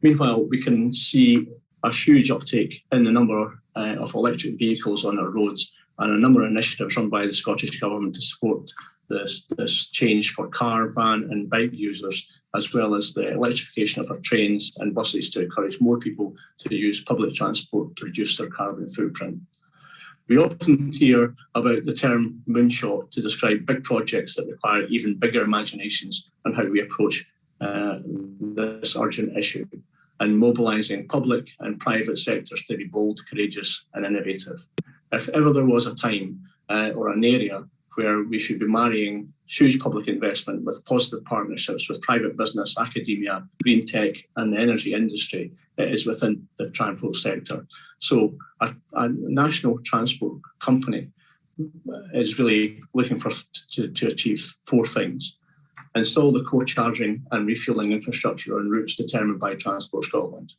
Meanwhile, we can see a huge uptake in the number of electric vehicles on our roads, and a number of initiatives run by the Scottish Government to support this change for car, van and bike users, as well as the electrification of our trains and buses to encourage more people to use public transport to reduce their carbon footprint. We often hear about the term moonshot to describe big projects that require even bigger imaginations on how we approach this urgent issue, and mobilising public and private sectors to be bold, courageous and innovative. If ever there was a time or an area where we should be marrying huge public investment with positive partnerships with private business, academia, green tech and the energy industry, it is within the transport sector. So a national transport company is really looking to achieve 4 things. Install the core charging and refuelling infrastructure on routes determined by Transport Scotland.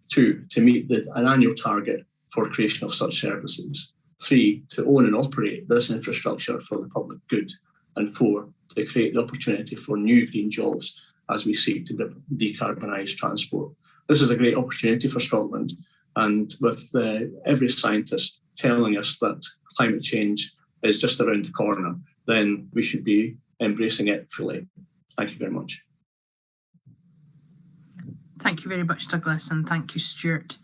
2, to meet an annual target for creation of such services. 3, to own and operate this infrastructure for the public good. And 4, to create the opportunity for new green jobs as we seek to decarbonise transport. This is a great opportunity for Scotland, and with every scientist telling us that climate change is just around the corner, then we should be embracing it fully. Thank you very much. Thank you very much, Douglas, and thank you, Stuart.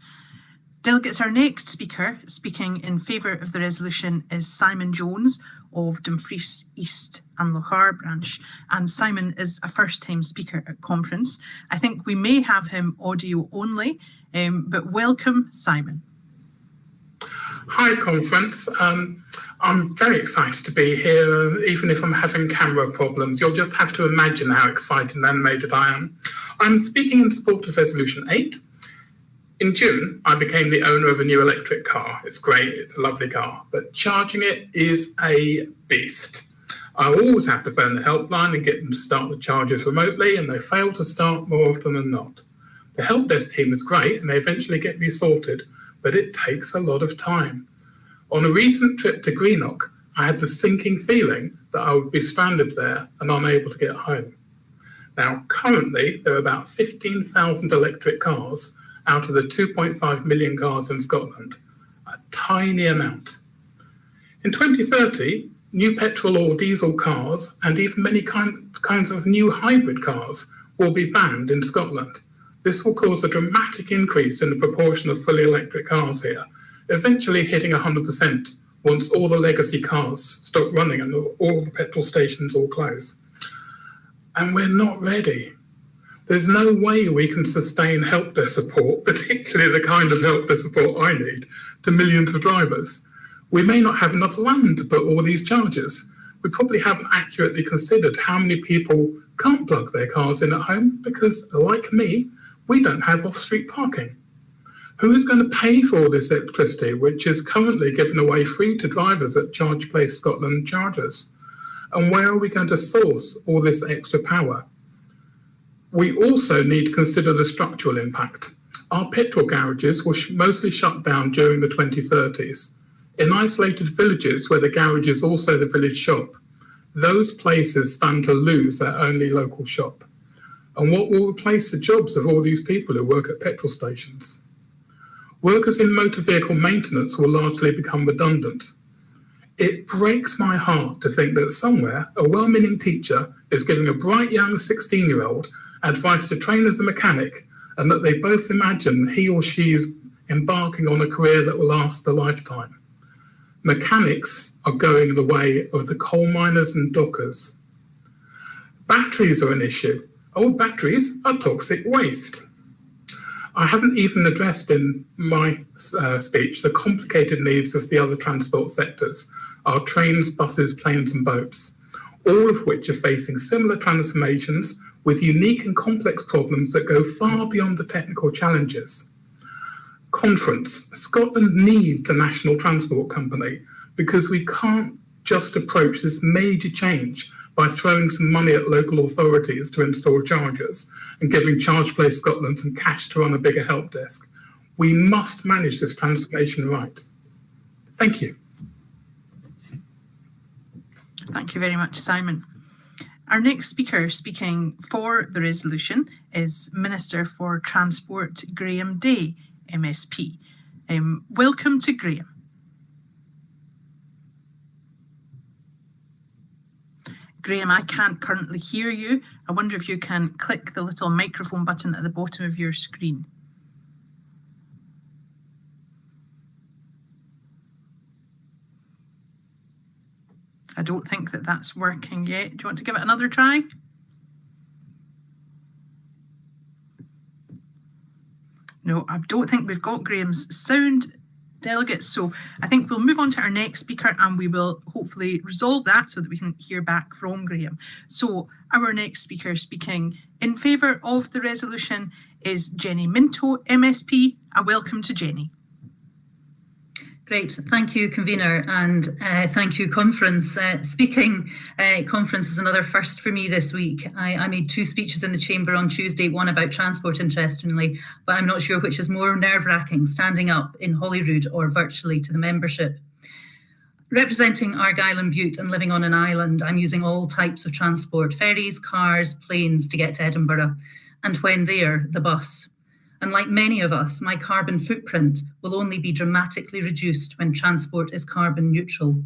Delegates, our next speaker speaking in favour of the resolution is Simon Jones of Dumfries East and Lochar branch. And Simon is a first-time speaker at conference. I think we may have him audio only, but welcome, Simon. Hi, conference. I'm very excited to be here, even if I'm having camera problems. You'll just have to imagine how excited and animated I am. I'm speaking in support of Resolution 8. In June, I became the owner of a new electric car. It's great, it's a lovely car, but charging it is a beast. I always have to phone the helpline and get them to start the chargers remotely, and they fail to start more often than not. The help desk team is great, and they eventually get me sorted, but it takes a lot of time. On a recent trip to Greenock, I had the sinking feeling that I would be stranded there and unable to get home. Now, currently, there are about 15,000 electric cars out of the 2.5 million cars in Scotland, a tiny amount. In 2030, new petrol or diesel cars and even many kinds of new hybrid cars will be banned in Scotland. This will cause a dramatic increase in the proportion of fully electric cars here, eventually hitting 100% once all the legacy cars stop running and all the petrol stations all close. And we're not ready. There's no way we can sustain help desk support, particularly the kind of help desk support I need, to millions of drivers. We may not have enough land to put all these chargers. We probably haven't accurately considered how many people can't plug their cars in at home because, like me, we don't have off-street parking. Who is going to pay for all this electricity, which is currently given away free to drivers at Charge Place Scotland chargers? And where are we going to source all this extra power? We also need to consider the structural impact. Our petrol garages were mostly shut down during the 2030s. In isolated villages where the garage is also the village shop, those places stand to lose their only local shop. And what will replace the jobs of all these people who work at petrol stations? Workers in motor vehicle maintenance will largely become redundant. It breaks my heart to think that somewhere a well-meaning teacher is giving a bright young 16-year-old advice to train as a mechanic, and that they both imagine he or she is embarking on a career that will last a lifetime. Mechanics are going the way of the coal miners and dockers. Batteries are an issue. Old batteries are toxic waste. I haven't even addressed in my speech the complicated needs of the other transport sectors, our trains, buses, planes and boats, all of which are facing similar transformations with unique and complex problems that go far beyond the technical challenges. Conference, Scotland needs a national transport company because we can't just approach this major change by throwing some money at local authorities to install chargers and giving Charge Place Scotland some cash to run a bigger help desk. We must manage this transformation right. Thank you. Thank you very much, Simon. Our next speaker speaking for the resolution is Minister for Transport Graham Day, MSP. Welcome to Graham. Graham, I can't currently hear you. I wonder if you can click the little microphone button at the bottom of your screen. I don't think that that's working yet. Do you want to give it another try? No, I don't think we've got Graham's sound, delegates. So I think we'll move on to our next speaker and we will hopefully resolve that so that we can hear back from Graham. So our next speaker speaking in favour of the resolution is Jenny Minto, MSP. A welcome to Jenny. Great, thank you, convener, and thank you, conference. Conference is another first for me this week. I made 2 speeches in the chamber on Tuesday, one about transport, interestingly, but I'm not sure which is more nerve-wracking, standing up in Holyrood or virtually to the membership. Representing Argyll and Bute and living on an island, I'm using all types of transport, ferries, cars, planes to get to Edinburgh, and when there, the bus. And like many of us, my carbon footprint will only be dramatically reduced when transport is carbon neutral.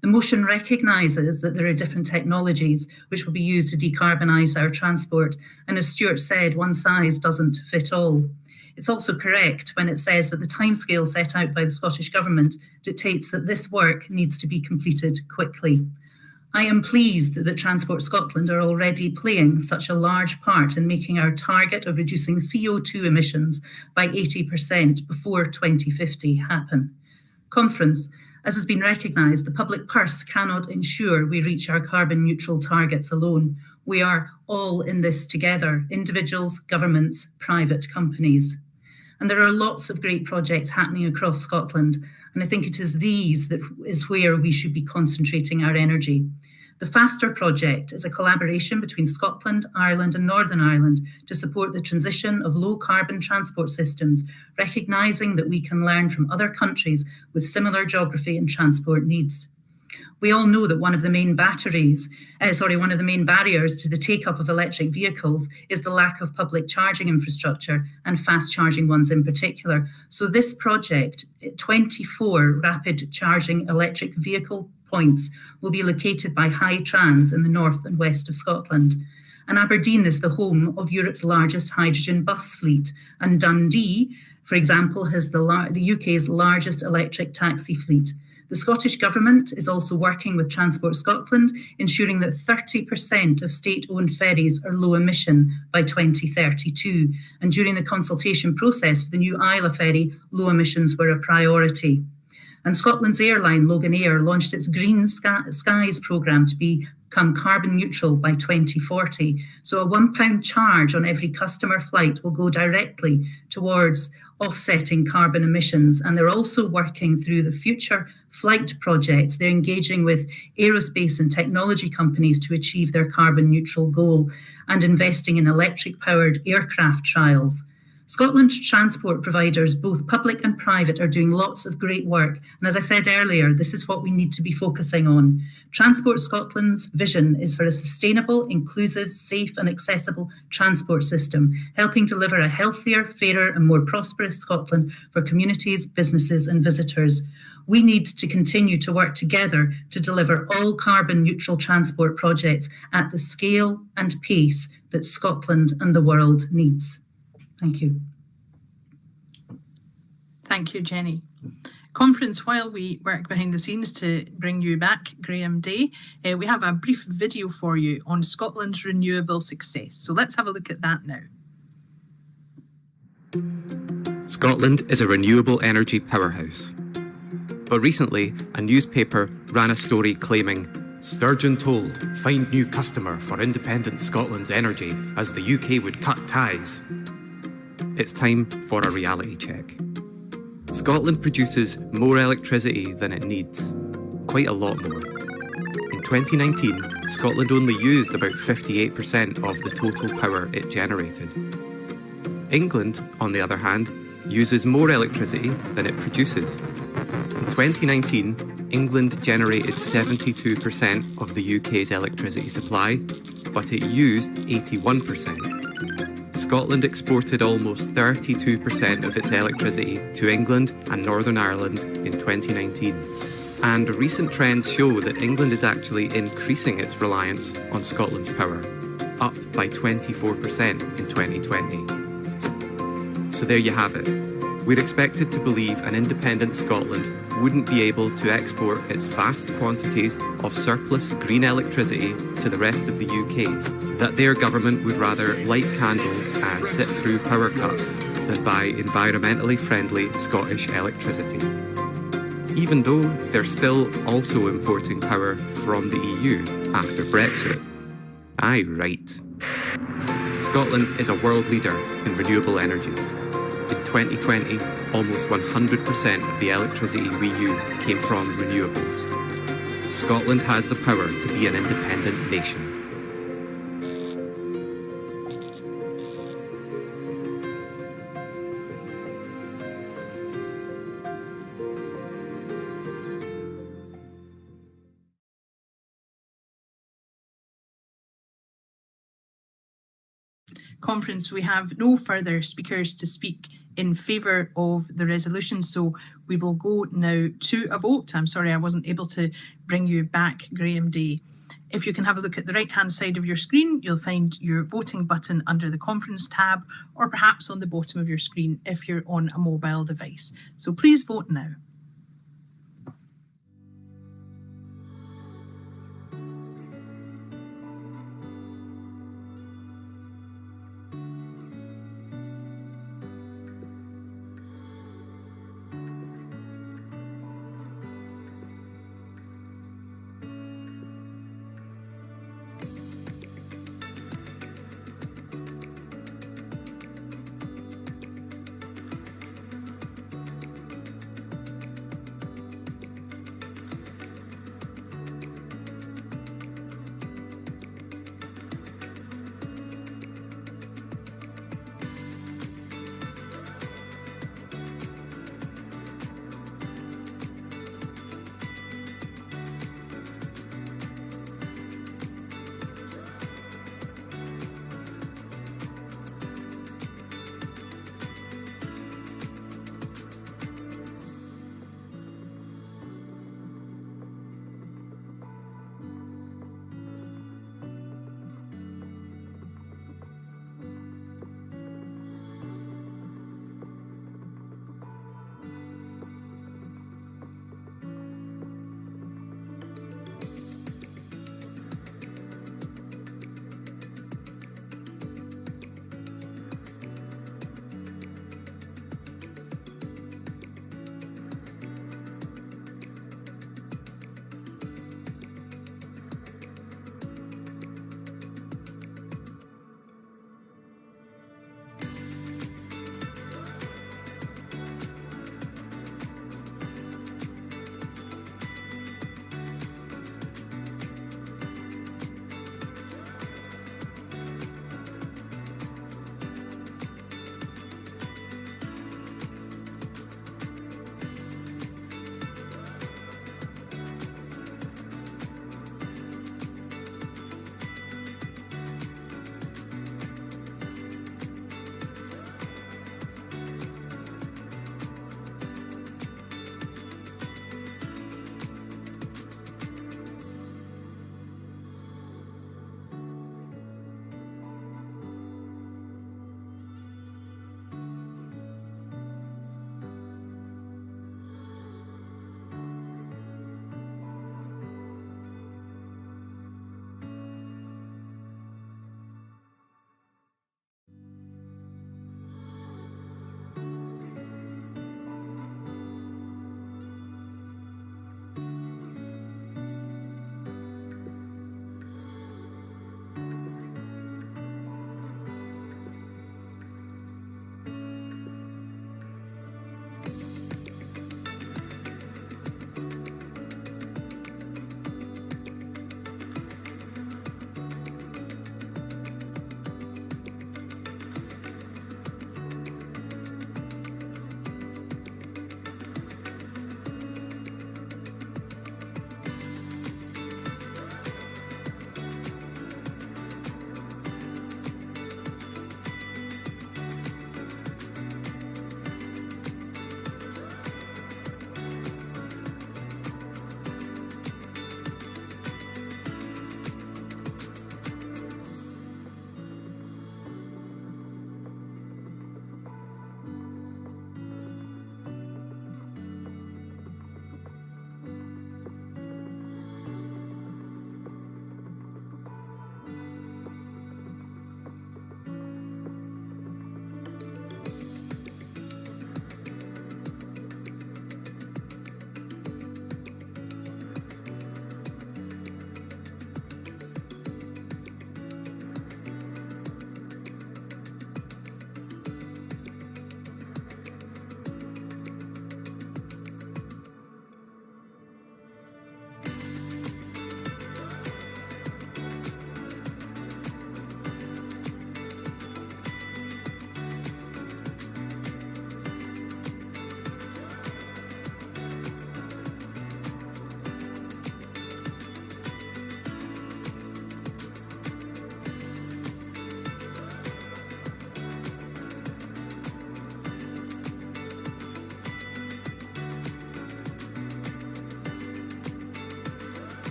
The motion recognises that there are different technologies which will be used to decarbonise our transport. And as Stuart said, one size doesn't fit all. It's also correct when it says that the timescale set out by the Scottish Government dictates that this work needs to be completed quickly. I am pleased that Transport Scotland are already playing such a large part in making our target of reducing CO2 emissions by 80% before 2050 happen. Conference, as has been recognised, the public purse cannot ensure we reach our carbon neutral targets alone. We are all in this together, individuals, governments, private companies. And there are lots of great projects happening across Scotland, and I think it is these that is where we should be concentrating our energy. The FASTER project is a collaboration between Scotland, Ireland and Northern Ireland to support the transition of low-carbon transport systems, recognising that we can learn from other countries with similar geography and transport needs. We all know that one of the main barriers to the take-up of electric vehicles is the lack of public charging infrastructure and fast charging ones in particular. So this project, 24 rapid charging electric vehicle points will be located by High Trans in the north and west of Scotland. And Aberdeen is the home of Europe's largest hydrogen bus fleet. And Dundee, for example, has the UK's largest electric taxi fleet. The Scottish Government is also working with Transport Scotland, ensuring that 30% of state-owned ferries are low emission by 2032. And during the consultation process for the new Isla ferry, low emissions were a priority. And Scotland's airline, Loganair, launched its Green Skies programme to become carbon neutral by 2040. So a £1 charge on every customer flight will go directly towards offsetting carbon emissions. And they're also working through the future flight projects. They're engaging with aerospace and technology companies to achieve their carbon neutral goal and investing in electric powered aircraft trials. Scotland's transport providers, both public and private, are doing lots of great work. And as I said earlier, this is what we need to be focusing on. Transport Scotland's vision is for a sustainable, inclusive, safe and accessible transport system, helping deliver a healthier, fairer and more prosperous Scotland for communities, businesses and visitors. We need to continue to work together to deliver all carbon neutral transport projects at the scale and pace that Scotland and the world needs. Thank you. Thank you, Jenny. Conference, while we work behind the scenes to bring you back, Graham Day, we have a brief video for you on Scotland's renewable success. So let's have a look at that now. Scotland is a renewable energy powerhouse. But recently, a newspaper ran a story claiming Sturgeon told, find new customer for independent Scotland's energy as the UK would cut ties. It's time for a reality check. Scotland produces more electricity than it needs, quite a lot more. In 2019, Scotland only used about 58% of the total power it generated. England, on the other hand, uses more electricity than it produces. In 2019, England generated 72% of the UK's electricity supply, but it used 81%. Scotland exported almost 32% of its electricity to England and Northern Ireland in 2019. And recent trends show that England is actually increasing its reliance on Scotland's power, up by 24% in 2020. So there you have it. We're expected to believe an independent Scotland wouldn't be able to export its vast quantities of surplus green electricity to the rest of the UK, that their government would rather light candles and sit through power cuts than buy environmentally friendly Scottish electricity. Even though they're still also importing power from the EU after Brexit. Aye, right. Scotland is a world leader in renewable energy. In 2020, almost 100% of the electricity we used came from renewables. Scotland has the power to be an independent nation. Conference, we have no further speakers to speak in favour of the resolution, so we will go now to a vote. I'm sorry I wasn't able to bring you back, Graham Day. If you can have a look at the right-hand side of your screen, you'll find your voting button under the conference tab, or perhaps on the bottom of your screen if you're on a mobile device. So please vote now.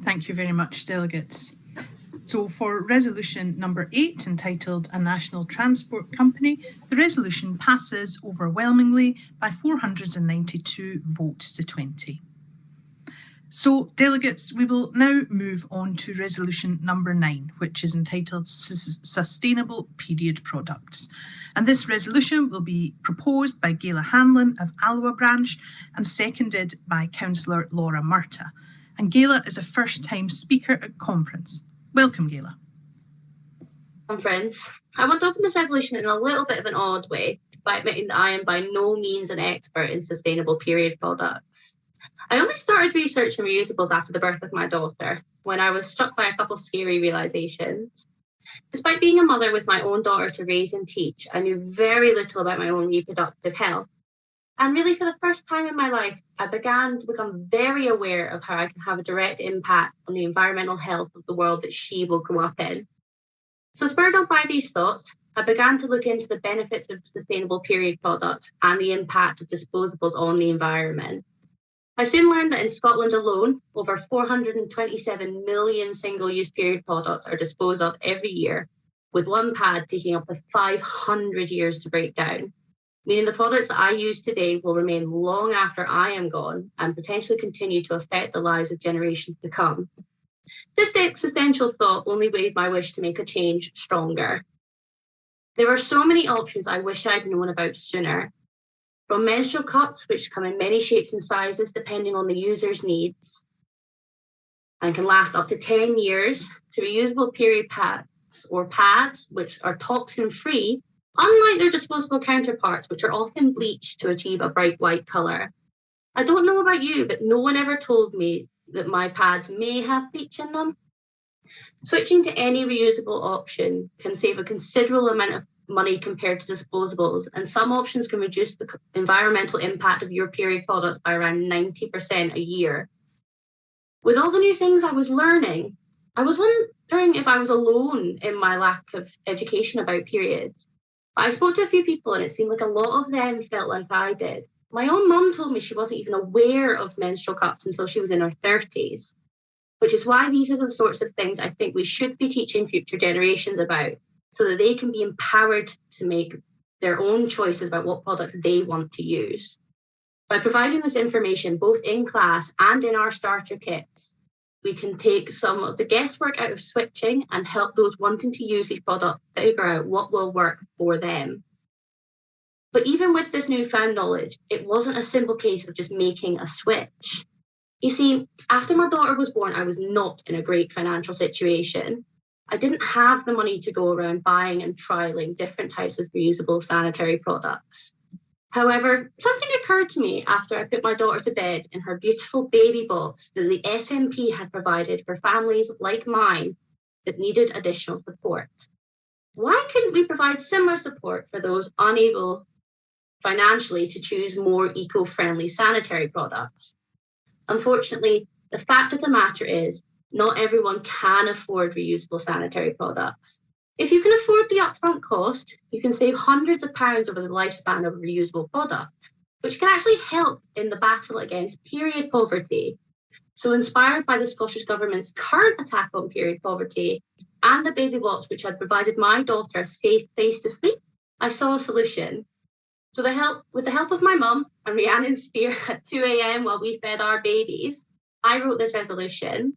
Thank you very much, delegates. So for resolution number 8, entitled A National Transport Company, the resolution passes overwhelmingly by 492 votes to 20. So delegates, we will now move on to resolution number 9, which is entitled Sustainable Period Products. And this resolution will be proposed by Gayla Hanlon of Alloa Branch and seconded by Councillor Laura Murtagh. And Gayla is a first-time speaker at conference. Welcome, Gayla. Friends, I want to open this resolution in a little bit of an odd way by admitting that I am by no means an expert in sustainable period products. I only started researching reusables after the birth of my daughter, when I was struck by a couple of scary realisations. Despite being a mother with my own daughter to raise and teach, I knew very little about my own reproductive health. And really, for the first time in my life, I began to become very aware of how I can have a direct impact on the environmental health of the world that she will grow up in. So spurred on by these thoughts, I began to look into the benefits of sustainable period products and the impact of disposables on the environment. I soon learned that in Scotland alone, over 427 million single-use period products are disposed of every year, with one pad taking up to 500 years to break down, meaning the products that I use today will remain long after I am gone and potentially continue to affect the lives of generations to come. This existential thought only made my wish to make a change stronger. There are so many options I wish I'd known about sooner. From menstrual cups, which come in many shapes and sizes depending on the user's needs, and can last up to 10 years, to reusable period pads or pads, which are toxin-free, unlike their disposable counterparts, which are often bleached to achieve a bright white colour. I don't know about you, but no one ever told me that my pads may have bleach in them. Switching to any reusable option can save a considerable amount of money compared to disposables, and some options can reduce the environmental impact of your period products by around 90% a year. With all the new things I was learning, I was wondering if I was alone in my lack of education about periods. But I spoke to a few people and it seemed like a lot of them felt like I did. My own mum told me she wasn't even aware of menstrual cups until she was in her 30s, which is why these are the sorts of things I think we should be teaching future generations about, so that they can be empowered to make their own choices about what products they want to use. By providing this information both in class and in our starter kits, we can take some of the guesswork out of switching and help those wanting to use these products figure out what will work for them. But even with this newfound knowledge, it wasn't a simple case of just making a switch. You see, after my daughter was born, I was not in a great financial situation. I didn't have the money to go around buying and trialing different types of reusable sanitary products. However, something occurred to me after I put my daughter to bed in her beautiful baby box that the SNP had provided for families like mine that needed additional support. Why couldn't we provide similar support for those unable financially to choose more eco-friendly sanitary products? Unfortunately, the fact of the matter is, not everyone can afford reusable sanitary products. If you can afford the upfront cost, you can save hundreds of pounds over the lifespan of a reusable product, which can actually help in the battle against period poverty. So inspired by the Scottish Government's current attack on period poverty and the baby box which had provided my daughter a safe place to sleep, I saw a solution. So with the help of my mum and Rhiannon Spear at 2 a.m. while we fed our babies, I wrote this resolution.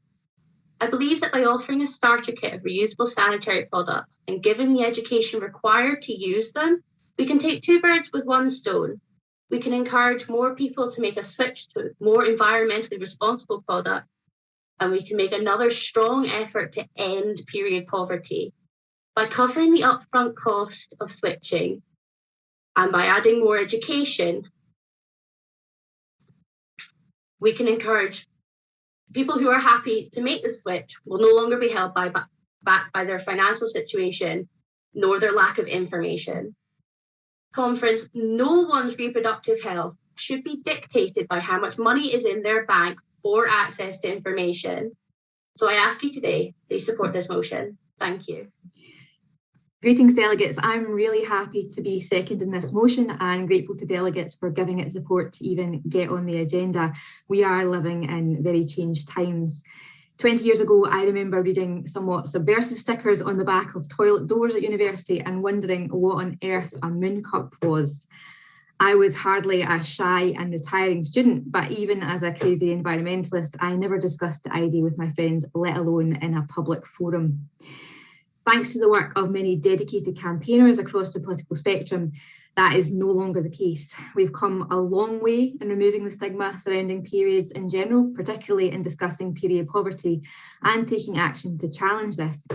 I believe that by offering a starter kit of reusable sanitary products and giving the education required to use them, we can take two birds with one stone. We can encourage more people to make a switch to more environmentally responsible products, and we can make another strong effort to end period poverty. By covering the upfront cost of switching and by adding more education, we can encourage people who are happy to make the switch will no longer be held back by their financial situation nor their lack of information. Conference, no one's reproductive health should be dictated by how much money is in their bank or access to information. So I ask you today, please support this motion. Thank you. Greetings, delegates. I'm really happy to be seconding this motion and grateful to delegates for giving it support to even get on the agenda. We are living in very changed times. 20 years ago, I remember reading somewhat subversive stickers on the back of toilet doors at university and wondering what on earth a moon cup was. I was hardly a shy and retiring student, but even as a crazy environmentalist, I never discussed the idea with my friends, let alone in a public forum. Thanks to the work of many dedicated campaigners across the political spectrum, that is no longer the case. We've come a long way in removing the stigma surrounding periods in general, particularly in discussing period poverty and taking action to challenge this.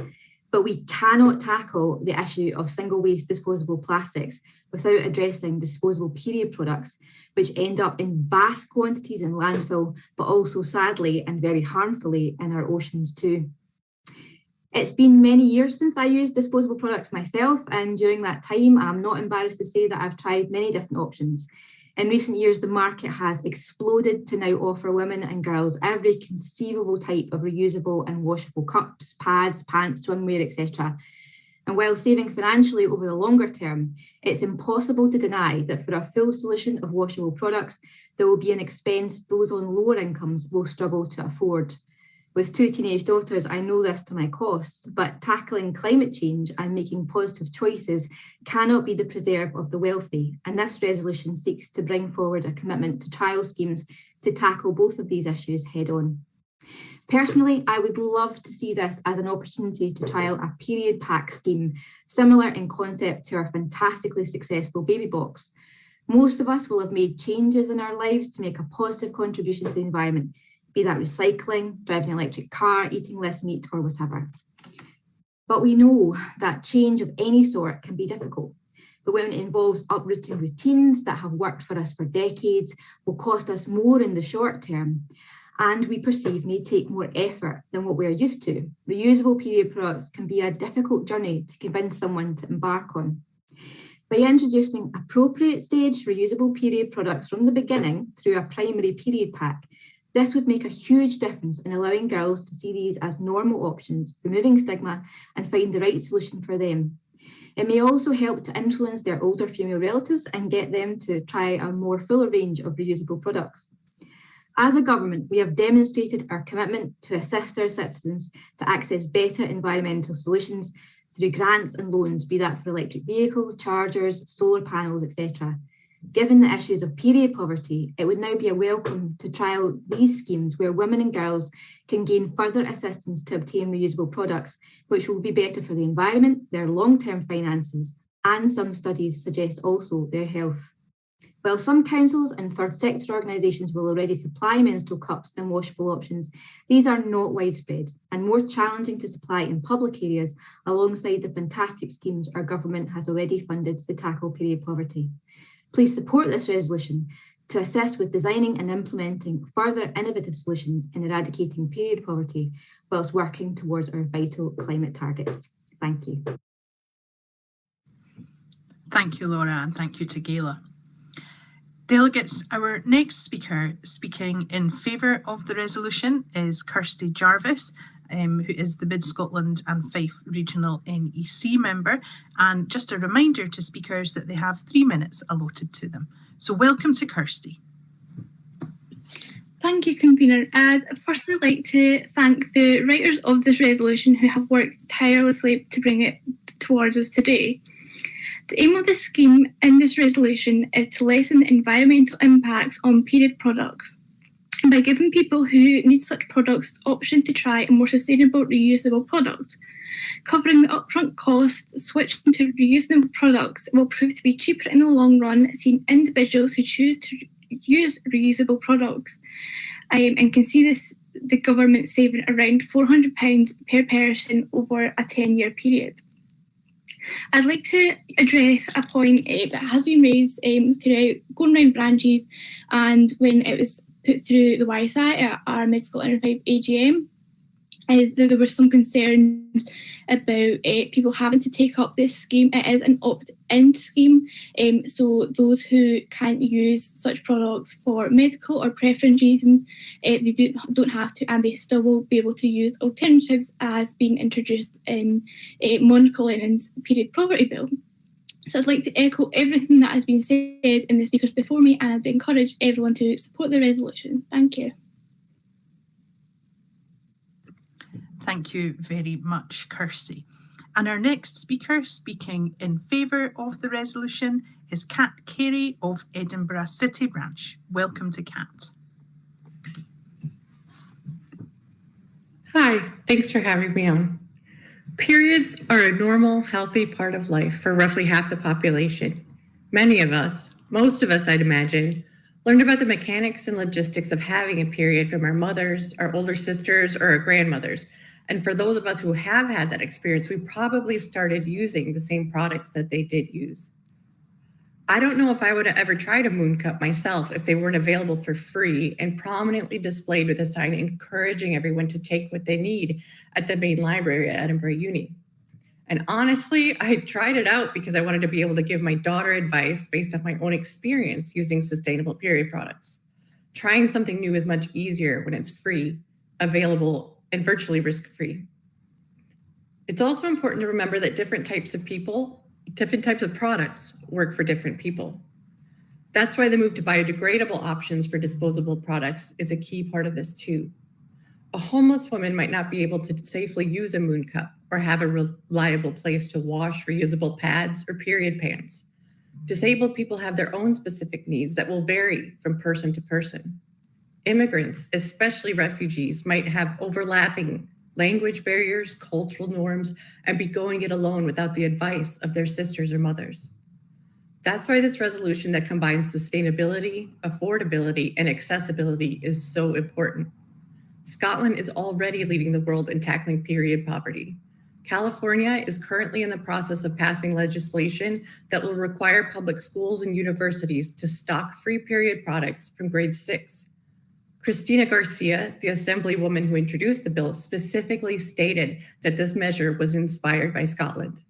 But we cannot tackle the issue of single-use disposable plastics without addressing disposable period products, which end up in vast quantities in landfill, but also sadly and very harmfully in our oceans too. It's been many years since I used disposable products myself, and during that time, I'm not embarrassed to say that I've tried many different options. In recent years, the market has exploded to now offer women and girls every conceivable type of reusable and washable cups, pads, pants, swimwear, etc. And while saving financially over the longer term, it's impossible to deny that for a full solution of washable products, there will be an expense those on lower incomes will struggle to afford. With 2 teenage daughters, I know this to my cost, but tackling climate change and making positive choices cannot be the preserve of the wealthy, and this resolution seeks to bring forward a commitment to trial schemes to tackle both of these issues head on. Personally, I would love to see this as an opportunity to trial a period pack scheme, similar in concept to our fantastically successful baby box. Most of us will have made changes in our lives to make a positive contribution to the environment, be that recycling, driving an electric car, eating less meat, or whatever. But we know that change of any sort can be difficult. But when it involves uprooting routines that have worked for us for decades, will cost us more in the short term, and we perceive may take more effort than what we're used to. Reusable period products can be a difficult journey to convince someone to embark on. By introducing appropriate stage reusable period products from the beginning through a primary period pack, this would make a huge difference in allowing girls to see these as normal options, removing stigma and find the right solution for them. It may also help to influence their older female relatives and get them to try a more fuller range of reusable products. As a government, we have demonstrated our commitment to assist our citizens to access better environmental solutions through grants and loans, be that for electric vehicles, chargers, solar panels, etc. Given the issues of period poverty, it would now be a welcome to trial these schemes where women and girls can gain further assistance to obtain reusable products, which will be better for the environment, their long-term finances, and some studies suggest also their health. While some councils and third sector organisations will already supply menstrual cups and washable options, these are not widespread and more challenging to supply in public areas alongside the fantastic schemes our government has already funded to tackle period poverty. Please support this resolution to assist with designing and implementing further innovative solutions in eradicating period poverty whilst working towards our vital climate targets. Thank you. Thank you, Laura, and thank you to Gayla. Delegates, our next speaker speaking in favour of the resolution is Kirsty Jarvis, who is the Mid Scotland and Fife Regional NEC member. And just a reminder to speakers that they have 3 minutes allotted to them. So welcome to Kirsty. Thank you, convener. I'd firstly like to thank the writers of this resolution who have worked tirelessly to bring it towards us today. The aim of this scheme in this resolution is to lessen the environmental impacts on period products by giving people who need such products the option to try a more sustainable reusable product. Covering the upfront cost, switching to reusable products will prove to be cheaper in the long run, seeing individuals who choose to use reusable products and can see the government saving around £400 per person over a 10-year period. I'd like to address a point that has been raised throughout going around branches and when it was put through the YSI at our Mid Scotland and Fife AGM. There were some concerns about people having to take up this scheme. It is an opt-in scheme, so those who can't use such products for medical or preference reasons, they don't have to, and they still will be able to use alternatives as being introduced in Monica Lennon's period poverty bill. So I'd like to echo everything that has been said in the speakers before me, and I'd encourage everyone to support the resolution. Thank you. Thank you very much, Kirsty. And our next speaker speaking in favour of the resolution is Kat Carey of Edinburgh City Branch. Welcome to Kat. Hi, thanks for having me on. Periods are a normal, healthy part of life for roughly half the population. Many of us, most of us I'd imagine, learned about the mechanics and logistics of having a period from our mothers, our older sisters, or our grandmothers. And for those of us who have had that experience, we probably started using the same products that they did use. I don't know if I would have ever tried a moon cup myself if they weren't available for free and prominently displayed with a sign encouraging everyone to take what they need at the main library at Edinburgh Uni. And honestly, I tried it out because I wanted to be able to give my daughter advice based on my own experience using sustainable period products. Trying something new is much easier when it's free, available, and virtually risk-free. It's also important to remember that different types of products work for different people. That's why the move to biodegradable options for disposable products is a key part of this too. A homeless woman might not be able to safely use a moon cup or have a reliable place to wash reusable pads or period pants. Disabled people have their own specific needs that will vary from person to person. Immigrants, especially refugees, might have overlapping language barriers, cultural norms, and be going it alone without the advice of their sisters or mothers. That's why this resolution that combines sustainability, affordability, and accessibility is so important. Scotland is already leading the world in tackling period poverty. California is currently in the process of passing legislation that will require public schools and universities to stock free period products from grade 6. Cristina Garcia, the assemblywoman who introduced the bill, specifically stated that this measure was inspired by Scotland.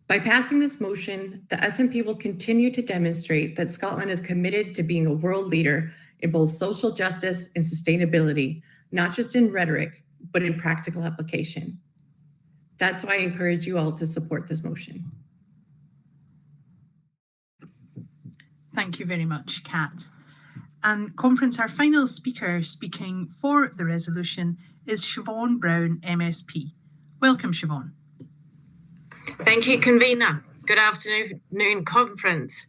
By passing this motion, the SNP will continue to demonstrate that Scotland is committed to being a world leader in both social justice and sustainability, not just in rhetoric, but in practical application. That's why I encourage you all to support this motion. Thank you very much, Kat. And conference, our final speaker speaking for the resolution is Siobhan Brown, MSP. Welcome, Siobhan. Thank you, convener. Good afternoon, conference.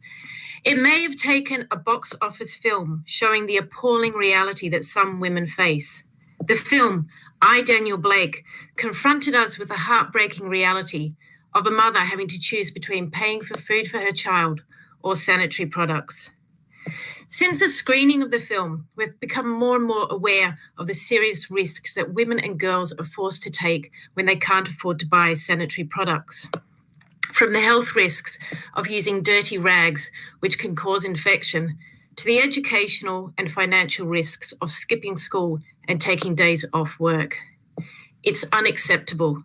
It may have taken a box office film showing the appalling reality that some women face. The film, I, Daniel Blake, confronted us with the heartbreaking reality of a mother having to choose between paying for food for her child or sanitary products. Since the screening of the film, we've become more and more aware of the serious risks that women and girls are forced to take when they can't afford to buy sanitary products. From the health risks of using dirty rags, which can cause infection, to the educational and financial risks of skipping school and taking days off work. It's unacceptable.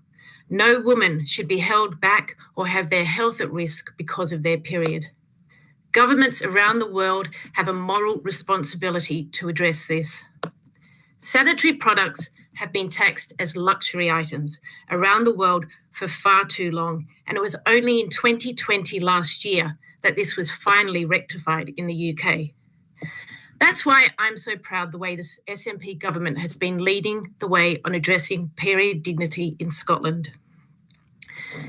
No woman should be held back or have their health at risk because of their period. Governments around the world have a moral responsibility to address this. Sanitary products have been taxed as luxury items around the world for far too long, and it was only in 2020 last year that this was finally rectified in the UK. That's why I'm so proud the way this SNP government has been leading the way on addressing period dignity in Scotland.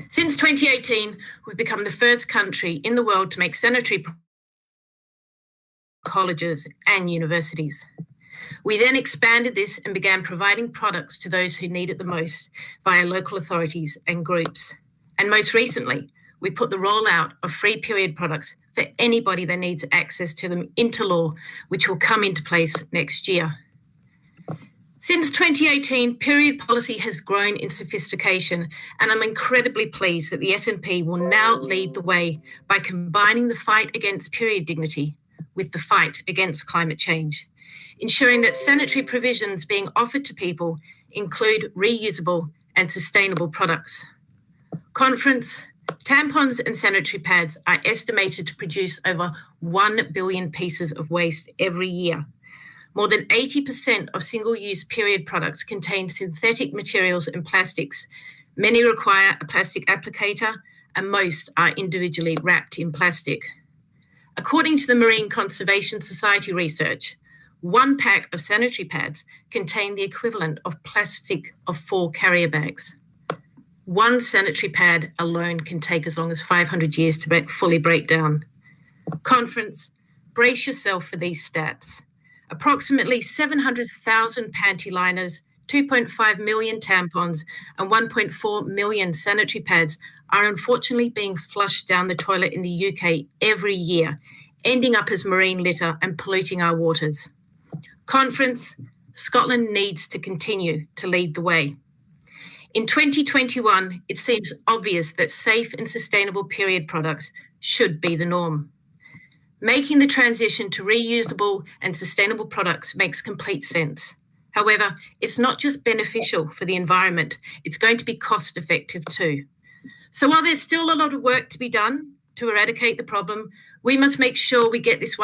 Since 2018, we've become the first country in the world to make sanitary colleges and universities. We then expanded this and began providing products to those who need it the most via local authorities and groups. And most recently, we put the rollout of free period products for anybody that needs access to them into law, which will come into place next year. Since 2018, period policy has grown in sophistication, and I'm incredibly pleased that the SNP will now lead the way by combining the fight against period dignity with the fight against climate change, ensuring that sanitary provisions being offered to people include reusable and sustainable products. Conference, tampons and sanitary pads are estimated to produce over 1 billion pieces of waste every year. More than 80% of single-use period products contain synthetic materials and plastics. Many require a plastic applicator, and most are individually wrapped in plastic. According to the Marine Conservation Society research, 1 pack of sanitary pads contain the equivalent of plastic of 4 carrier bags. 1 sanitary pad alone can take as long as 500 years to fully break down. Conference, brace yourself for these stats. Approximately 700,000 panty liners, 2.5 million tampons, and 1.4 million sanitary pads are unfortunately being flushed down the toilet in the UK every year, ending up as marine litter and polluting our waters. Conference, Scotland needs to continue to lead the way. In 2021, it seems obvious that safe and sustainable period products should be the norm. Making the transition to reusable and sustainable products makes complete sense. However, it's not just beneficial for the environment, it's going to be cost effective too. So while there's still a lot of work to be done to eradicate the problem, we must make sure we get this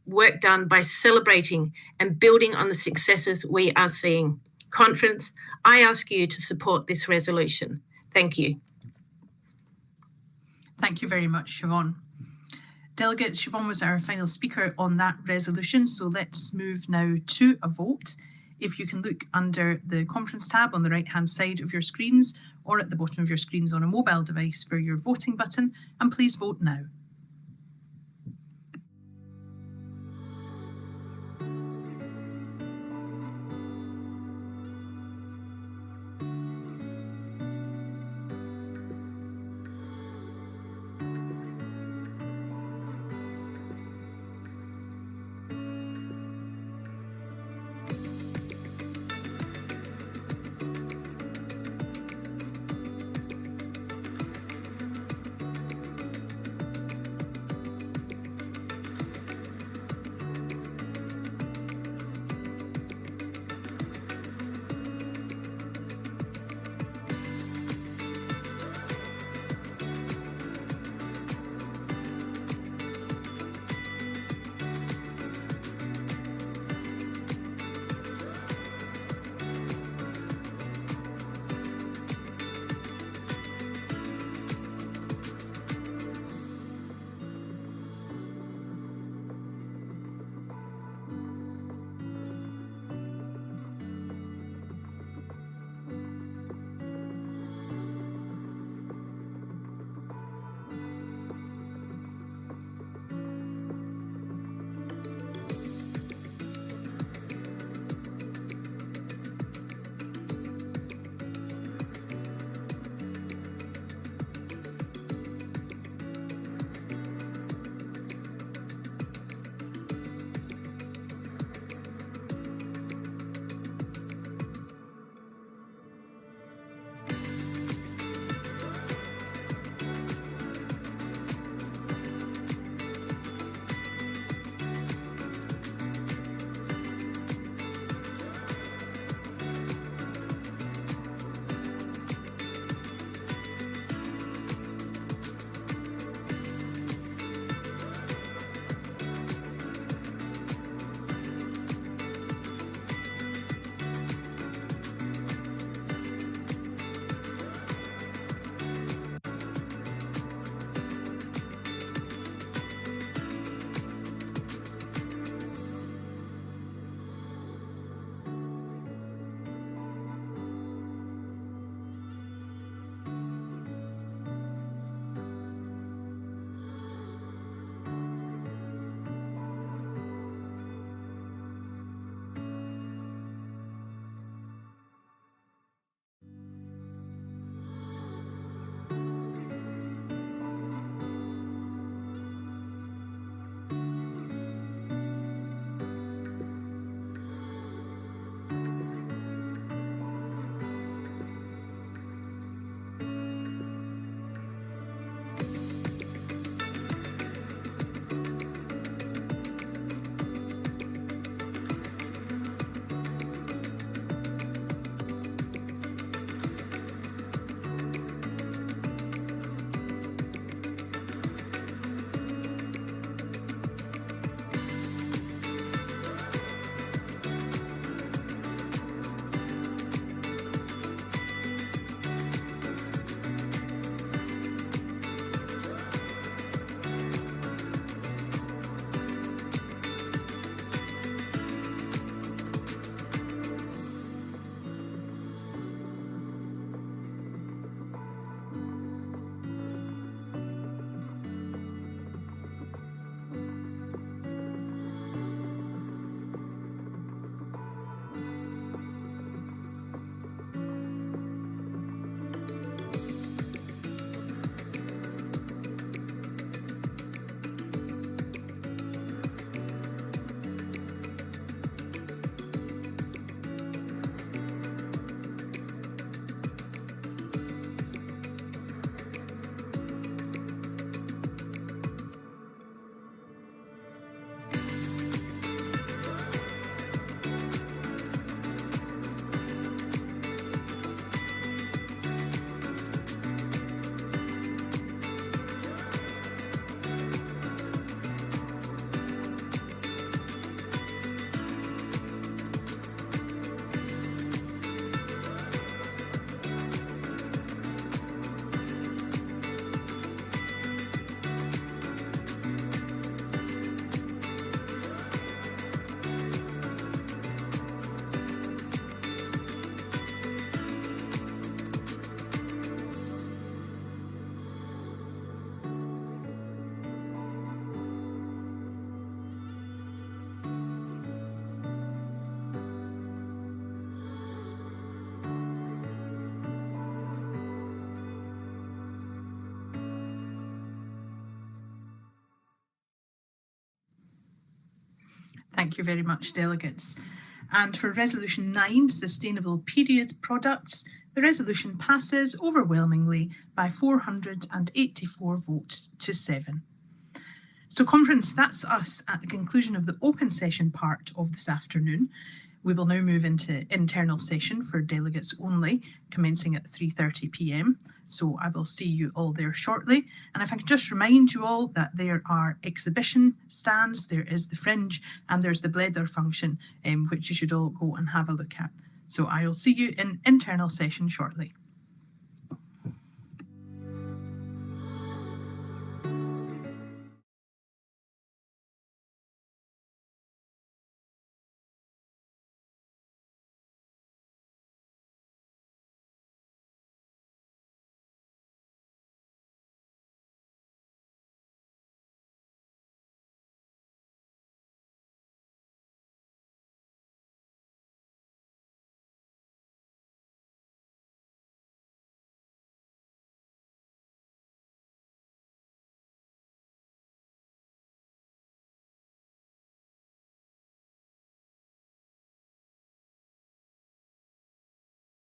work done by celebrating and building on the successes we are seeing. Conference, I ask you to support this resolution. Thank you. Thank you very much, Siobhan. Delegates, Siobhan was our final speaker on that resolution, so let's move now to a vote. If you can look under the conference tab on the right-hand side of your screens or at the bottom of your screens on a mobile device for your voting button, and please vote now. Thank you very much, delegates. And for Resolution 9, Sustainable Period Products, the resolution passes overwhelmingly by 484 votes to 7. So conference, that's us at the conclusion of the open session part of this afternoon. We will now move into internal session for delegates only, commencing at 3:30 p.m. So I will see you all there shortly. And if I could just remind you all that there are exhibition stands, there is the fringe, and there's the bladder function, which you should all go and have a look at. So I will see you in internal session shortly.